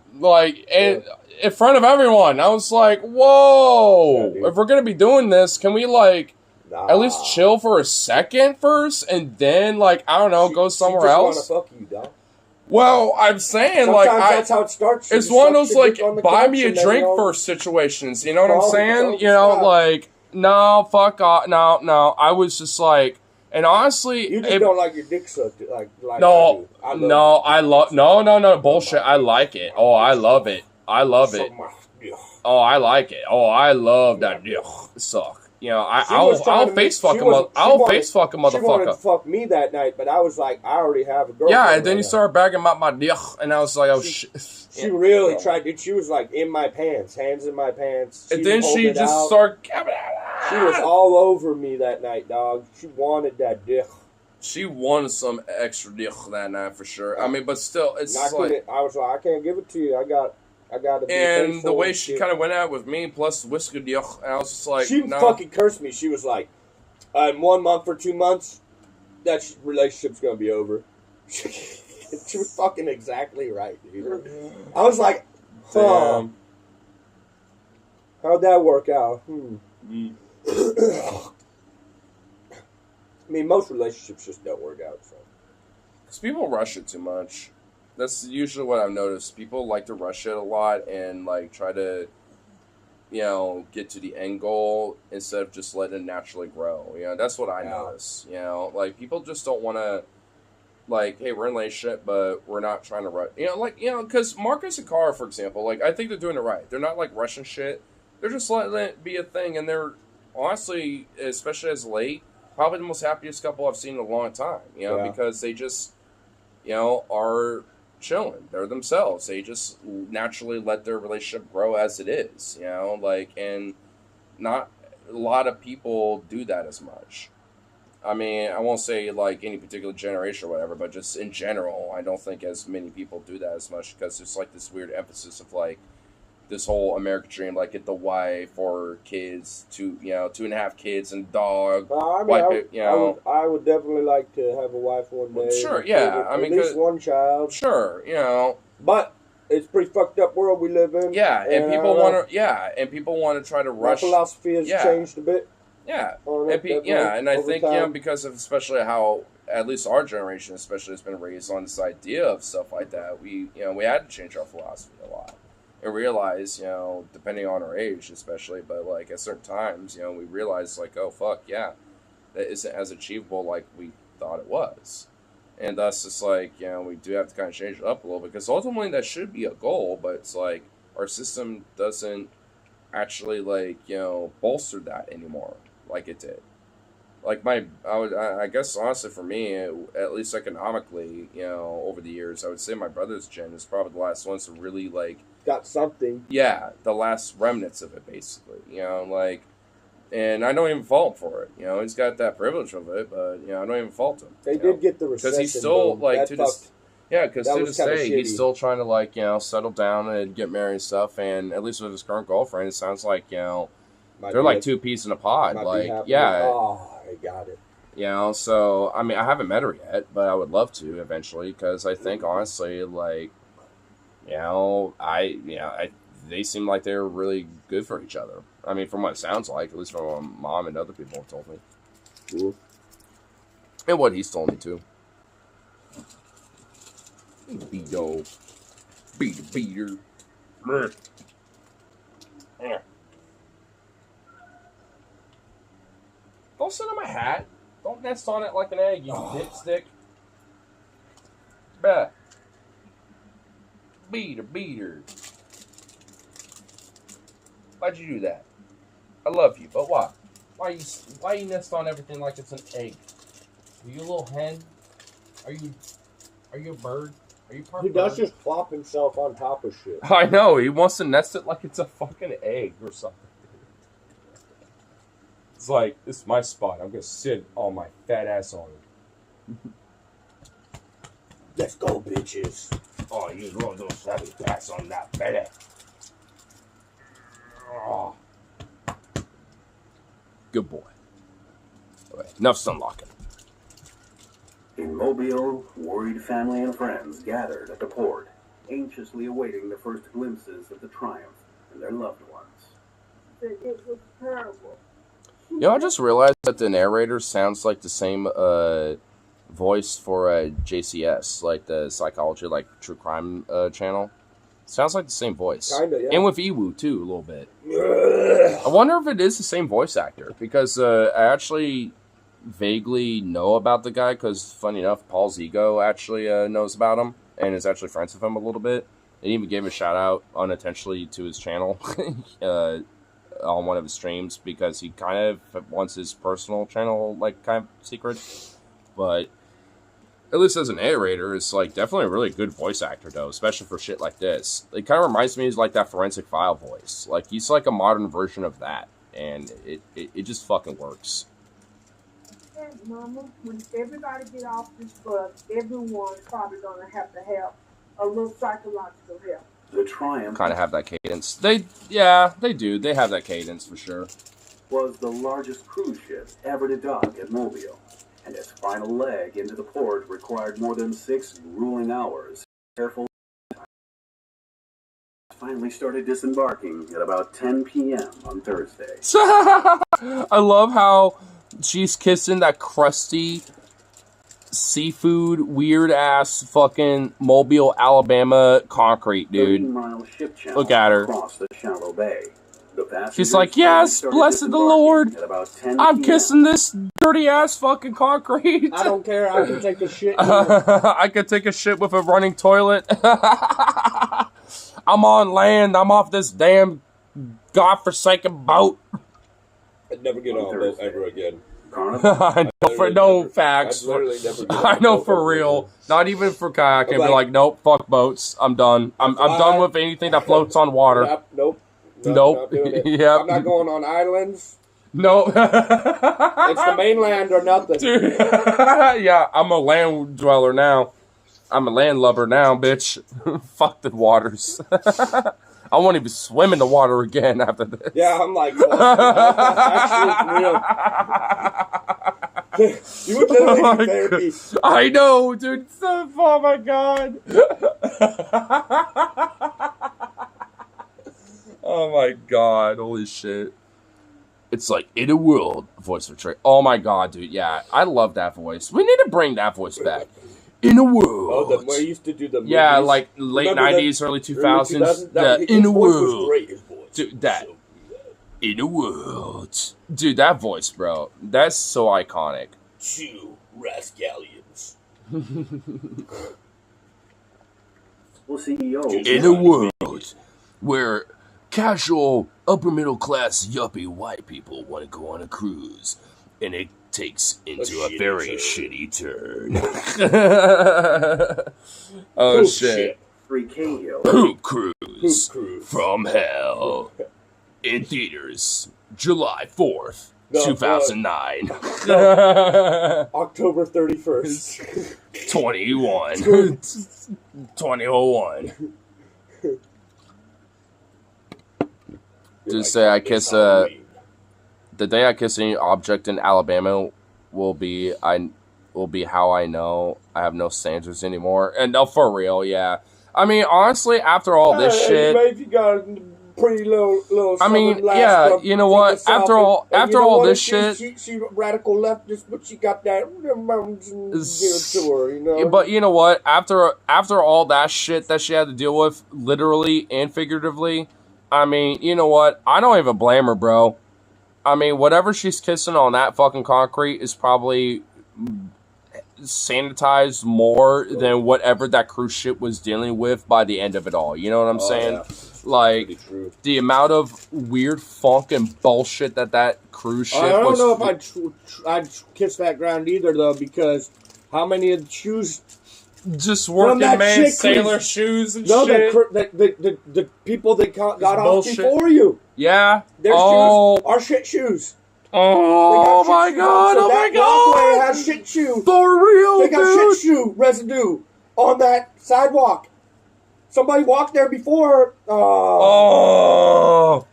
In front of everyone. I was like, whoa. If we're going to be doing this, can we, at least chill for a second first, and then, I don't know, go somewhere else? She just want to fuck you, dog. Well, I'm saying, sometimes that's how it starts. It's one of those, buy me a drink first situations. You know what I'm saying? No, fuck off. No. I was just like, and honestly... You just don't like your dick sucked. No, bullshit. I like it. Oh, I love it. I love it. Oh, I like it. Oh, I love that dick suck. I'll face fuck a motherfucker. She wanted to fuck me that night, but I was like, I already have a girlfriend. Yeah, and then you started bragging about my dick, and I was like, oh shit. She really tried, dude. She was in my pants, hands in my pants. And then she just started. She was all over me that night, dog. She wanted that dick. She wanted some extra dick that night for sure. I mean, but still, it's I was like, I can't give it to you. I got to be and the way she kind of went out with me, plus the whiskey dick, and I was just like, she fucking cursed me. She was like, in 1 month or 2 months, that relationship's gonna be over. She was fucking exactly right, dude. I was like, how'd that work out? I mean, most relationships just don't work out. So, because people rush it too much. That's usually what I've noticed. People like to rush it a lot and try to, get to the end goal instead of just letting it naturally grow. That's what I notice. People just don't want to, hey, we're in a relationship, but we're not trying to rush. Because Marcus and Cara, for example, I think they're doing it right. They're not rushing shit. They're just letting it be a thing, and they're honestly, especially as late, probably the most happiest couple I've seen in a long time. Because they just. are chilling. They're themselves. They just naturally let their relationship grow as it is, and not a lot of people do that as much. I mean, I won't say like any particular generation or whatever, but just in general, I don't think as many people do that as much because there's like this weird emphasis of like this whole American dream, like get the wife or kids, 2.5 kids and dog. I mean, I would definitely like to have a wife one day. Sure, yeah. I mean, at least one child. Sure, But it's a pretty fucked up world we live in. Yeah, and people want to. Yeah, and people want to try to rush. My philosophy has changed a bit. Yeah, and I think because of especially how at least our generation especially has been raised on this idea of stuff like that, we had to change our philosophy a lot and realize depending on our age especially, but like at certain times we realize like, oh fuck yeah, that isn't as achievable like we thought it was, and thus it's like we do have to kind of change it up a little bit because ultimately that should be a goal, but it's like our system doesn't actually like bolster that anymore like it did. Like I guess honestly for me, at least economically, over the years, I would say my brother's gen is probably the last ones to really like got something. Yeah, the last remnants of it, basically. And I don't even fault him for it. He's got that privilege of it, but I don't even fault him. They did get the recession because he's still like to this. Yeah, because to this day, shitty. He's still trying to like settle down and get married and stuff. And at least with his current girlfriend, it sounds like they're like two peas in a pod. Like oh, I got it. So I mean, I haven't met her yet, but I would love to eventually because I think honestly, like, they seem like they're really good for each other. I mean, from what it sounds like, at least from what Mom and other people have told me. Cool. And what he's told me too. Beater. Don't sit on my hat. Don't nest on it like an egg, you dipstick. Bruh. Beater. Why'd you do that? I love you, but why? Why you nest on everything like it's an egg? Are you a little hen? Are you a bird? Are you part He does just plop himself on top of shit. I know, he wants to nest it like it's a fucking egg or something. It's like, this is my spot. I'm gonna sit on my fat ass on it. Let's go, bitches. Oh, you love those heavy pats on that belly. Oh. Good boy. Right, enough sunlocking. In Mobile, worried family and friends gathered at the port, anxiously awaiting the first glimpses of the Triumph and their loved ones. It was terrible. I just realized that the narrator sounds like the same voice for JCS, like the psychology, like true crime channel. Sounds like the same voice. Kinda, yeah. And with Iwu, too, a little bit. I wonder if it is the same voice actor, because I actually vaguely know about the guy, because, funny enough, Paul Zigo actually knows about him, and is actually friends with him a little bit, and even gave a shout-out unintentionally to his channel on one of his streams, because he kind of wants his personal channel, like, kind of secret, but at least as a narrator, it's like definitely a really good voice actor though, especially for shit like this. It kind of reminds me of like that Forensic File voice. Like he's like a modern version of that, and it just fucking works. Hey, Mama, when everybody get off this bus, everyone's probably gonna have to have a little psychological help. The Triumph Kind of have that cadence. They do. They have that cadence for sure. was the largest cruise ship ever to dock at Mobile, and its final leg into the port required more than 6 grueling hours. Careful finally started disembarking at about 10 p.m. on Thursday. I love how she's kissing that crusty seafood weird ass fucking Mobile, Alabama concrete, dude. 30-mile ship channel Look at her. across the shallow bay. She's like, yes, blessed the Lord. I'm kissing this dirty ass fucking concrete. I don't care. I can take a shit. I could take a shit with a running toilet. I'm on land. I'm off this damn godforsaken boat. I'd never get on a boat ever again. Carnival. I know for no facts. I know for real. Not even for kayaking. Be like, nope, fuck boats. I'm done. I'm done with anything that floats on water. Nope. Nope. Yep. I'm not going on islands. No. It's the mainland or nothing. Dude. Yeah, I'm a land dweller now. I'm a landlubber now, bitch. Fuck the waters. I won't even swim in the water again after this. Yeah, I'm like, actually, real. You would literally be therapy. I know, dude. Oh my god. Oh my god. Holy shit. It's like, in a world, voice for Trey. Oh my god, dude. Yeah, I love that voice. We need to bring that voice back. In a world. Oh, where I used to do the movies. Yeah, like late 90s, early 2000s. In a world. Dude, that. In a world. Dude, that voice, bro. That's so iconic. 2 rascallions. Well, CEO. In a world where casual, upper middle class, yuppie white people want to go on a cruise, and it takes into a very shitty turn. Oh Poop shit. 3K Hill. Poop Cruise from Hell. In theaters, July 4th, 2009. October 31st. 2001. Just say I kiss the day I kiss any object in Alabama will be how I know I have no standards anymore. And no, for real, yeah. I mean, honestly, after all this shit, maybe you got a pretty little. I mean, yeah, you know what? After all this shit, she radical leftist, but she got that to her, you know. But you know what? After all that shit that she had to deal with, literally and figuratively, I mean, you know what? I don't even blame her, bro. I mean, whatever she's kissing on that fucking concrete is probably sanitized more than whatever that cruise ship was dealing with by the end of it all. You know what I'm saying? Yeah. Like, the amount of weird funk and bullshit that cruise ship was... I don't know if I'd kiss that ground either, though, because how many of the shoes... Just working man sailor shoes and shit. The people that got off before you. Yeah. Their shoes are shit shoes. Oh my god! Oh my god! Walkway has shit shoe. For real, they got shit shoe residue on that sidewalk. Somebody walked there before. Oh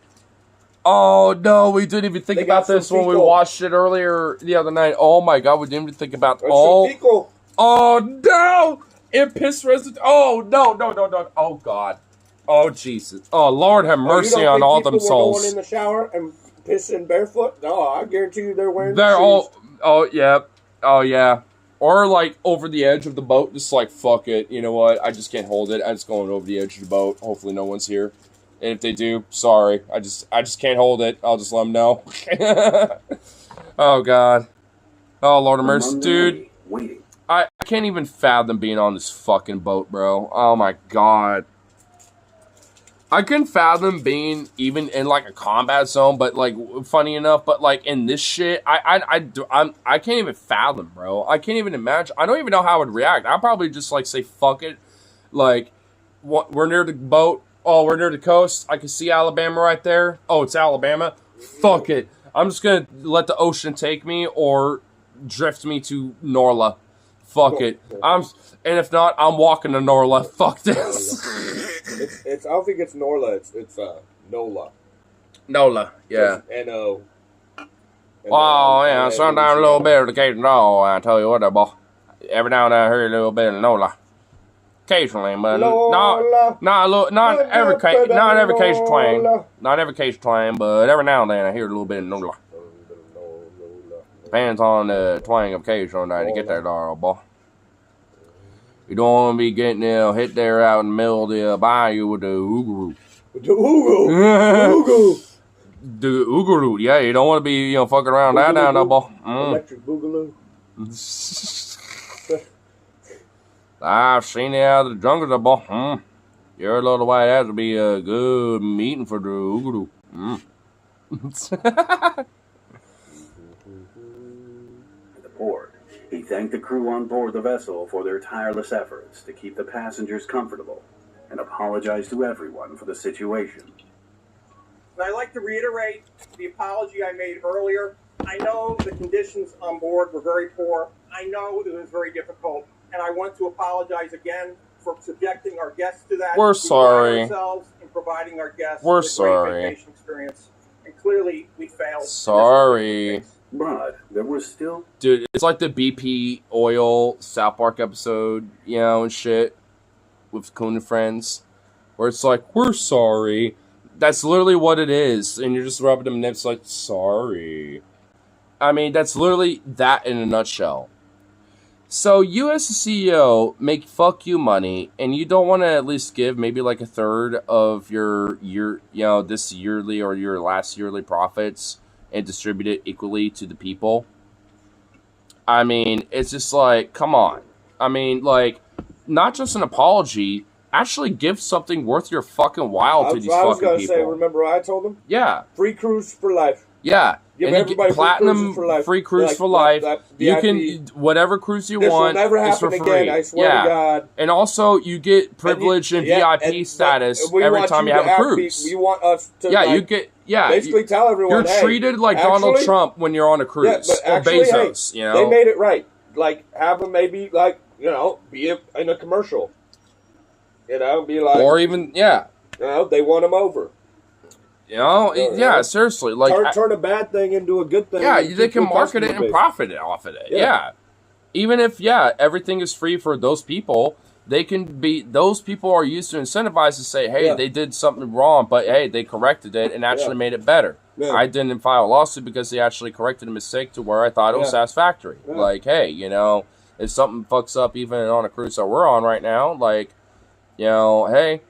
no! We didn't even think about this when we watched it earlier the other night. Oh my god! We didn't even think about Oh no! It pissed residue. Oh no! Oh god! Oh Jesus! Oh Lord, have mercy on all them souls. Going in the shower and pissing barefoot? No, I guarantee you they're wearing. They're shoes. all. Oh yeah. Or like over the edge of the boat, just like fuck it. You know what? I just can't hold it. I'm just going over the edge of the boat. Hopefully no one's here. And if they do, sorry. I just can't hold it. I'll just let them know. Oh god. Oh Lord of mercy, dude. I can't even fathom being on this fucking boat, bro. Oh my god. I couldn't fathom being even in like a combat zone, but like funny enough, but like in this shit, I can't even fathom, bro. I can't even imagine. I don't even know how I would react. I'd probably just like say fuck it. Like, we're near the boat. Oh, we're near the coast. I can see Alabama right there. Oh, it's Alabama. Fuck it. I'm just gonna let the ocean take me or drift me to Norla. Fuck it. And if not, I'm walking to Norla. Fuck this. It's I don't think it's Norla. It's Nola. Nola, yeah. N-O. Oh yeah, sometimes a little bit of the occasion. Oh, I tell you what, boy. Every now and then I hear a little bit of Nola. Occasionally, but not every case twang. Not every case twang, but every now and then I hear a little bit of Nola. Depends on the twang of occasional night to get there, boy. You don't want to be getting hit there out in the middle of the bayou with the oogaroo. With the oogaroo? The oogaroo, yeah. You don't want to be, fucking around that down there, boy. Electric boogaloo. I've seen it out of the jungle, there, boy. You're a little white. That would be a good meeting for the oogaroo. support. He thanked the crew on board the vessel for their tireless efforts to keep the passengers comfortable and apologized to everyone for the situation. And I'd like to reiterate the apology I made earlier. I know the conditions on board were very poor. I know it was very difficult. And I want to apologize again for subjecting our guests to that. We're sorry. Ourselves in providing our guests We're with a sorry. great vacation experience. And clearly, we failed. Sorry. But there was still... Dude, it's like the BP oil South Park episode, you know, and shit, with Coon and Friends, where it's like, we're sorry. That's literally what it is, and you're just rubbing them nips like, sorry. I mean, that's literally that in a nutshell. So, you as a CEO make fuck you money, and you don't want to at least give maybe like a third of your this yearly or your last yearly profits and distribute it equally to the people. I mean, it's just like, come on. I mean, like, not just an apology, actually give something worth your fucking while to these fucking people. I was going to say, remember what I told them? Yeah. Free cruise for life. Yeah. Give and everybody you get platinum free cruise for life. You can, whatever cruise you want, will never is for happen free. Again, I swear to God. And also, you get privilege and VIP status every time you have a cruise. We want us to you get, basically tell everyone, you're treated like Donald Trump when you're on a cruise. Yeah, but or Bezos, you know? They made it right. Like, have them maybe, like, you know, be in a commercial. You know, be like... Or even, You know, they want them over. You know, seriously. Like, turn a bad thing into a good thing. Yeah, they can market it and profit off of it. Yeah. Even if, everything is free for those people, those people are used to incentivize to say, hey, they did something wrong, but hey, they corrected it and actually made it better. Yeah. I didn't file a lawsuit because they actually corrected a mistake to where I thought it was satisfactory. Yeah. Like, hey, you know, if something fucks up even on a cruise that we're on right now, like, you know, hey,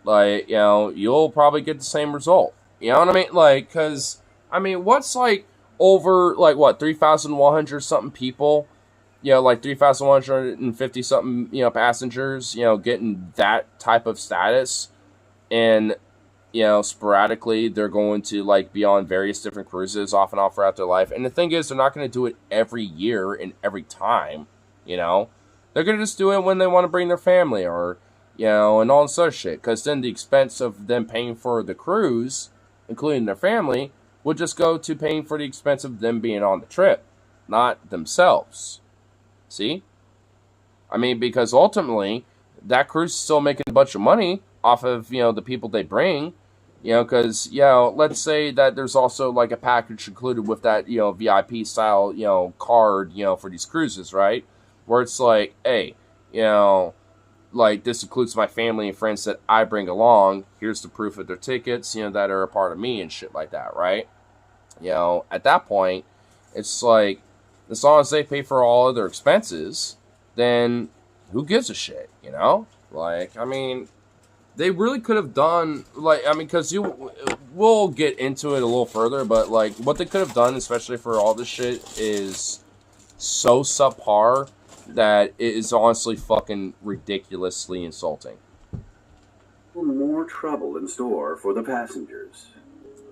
like, you know, you'll probably get the same result. You know what I mean? Like, because, I mean, what's, like, over, like, what, 3,100-something people, you know, like, 3,150-something, you know, passengers, you know, getting that type of status, and, you know, sporadically, they're going to, like, be on various different cruises off and on throughout their life, and the thing is, they're not going to do it every year and every time, you know? They're going to just do it when they want to bring their family, or, you know, and all this other shit, because then the expense of them paying for the cruise, including their family, would just go to paying for the expense of them being on the trip, not themselves. See? I mean, because ultimately, that cruise is still making a bunch of money off of, you know, the people they bring, you know, because, you know, let's say that there's also, like, a package included with that, you know, VIP style, you know, card, you know, for these cruises, right? Where it's like, hey, you know, like, this includes my family and friends that I bring along. Here's the proof of their tickets, you know, that are a part of me and shit like that, right? You know, at that point, it's like, as long as they pay for all of their expenses, then who gives a shit, you know? Like, I mean, they really could have done, like, I mean, because we'll get into it a little further, but, like, what they could have done, especially for all this shit, is so subpar that it is honestly fucking ridiculously insulting. More trouble in store for the passengers.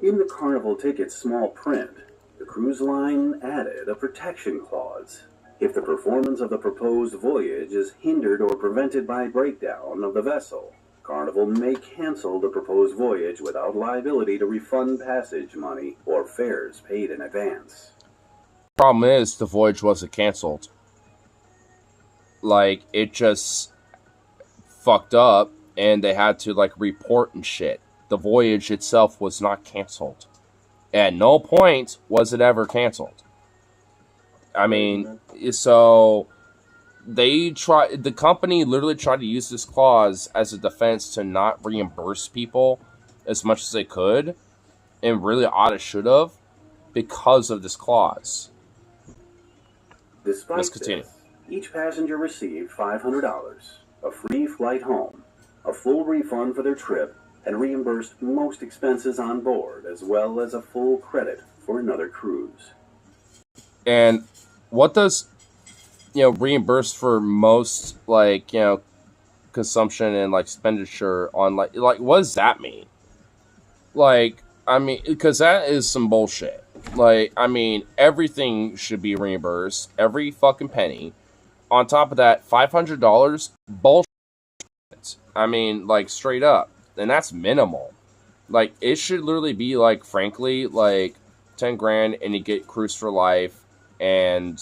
In the Carnival ticket's small print, the cruise line added a protection clause. If the performance of the proposed voyage is hindered or prevented by breakdown of the vessel, Carnival may cancel the proposed voyage without liability to refund passage money or fares paid in advance. Problem is, the voyage wasn't canceled. Like, it just fucked up, and they had to, like, report and shit. The voyage itself was not canceled. At no point was it ever canceled. I mean, so the company literally tried to use this clause as a defense to not reimburse people as much as they could, and really ought to should have, because of this clause. Despite this, each passenger received $500, a free flight home, a full refund for their trip, and reimbursed most expenses on board, as well as a full credit for another cruise. And what does, you know, reimbursed for most, like, you know, consumption and, like, expenditure on, like, what does that mean? Like, I mean, because that is some bullshit. Like, I mean, everything should be reimbursed, every fucking penny. On top of that, $500 bullshit. I mean, like, straight up, and that's minimal. Like, it should literally be like, frankly, like 10 grand, and you get cruise for life, and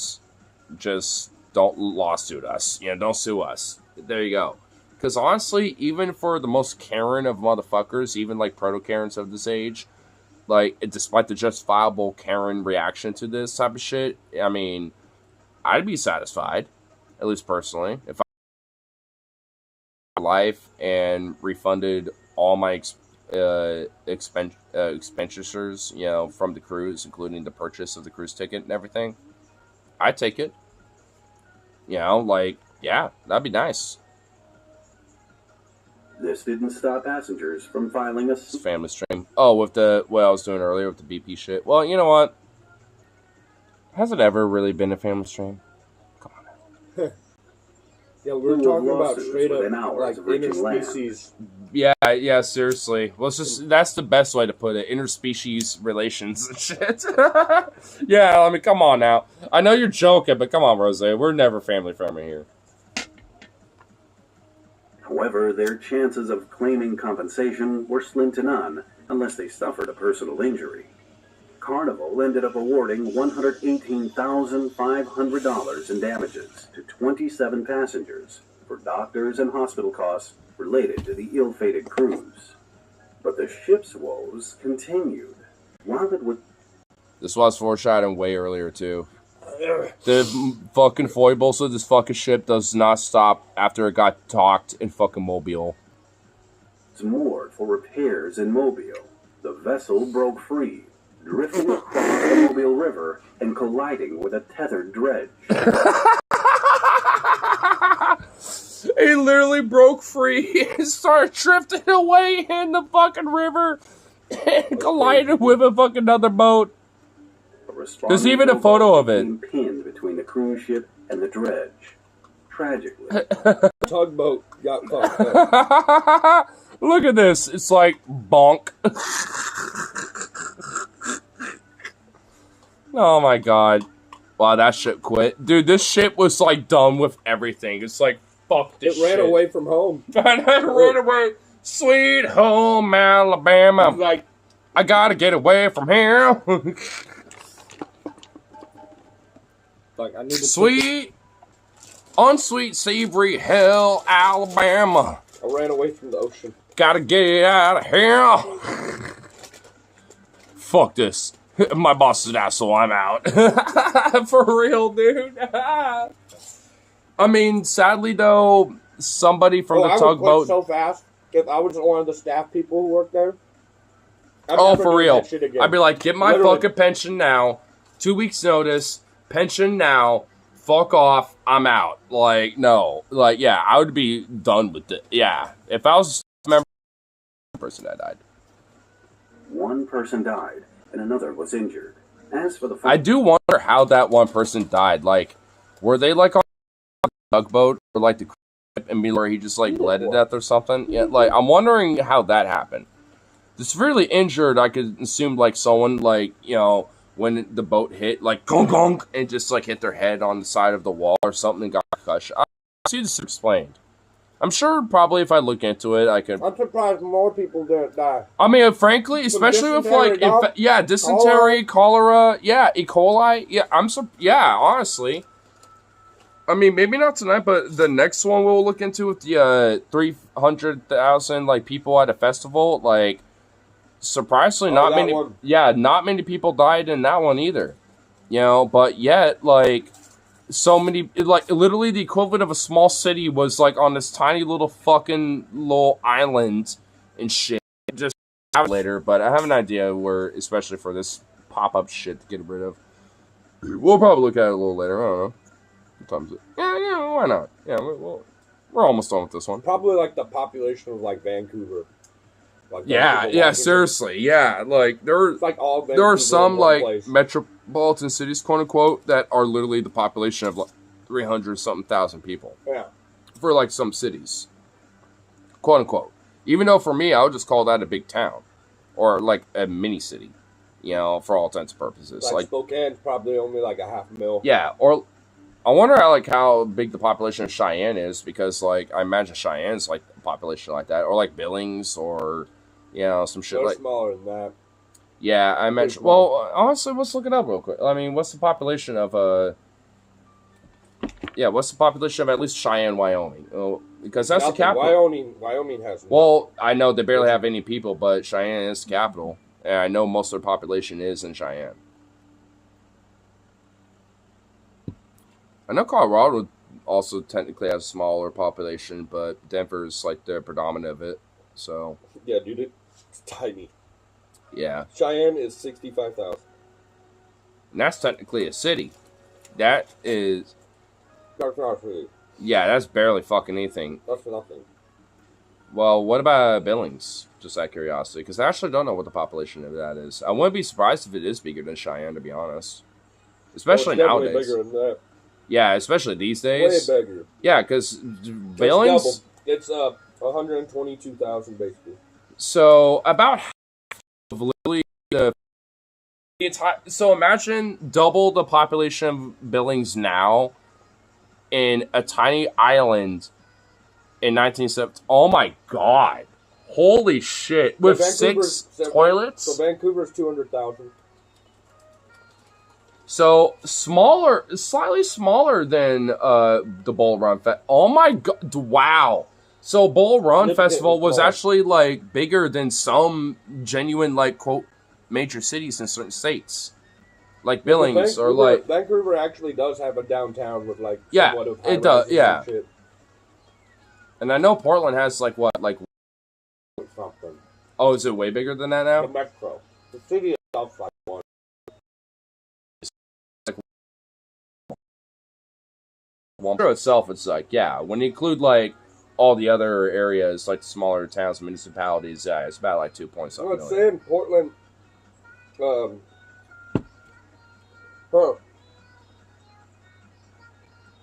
just don't lawsuit us. You know, don't sue us. There you go. Because honestly, even for the most Karen of motherfuckers, even like proto Karens of this age, like, despite the justifiable Karen reaction to this type of shit, I mean, I'd be satisfied, at least personally, if I life and refunded all my expenditures, you know, from the cruise, including the purchase of the cruise ticket and everything. I'd take it. You know, like, yeah, that'd be nice. This didn't stop passengers from filing a family stream. Oh, with the what I was doing earlier with the BP shit. Well, you know what? Has it ever really been a family stream? Come on. Yeah, we were talking about straight up like interspecies. Yeah, seriously. Well, it's just that's the best way to put it. Interspecies relations and shit. Yeah, I mean, come on now. I know you're joking, but come on, Rose. We're never family friendly here. However, their chances of claiming compensation were slim to none unless they suffered a personal injury. Carnival ended up awarding $118,500 in damages to 27 passengers for doctors and hospital costs related to the ill-fated cruise. But the ship's woes continued. While it would... This was foreshadowing way earlier, too. The fucking foibles of this fucking ship does not stop after it got docked in fucking Mobile. Moored for repairs in Mobile, the vessel broke free, drifting across the Mobile River and colliding with a tethered dredge. It literally broke free and started drifting away in the fucking river and collided with a fucking other boat. There's even a photo of it. Pinned between the cruise ship and the dredge. Tragically. Tugboat got fucked up. Look at this. It's like bonk. Oh my god. Wow, that ship quit. Dude, this ship was like done with everything. It's like, fuck this shit. It ran away from home. And it ran away. Sweet home Alabama. Like, I gotta get away from here. Like, I need to sweet, unsweet, savory hell, Alabama. I ran away from the ocean. Gotta get out of here. Fuck this. My boss is an asshole. I'm out. For real, dude. I mean, sadly, though, somebody from the tugboat... so fast. If I was one of the staff people who worked there... for real. I'd be like, get my fucking pension now. 2 weeks notice. Pension now, fuck off, I'm out. Like, no. Like, yeah, I would be done with it. Yeah. If I was a member of the person that died. One person died, and another was injured. As for the... I do wonder how that one person died. Like, were they, like, on a tugboat? Or, like, the ship and where he just, like, bled to death or something? Yeah, like, I'm wondering how that happened. The severely injured, I could assume, like, someone, like, you know... when the boat hit, like, gong gong, and just, like, hit their head on the side of the wall or something and got crushed. I see this explained. I'm sure probably if I look into it, I could... I'm surprised more people didn't die. I mean, frankly, especially with, like, dysentery, cholera, yeah, E. coli, yeah, honestly. I mean, maybe not tonight, but the next one we'll look into with the 300,000, like, people at a festival, like... surprisingly, not many people died in that one either. You know, but yet, like, so many, like, literally the equivalent of a small city was, like, on this tiny little fucking little island and shit. Just later, but I have an idea where, especially for this pop-up shit to get rid of. We'll probably look at it a little later. I don't know. What time is it? Yeah, why not? Yeah, we're almost done with this one. Probably, like, the population of, like, Vancouver. Like seriously, yeah. Like there are some like metropolitan cities, quote unquote, that are literally the population of like 300-something thousand people. Yeah. For like some cities, quote unquote. Even though for me, I would just call that a big town, or like a mini city. You know, for all intents and purposes. Like Spokane's probably only like a 500,000. Yeah, or I wonder how big the population of Cheyenne is, because like I imagine Cheyenne's like a population like that, or like Billings, or you know, some shit They're like smaller than that. Yeah, I mentioned. Well, honestly, let's look it up real quick. I mean, what's the population of what's the population of at least Cheyenne, Wyoming? Because that's the capital. Wyoming has. Well, I know they barely have any people, but Cheyenne is the capital, and I know most of their population is in Cheyenne. I know Colorado also technically has a smaller population, but Denver's like the predominant of it. So yeah, dude, it's tiny. Yeah, Cheyenne is 65,000. And that's technically a city. That is. That's not a city. Yeah, that's barely fucking anything. That's nothing. Well, what about Billings? Just out of curiosity, because I actually don't know what the population of that is. I wouldn't be surprised if it is bigger than Cheyenne, to be honest. Especially nowadays. Bigger than that. Yeah, especially these days. Way bigger. Yeah, because Billings. It's 122,000 basically. So about half of literally the entire. So imagine double the population of Billings now in a tiny island in 1970. Oh my god. Holy shit. With 6 toilets? So Vancouver's 200,000. So smaller, slightly smaller than the Bull Run Fest. Oh my god. Wow. So Bull Run Festival was actually like bigger than some genuine like quote major cities in certain states. Like Billings or like Vancouver actually does have a downtown with like somewhat of it does, yeah. Shit. And I know Portland has like what, like something. Oh, is it way bigger than that now? The metro. The city itself like one. Metro itself, it's like, yeah, when you include like all the other areas, like smaller towns, municipalities, yeah, it's about like 2 point something. Well, it's saying Portland,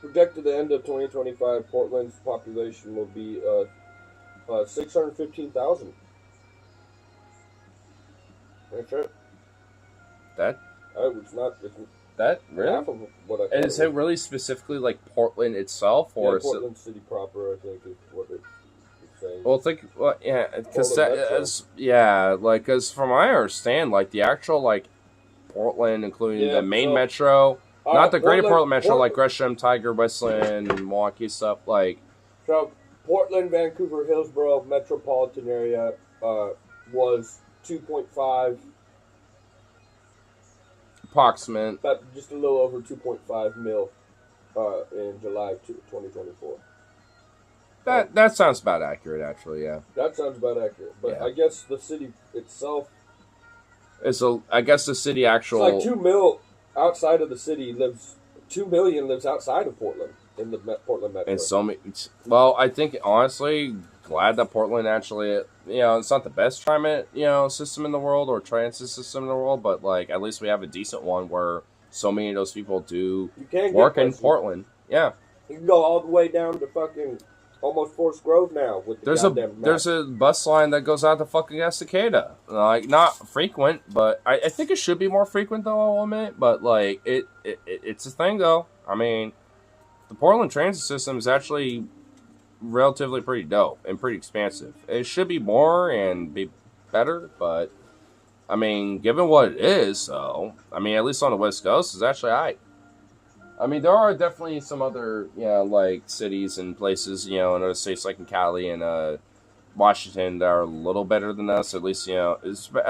projected the end of 2025, Portland's population will be 615,000. That's it. That? It's not. That really? Half of what I and is it really specifically like Portland itself, or Portland City proper? I think is what it's saying. Well, yeah, because because from what I understand, like the actual like Portland, including the main metro, not the greater Portland metro, like Gresham, Tiger, Westland, Milwaukee stuff, like. So Portland, Vancouver, Hillsborough metropolitan area was 2.5. Approximate. But just a little over 2.5 mil in July 2024. That sounds about accurate, actually, yeah. That sounds about accurate. But yeah. I guess the city itself... I guess the city actual... It's like 2 mil outside of the city lives... 2 million lives outside of Portland, in the Portland metro. And so many... Well, I think, honestly, glad that Portland actually... it's not the best transit, system in the world or transit system in the world, but, like, at least we have a decent one where so many of those people do work in Portland. Yeah. You can go all the way down to fucking almost Forest Grove now with the There's a bus line that goes out to fucking Estacada. Like, not frequent, but I think it should be more frequent, though, I'll admit. But, like, it's a thing, though. I mean, the Portland transit system is actually relatively pretty dope and pretty expansive. It should be more and be better, but I mean, given what it is, though, I mean, at least on the West Coast, it's actually alright. I mean, there are definitely some other, like cities and places, in other states like in Cali and Washington that are a little better than us. At least, at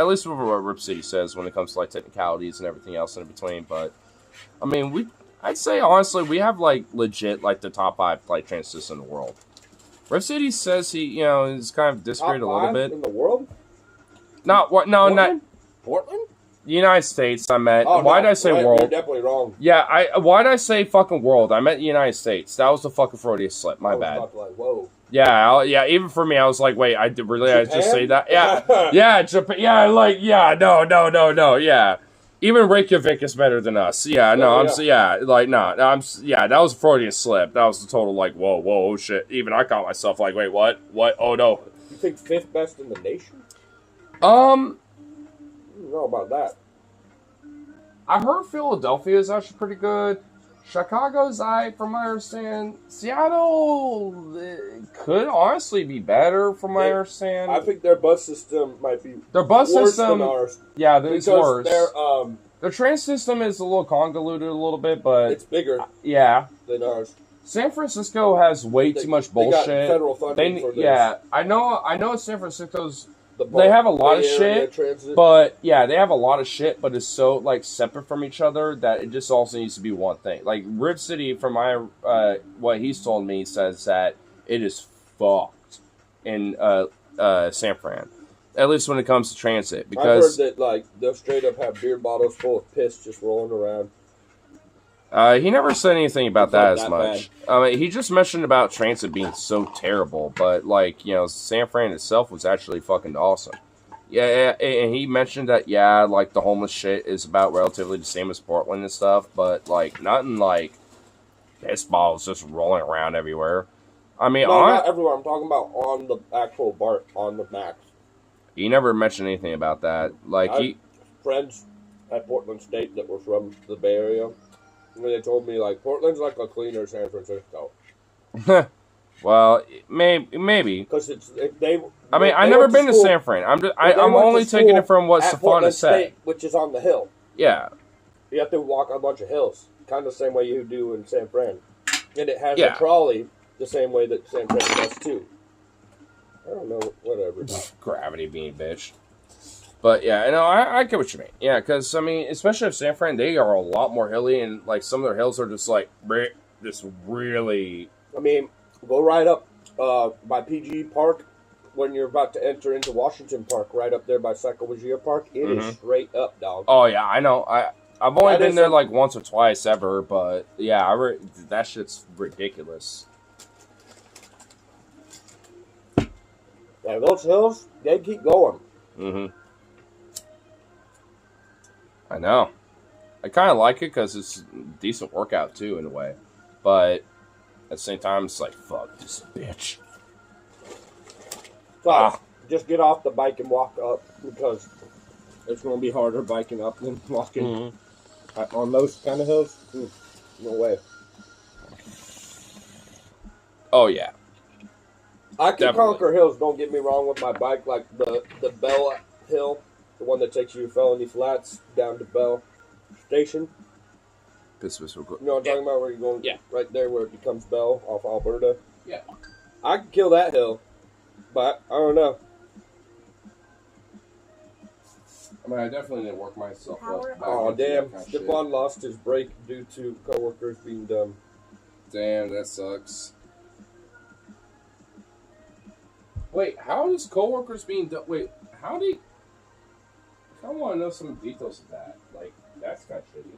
least what Rip City says when it comes to like technicalities and everything else in between. But I mean, I'd say honestly, we have like legit like the top 5 like transit system in the world. Rip City says he, is kind of disagreed a little bit. In the world? Not what? No, Portland? not Portland. United States. I meant. Oh, why did I say world? You're definitely wrong. Yeah, why did I say fucking world? I meant United States. That was the fucking Freudian slip. My bad. Like, whoa. Yeah, even for me, I was like, wait, I just say that? Yeah, yeah, Japan. Yeah, like, yeah, no, yeah. Even Reykjavik is better than us. Yeah, no, that was a Freudian slip. That was the total, like, whoa, oh shit. Even I caught myself like, wait, what? Oh, no. You think 5th best in the nation? I don't know about that. I heard Philadelphia is actually pretty good. Chicago's from my understanding. Seattle could honestly be better, from my understanding. I think their bus system might be their bus worse system, than ours. Yeah, it's worse. Their train system is a little convoluted a little bit, but it's bigger. Yeah, than ours. San Francisco has way too much bullshit. They got federal funding for this. Yeah, I know. San Francisco's. They have a lot of shit, but they have a lot of shit, but it's so like separate from each other that it just also needs to be one thing. Like Rip City, from my what he's told me, says that it is fucked in San Fran, at least when it comes to transit. Because I've heard that like they'll straight up have beer bottles full of piss just rolling around. He never said anything about that as much. He just mentioned about transit being so terrible, but like San Fran itself was actually fucking awesome. Yeah, and he mentioned that like the homeless shit is about relatively the same as Portland and stuff, but like nothing like piss balls just rolling around everywhere. I mean, not everywhere. I'm talking about on the actual BART on the max. He never mentioned anything about that. Like friends at Portland State that were from the Bay Area. They told me like Portland's like a cleaner San Francisco. Well, maybe because I've never been to San Fran. I'm only taking it from what Stefan said, which is on the hill. Yeah, you have to walk a bunch of hills, kind of the same way you do in San Fran, and it has a trolley the same way that San Fran does too. I don't know, whatever. Gravity being bitch. But I get what you mean. Yeah, because I mean, especially if San Fran, they are a lot more hilly, and like some of their hills are just like just really. I mean, go right up by PG Park when you're about to enter into Washington Park, right up there by Sacagawea Park. It is straight up, dog. Oh yeah, I know. I've only been there like once or twice ever, but yeah, that shit's ridiculous. Yeah, those hills, they keep going. Mm-hmm. I know. I kind of like it because it's a decent workout, too, in a way. But at the same time, it's like, fuck this bitch. So, just get off the bike and walk up because it's going to be harder biking up than walking on those kind of hills. No way. Oh, yeah. I can conquer hills, don't get me wrong, with my bike, like the Bell Hill. The one that takes you to Felony Flats down to Bell Station. You know what I'm talking about? Where you're going right there where it becomes Bell off Alberta? Yeah. I can kill that hill, but I don't know. I mean, I definitely didn't work myself up. Oh, damn. Stefan lost his break due to coworkers being dumb. Damn, that sucks. Wait, how is coworkers being dumb? Wait, how do you... I want to know some details of that. Like, that's kind of shitty.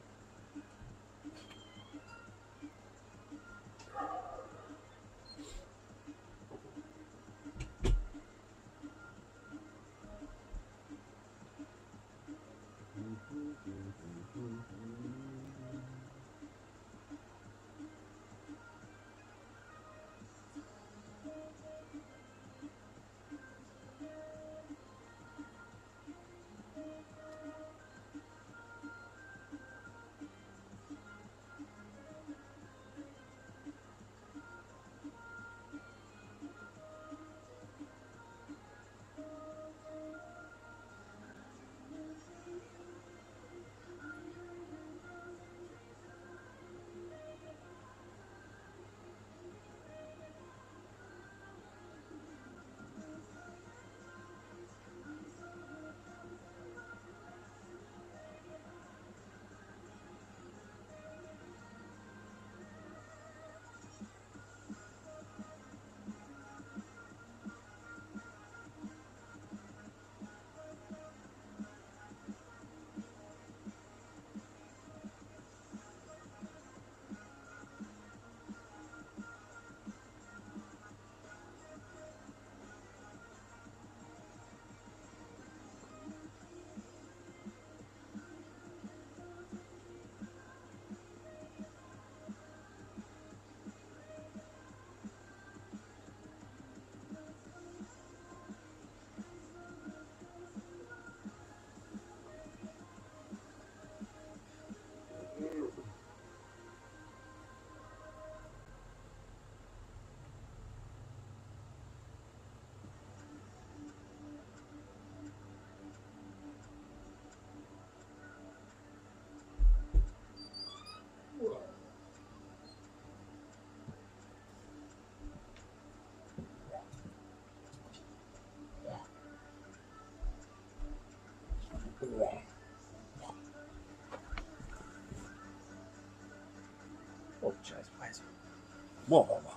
Whoa, whoa, whoa.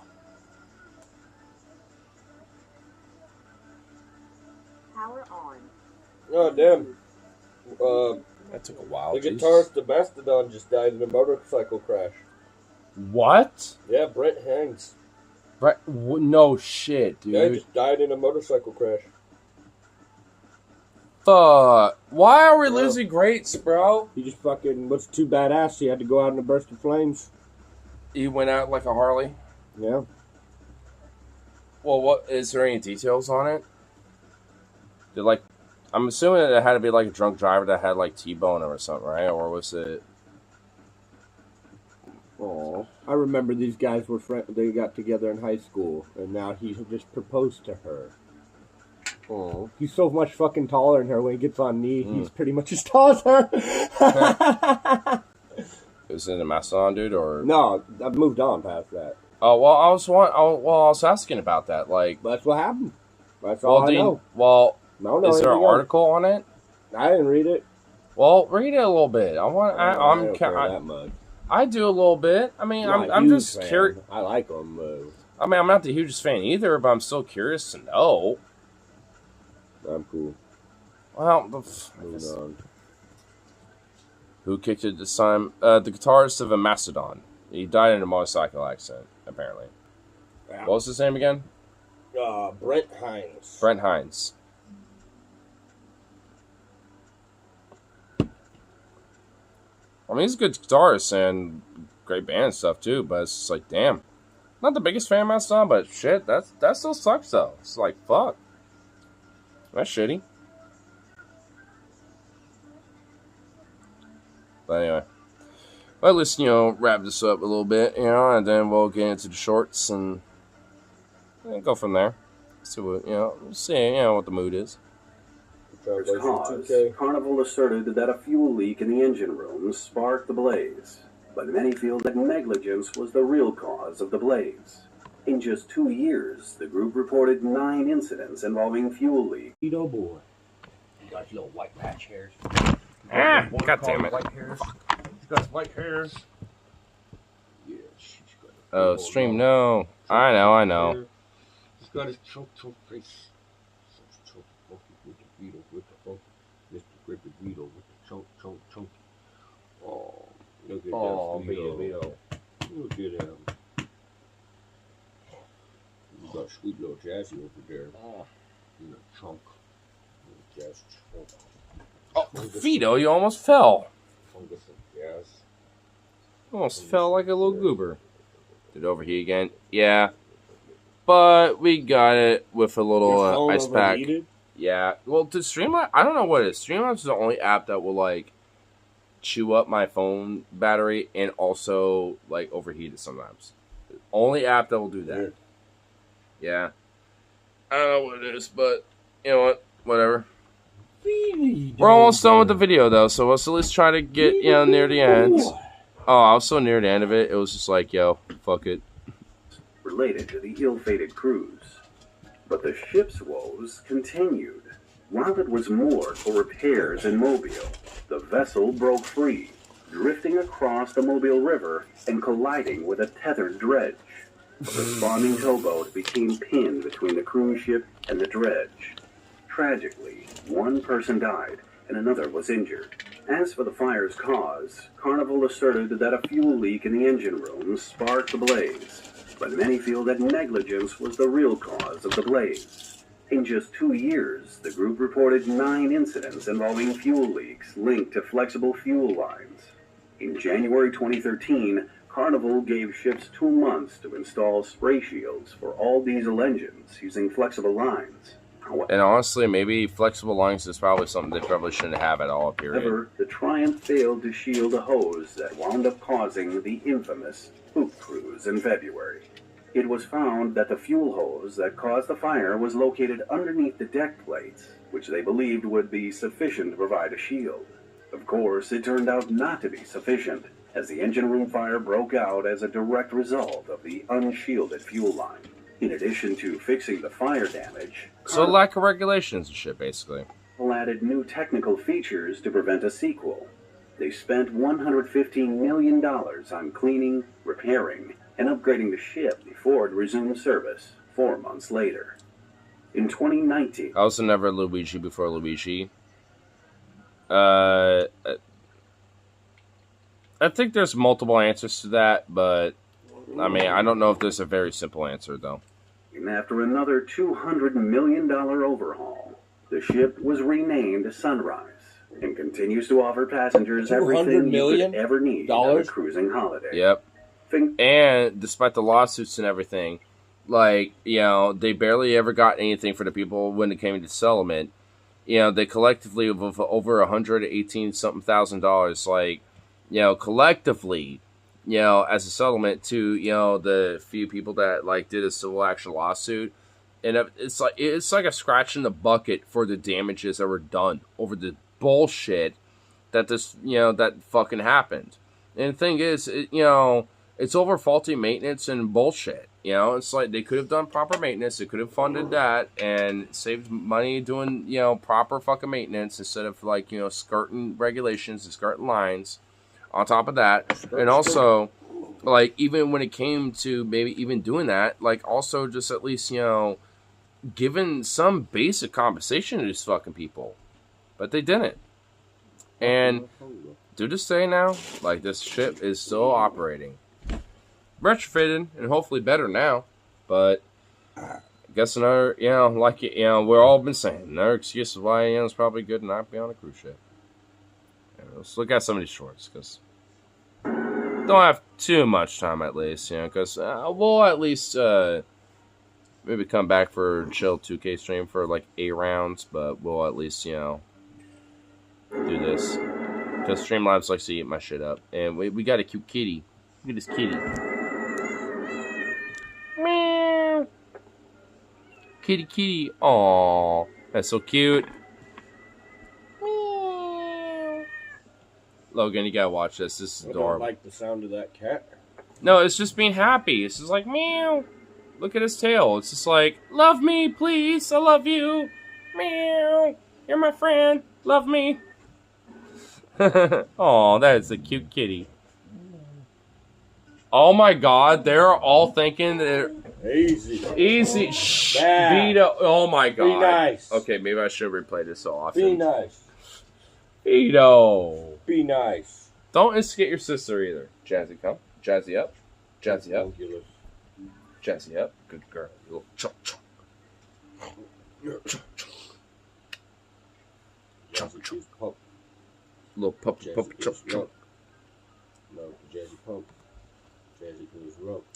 Power on. Oh, damn. That took a while. The Jesus. guitarist the Mastodon just died in a motorcycle crash. What? Yeah, Brent Hangs. No shit, dude. Yeah, he just died in a motorcycle crash. Fuck. Why are we losing greats, bro? He just fucking was too badass. He had to go out in a burst of flames. He went out like a Harley? Yeah. Well, what is there any details on it? Did like, I'm assuming it had to be like a drunk driver that had like T-bone him or something, right? Or was it? Oh, I remember these guys were they got together in high school, and now he just proposed to her. Oh, he's so much fucking taller than her. When he gets on knee, he's pretty much as tall as her. Is it a Mastodon dude or no? I've moved on past that. Oh well, I was asking about that. Like that's what happened. That's all I know. Well, no, is there an article on it? I didn't read it. Well, read it a little bit. I don't care that much. I do a little bit. I mean, I'm just curious. I like them. I mean, I'm not the hugest fan either, but I'm still curious to know. I'm cool. Well, moving on. Who kicked it this time? The guitarist of a Mastodon. He died in a motorcycle accident, apparently. Yeah. What was his name again? Brent Hines. Brent Hines. I mean, he's a good guitarist and great band and stuff too, but it's just like, damn. Not the biggest fan of Mastodon, but shit, that still sucks though. It's like, fuck. That's shitty. But anyway. Well, let's, wrap this up a little bit, and then we'll get into the shorts and go from there. See what, see, what the mood is. Its cause, Carnival asserted that a fuel leak in the engine room sparked the blaze, but many feel that negligence was the real cause of the blaze. In just 2 years, the group reported 9 incidents involving fuel leaks. Oh boy. You got little white patch hairs. Ah, God damn it. White hairs. You got white hairs. Yeah, she's got oh, stream, no. I know. He's got his choke face. Choke with the beetle, with the funky. Mr. Grippy Beetle with the choke. Oh, look at that Beetle. Look at him. You got sweet little Jazzy over there. In a chunk. Jazz chunk. Oh, Vito, you almost fell. Fungus and jazz. Almost fell like a little goober. Did it overheat again? Yeah. But we got it with a little ice pack. Yeah. Well, to Streamlabs, I don't know what it is. Streamlabs is the only app that will, chew up my phone battery and also, overheat it sometimes. The only app that will do that. Yeah. I don't know what it is, but you know what? Whatever. We're almost done with the video, though, so let's at least try to get, near the end. Oh, I was so near the end of it, it was just like, yo, fuck it. Related to the ill-fated cruise. But the ship's woes continued. While it was moored for repairs in Mobile, the vessel broke free, drifting across the Mobile River and colliding with a tethered dredge. The responding towboat became pinned between the cruise ship and the dredge. Tragically, one person died and another was injured. As for the fire's cause, Carnival asserted that a fuel leak in the engine room sparked the blaze, but many feel that negligence was the real cause of the blaze. In just 2 years, the group reported 9 incidents involving fuel leaks linked to flexible fuel lines. In January 2013, Carnival gave ships 2 months to install spray shields for all diesel engines using flexible lines. And honestly, maybe flexible lines is probably something they probably shouldn't have at all, period. However, the Triumph failed to shield a hose that wound up causing the infamous poop cruise in February. It was found that the fuel hose that caused the fire was located underneath the deck plates, which they believed would be sufficient to provide a shield. Of course, it turned out not to be sufficient, as the engine room fire broke out as a direct result of the unshielded fuel line. In addition to fixing the fire damage, so lack of regulations and shit, basically. Added new technical features to prevent a sequel. They spent $115 million on cleaning, repairing, and upgrading the ship before it resumed service 4 months later. In 2019, I also never Luigi before Luigi. I think there's multiple answers to that, but I mean, I don't know if there's a very simple answer though. and after another $200 million overhaul, the ship was renamed Sunrise and continues to offer passengers everything you could ever need on a cruising holiday. Yep. And despite the lawsuits and everything, like, you know, they barely ever got anything for the people when it came to settlement. You know, they collectively of over $118,000, like, you know, collectively, you know, as a settlement to, you know, the few people that like did a civil action lawsuit. And it's like a scratch in the bucket for the damages that were done over the bullshit that this, you know, that fucking happened. And the thing is, you know, it's over faulty maintenance and bullshit. You know, it's like they could have done proper maintenance. They could have funded that and saved money doing, you know, proper fucking maintenance instead of like, you know, skirting regulations and skirting lines on top of that. And also, like, even when it came to maybe even doing that, like, also just at least, you know, giving some basic compensation to these fucking people. But they didn't. And to this day now, like, this ship is still operating. Retrofitted and hopefully better now, but I guess another, you know, like, you know, we've all been saying, another excuse of why, you know, it's probably good to not be on a cruise ship. You know, let's look at some of these shorts, because don't have too much time at least, you know, because we'll at least maybe come back for chill 2K stream for like 8 rounds, but we'll at least, you know, do this, because Streamlabs likes to eat my shit up, and we got a cute kitty. Look at this kitty. Meow. Kitty, kitty. Aww. That's so cute. Meow. Logan, you gotta watch this. This is adorable. I don't like the sound of that cat. No, it's just being happy. It's just like, meow. Look at his tail. It's just like, love me, please. I love you. Meow. You're my friend. Love me. Aw, that is a cute kitty. Oh my god, they're all thinking that easy. Shh, Vito. Oh my god. Be nice. Okay, maybe I should replay this so often. Be nice. Vito. Be nice. Don't instigate your sister either. Jazzy, come. Jazzy up. Jazzy up. Jazzy up. Good girl. Little chunk, chunk. Chunk, chunk. Chunk, chunk. Little puppy, puppy, chunk, chunk. No, Jazzy pump. Jazzy goes rope.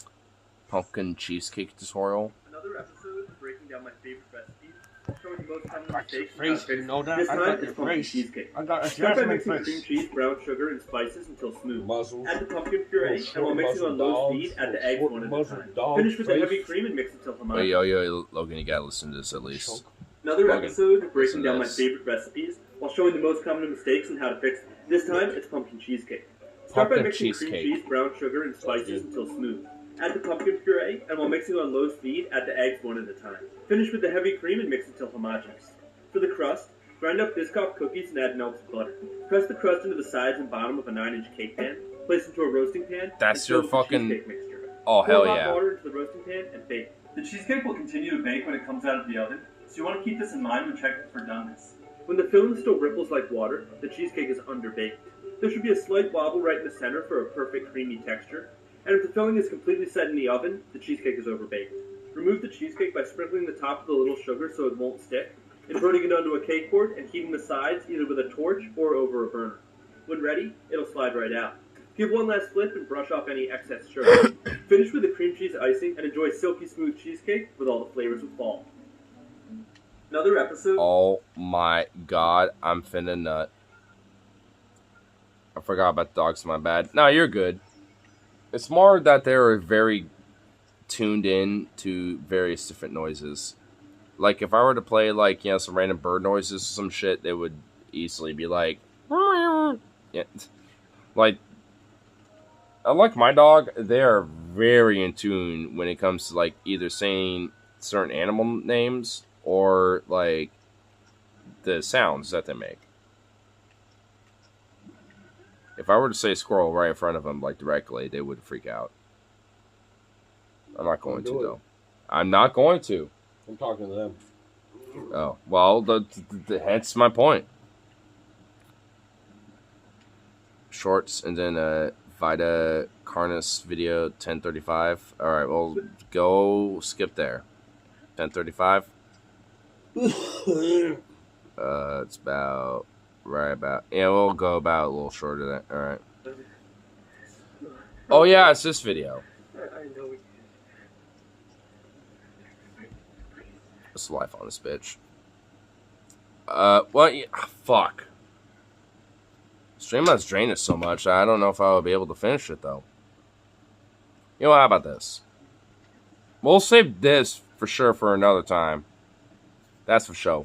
Pumpkin cheesecake tutorial. Another episode of breaking down my favorite recipes, showing the most common mistakes. You know that? This I time got it's your pumpkin face. cheesecake. I got a Start by jasmine mixing face. cream cheese, brown sugar, and spices until smooth. Muzzle. Add the pumpkin puree, and while mixing on low speed, add the eggs one at a time. Finish with the heavy cream and mix until homogeneous. Yo, Logan, you gotta listen to this at least. Another Logan, episode of breaking listen to down my this. favorite recipes, while showing the most common mistakes and how to fix them. This time it's pumpkin cheesecake. Start by Pumpkin mixing cheesecake. cream cheese, brown sugar, and spices until smooth. Add the pumpkin puree, and while mixing on low speed, add the eggs one at a time. Finish with the heavy cream and mix until homogeneous. For the crust, grind up Biscoff cookies and add melted butter. Press the crust into the sides and bottom of a 9-inch cake pan. Place into a roasting pan. That's and your fill with the fucking- cheesecake mixture. Oh, hell Pour hot yeah. water into the roasting pan and bake. The cheesecake will continue to bake when it comes out of the oven, so you want to keep this in mind when checking for doneness. When the filling still ripples like water, the cheesecake is underbaked. There should be a slight wobble right in the center for a perfect creamy texture. And if the filling is completely set in the oven, the cheesecake is overbaked. Remove the cheesecake by sprinkling the top with a little sugar so it won't stick, inverting it onto a cake board and heating the sides either with a torch or over a burner. When ready, it'll slide right out. Give one last flip and brush off any excess sugar. Finish with the cream cheese icing and enjoy silky smooth cheesecake with all the flavors of fall. Another episode. Oh my god, I'm finna nut. I forgot about the dogs, my bad. No, you're good. It's more that they're very tuned in to various different noises. Like, if I were to play, like, you know, some random bird noises or some shit, they would easily be like... Yeah. Like, unlike my dog, they are very in tune when it comes to, like, either saying certain animal names or, like, the sounds that they make. If I were to say squirrel right in front of them, like, directly, they would freak out. I'm not going to, Do it. though. I'm not going to. I'm talking to them. Oh, well, hence my point. Shorts, and then Vita Carnus video 1035. All right, well, go skip there. 1035. It's about right about. Yeah, we'll go about a little shorter than. All right. Oh yeah, it's this video. I know we What's the life on this bitch? What? Yeah, fuck. Streamlabs drained us so much, I don't know if I will be able to finish it, though. You know what, how about this? We'll save this for sure for another time. That's for sure.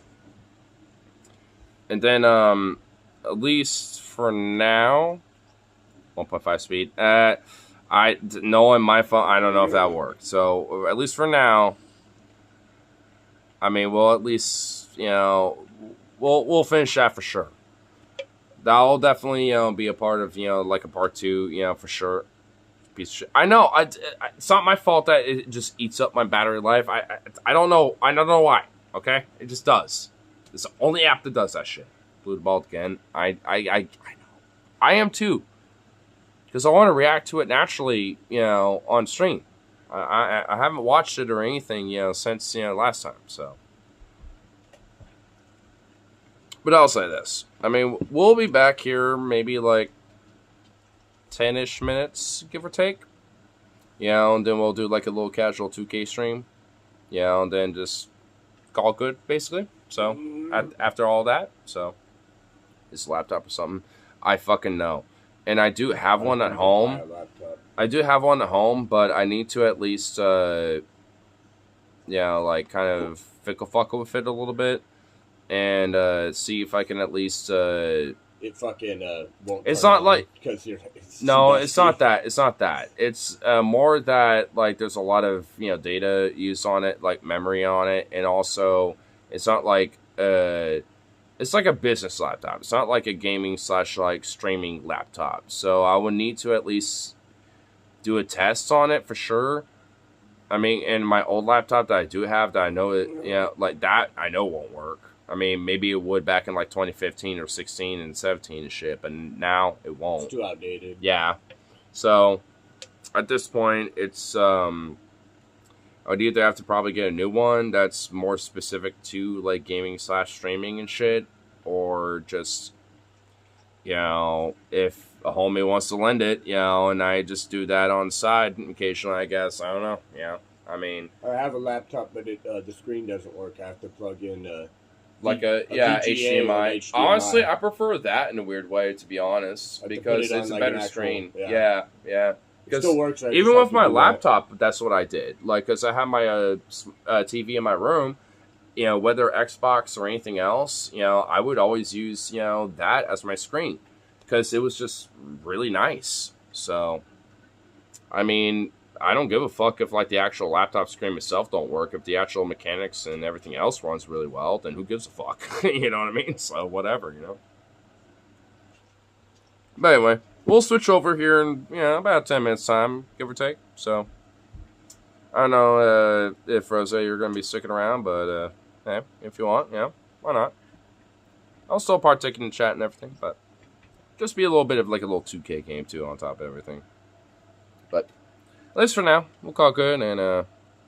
And then, at least for now, 1.5 speed. Knowing my phone, I don't know if that worked. So, at least for now, I mean, we'll at least, you know, we'll finish that for sure. That'll definitely, you know, be a part of, you know, like a part 2, you know, for sure. Piece of shit. I know, it's not my fault that it just eats up my battery life. I don't know. I don't know why. Okay, it just does. It's the only app that does that shit. Blew the ball again. I know. I am too. Because I want to react to it naturally, you know, on stream. I haven't watched it or anything, you know, since, you know, last time, so. But I'll say this. I mean, we'll be back here maybe like 10-ish minutes, give or take. Yeah, and then we'll do like a little casual 2K stream. Yeah, and then just call good, basically. So, after all that, so. This laptop or something. I fucking know. And I do have one at home. I do have one at home, but I need to at least, like, kind of fickle-fuckle with it a little bit. And see if I can at least... it fucking won't. It's not like... Because you're... No, it's not that. It's not that. It's more that, like, there's a lot of, you know, data used on it, like, memory on it. And also, it's not like... it's like a business laptop. It's not like a gaming / like streaming laptop. So I would need to at least do a test on it for sure. I mean, in my old laptop that I do have that I know it, you know, like that I know won't work. I mean, maybe it would back in like 2015 or 16 and 17 and shit, but now it won't. It's too outdated. Yeah. So at this point, it's I'd either have to probably get a new one that's more specific to like gaming / streaming and shit, or just, you know, if a homie wants to lend it, you know, and I just do that on the side occasionally, I guess. I don't know. Yeah. I mean, I have a laptop, but the screen doesn't work. I have to plug in like a VGA HDMI. Honestly, I prefer that in a weird way, to be honest, because it's a better screen. Yeah. It still works. Even with my laptop, that's what I did. Like, because I have my TV in my room, you know, whether Xbox or anything else, you know, I would always use, you know, that as my screen because it was just really nice. So, I mean, I don't give a fuck if, like, the actual laptop screen itself don't work. If the actual mechanics and everything else runs really well, then who gives a fuck? You know what I mean? So, whatever, you know. But anyway, we'll switch over here in, you know, about 10 minutes time, give or take. So, I don't know if, Rose, you're going to be sticking around, but, hey, if you want, yeah, why not? I'll still partake in the chat and everything, but just be a little bit of, like, a little 2K game, too, on top of everything. But at least for now, we'll call it good, and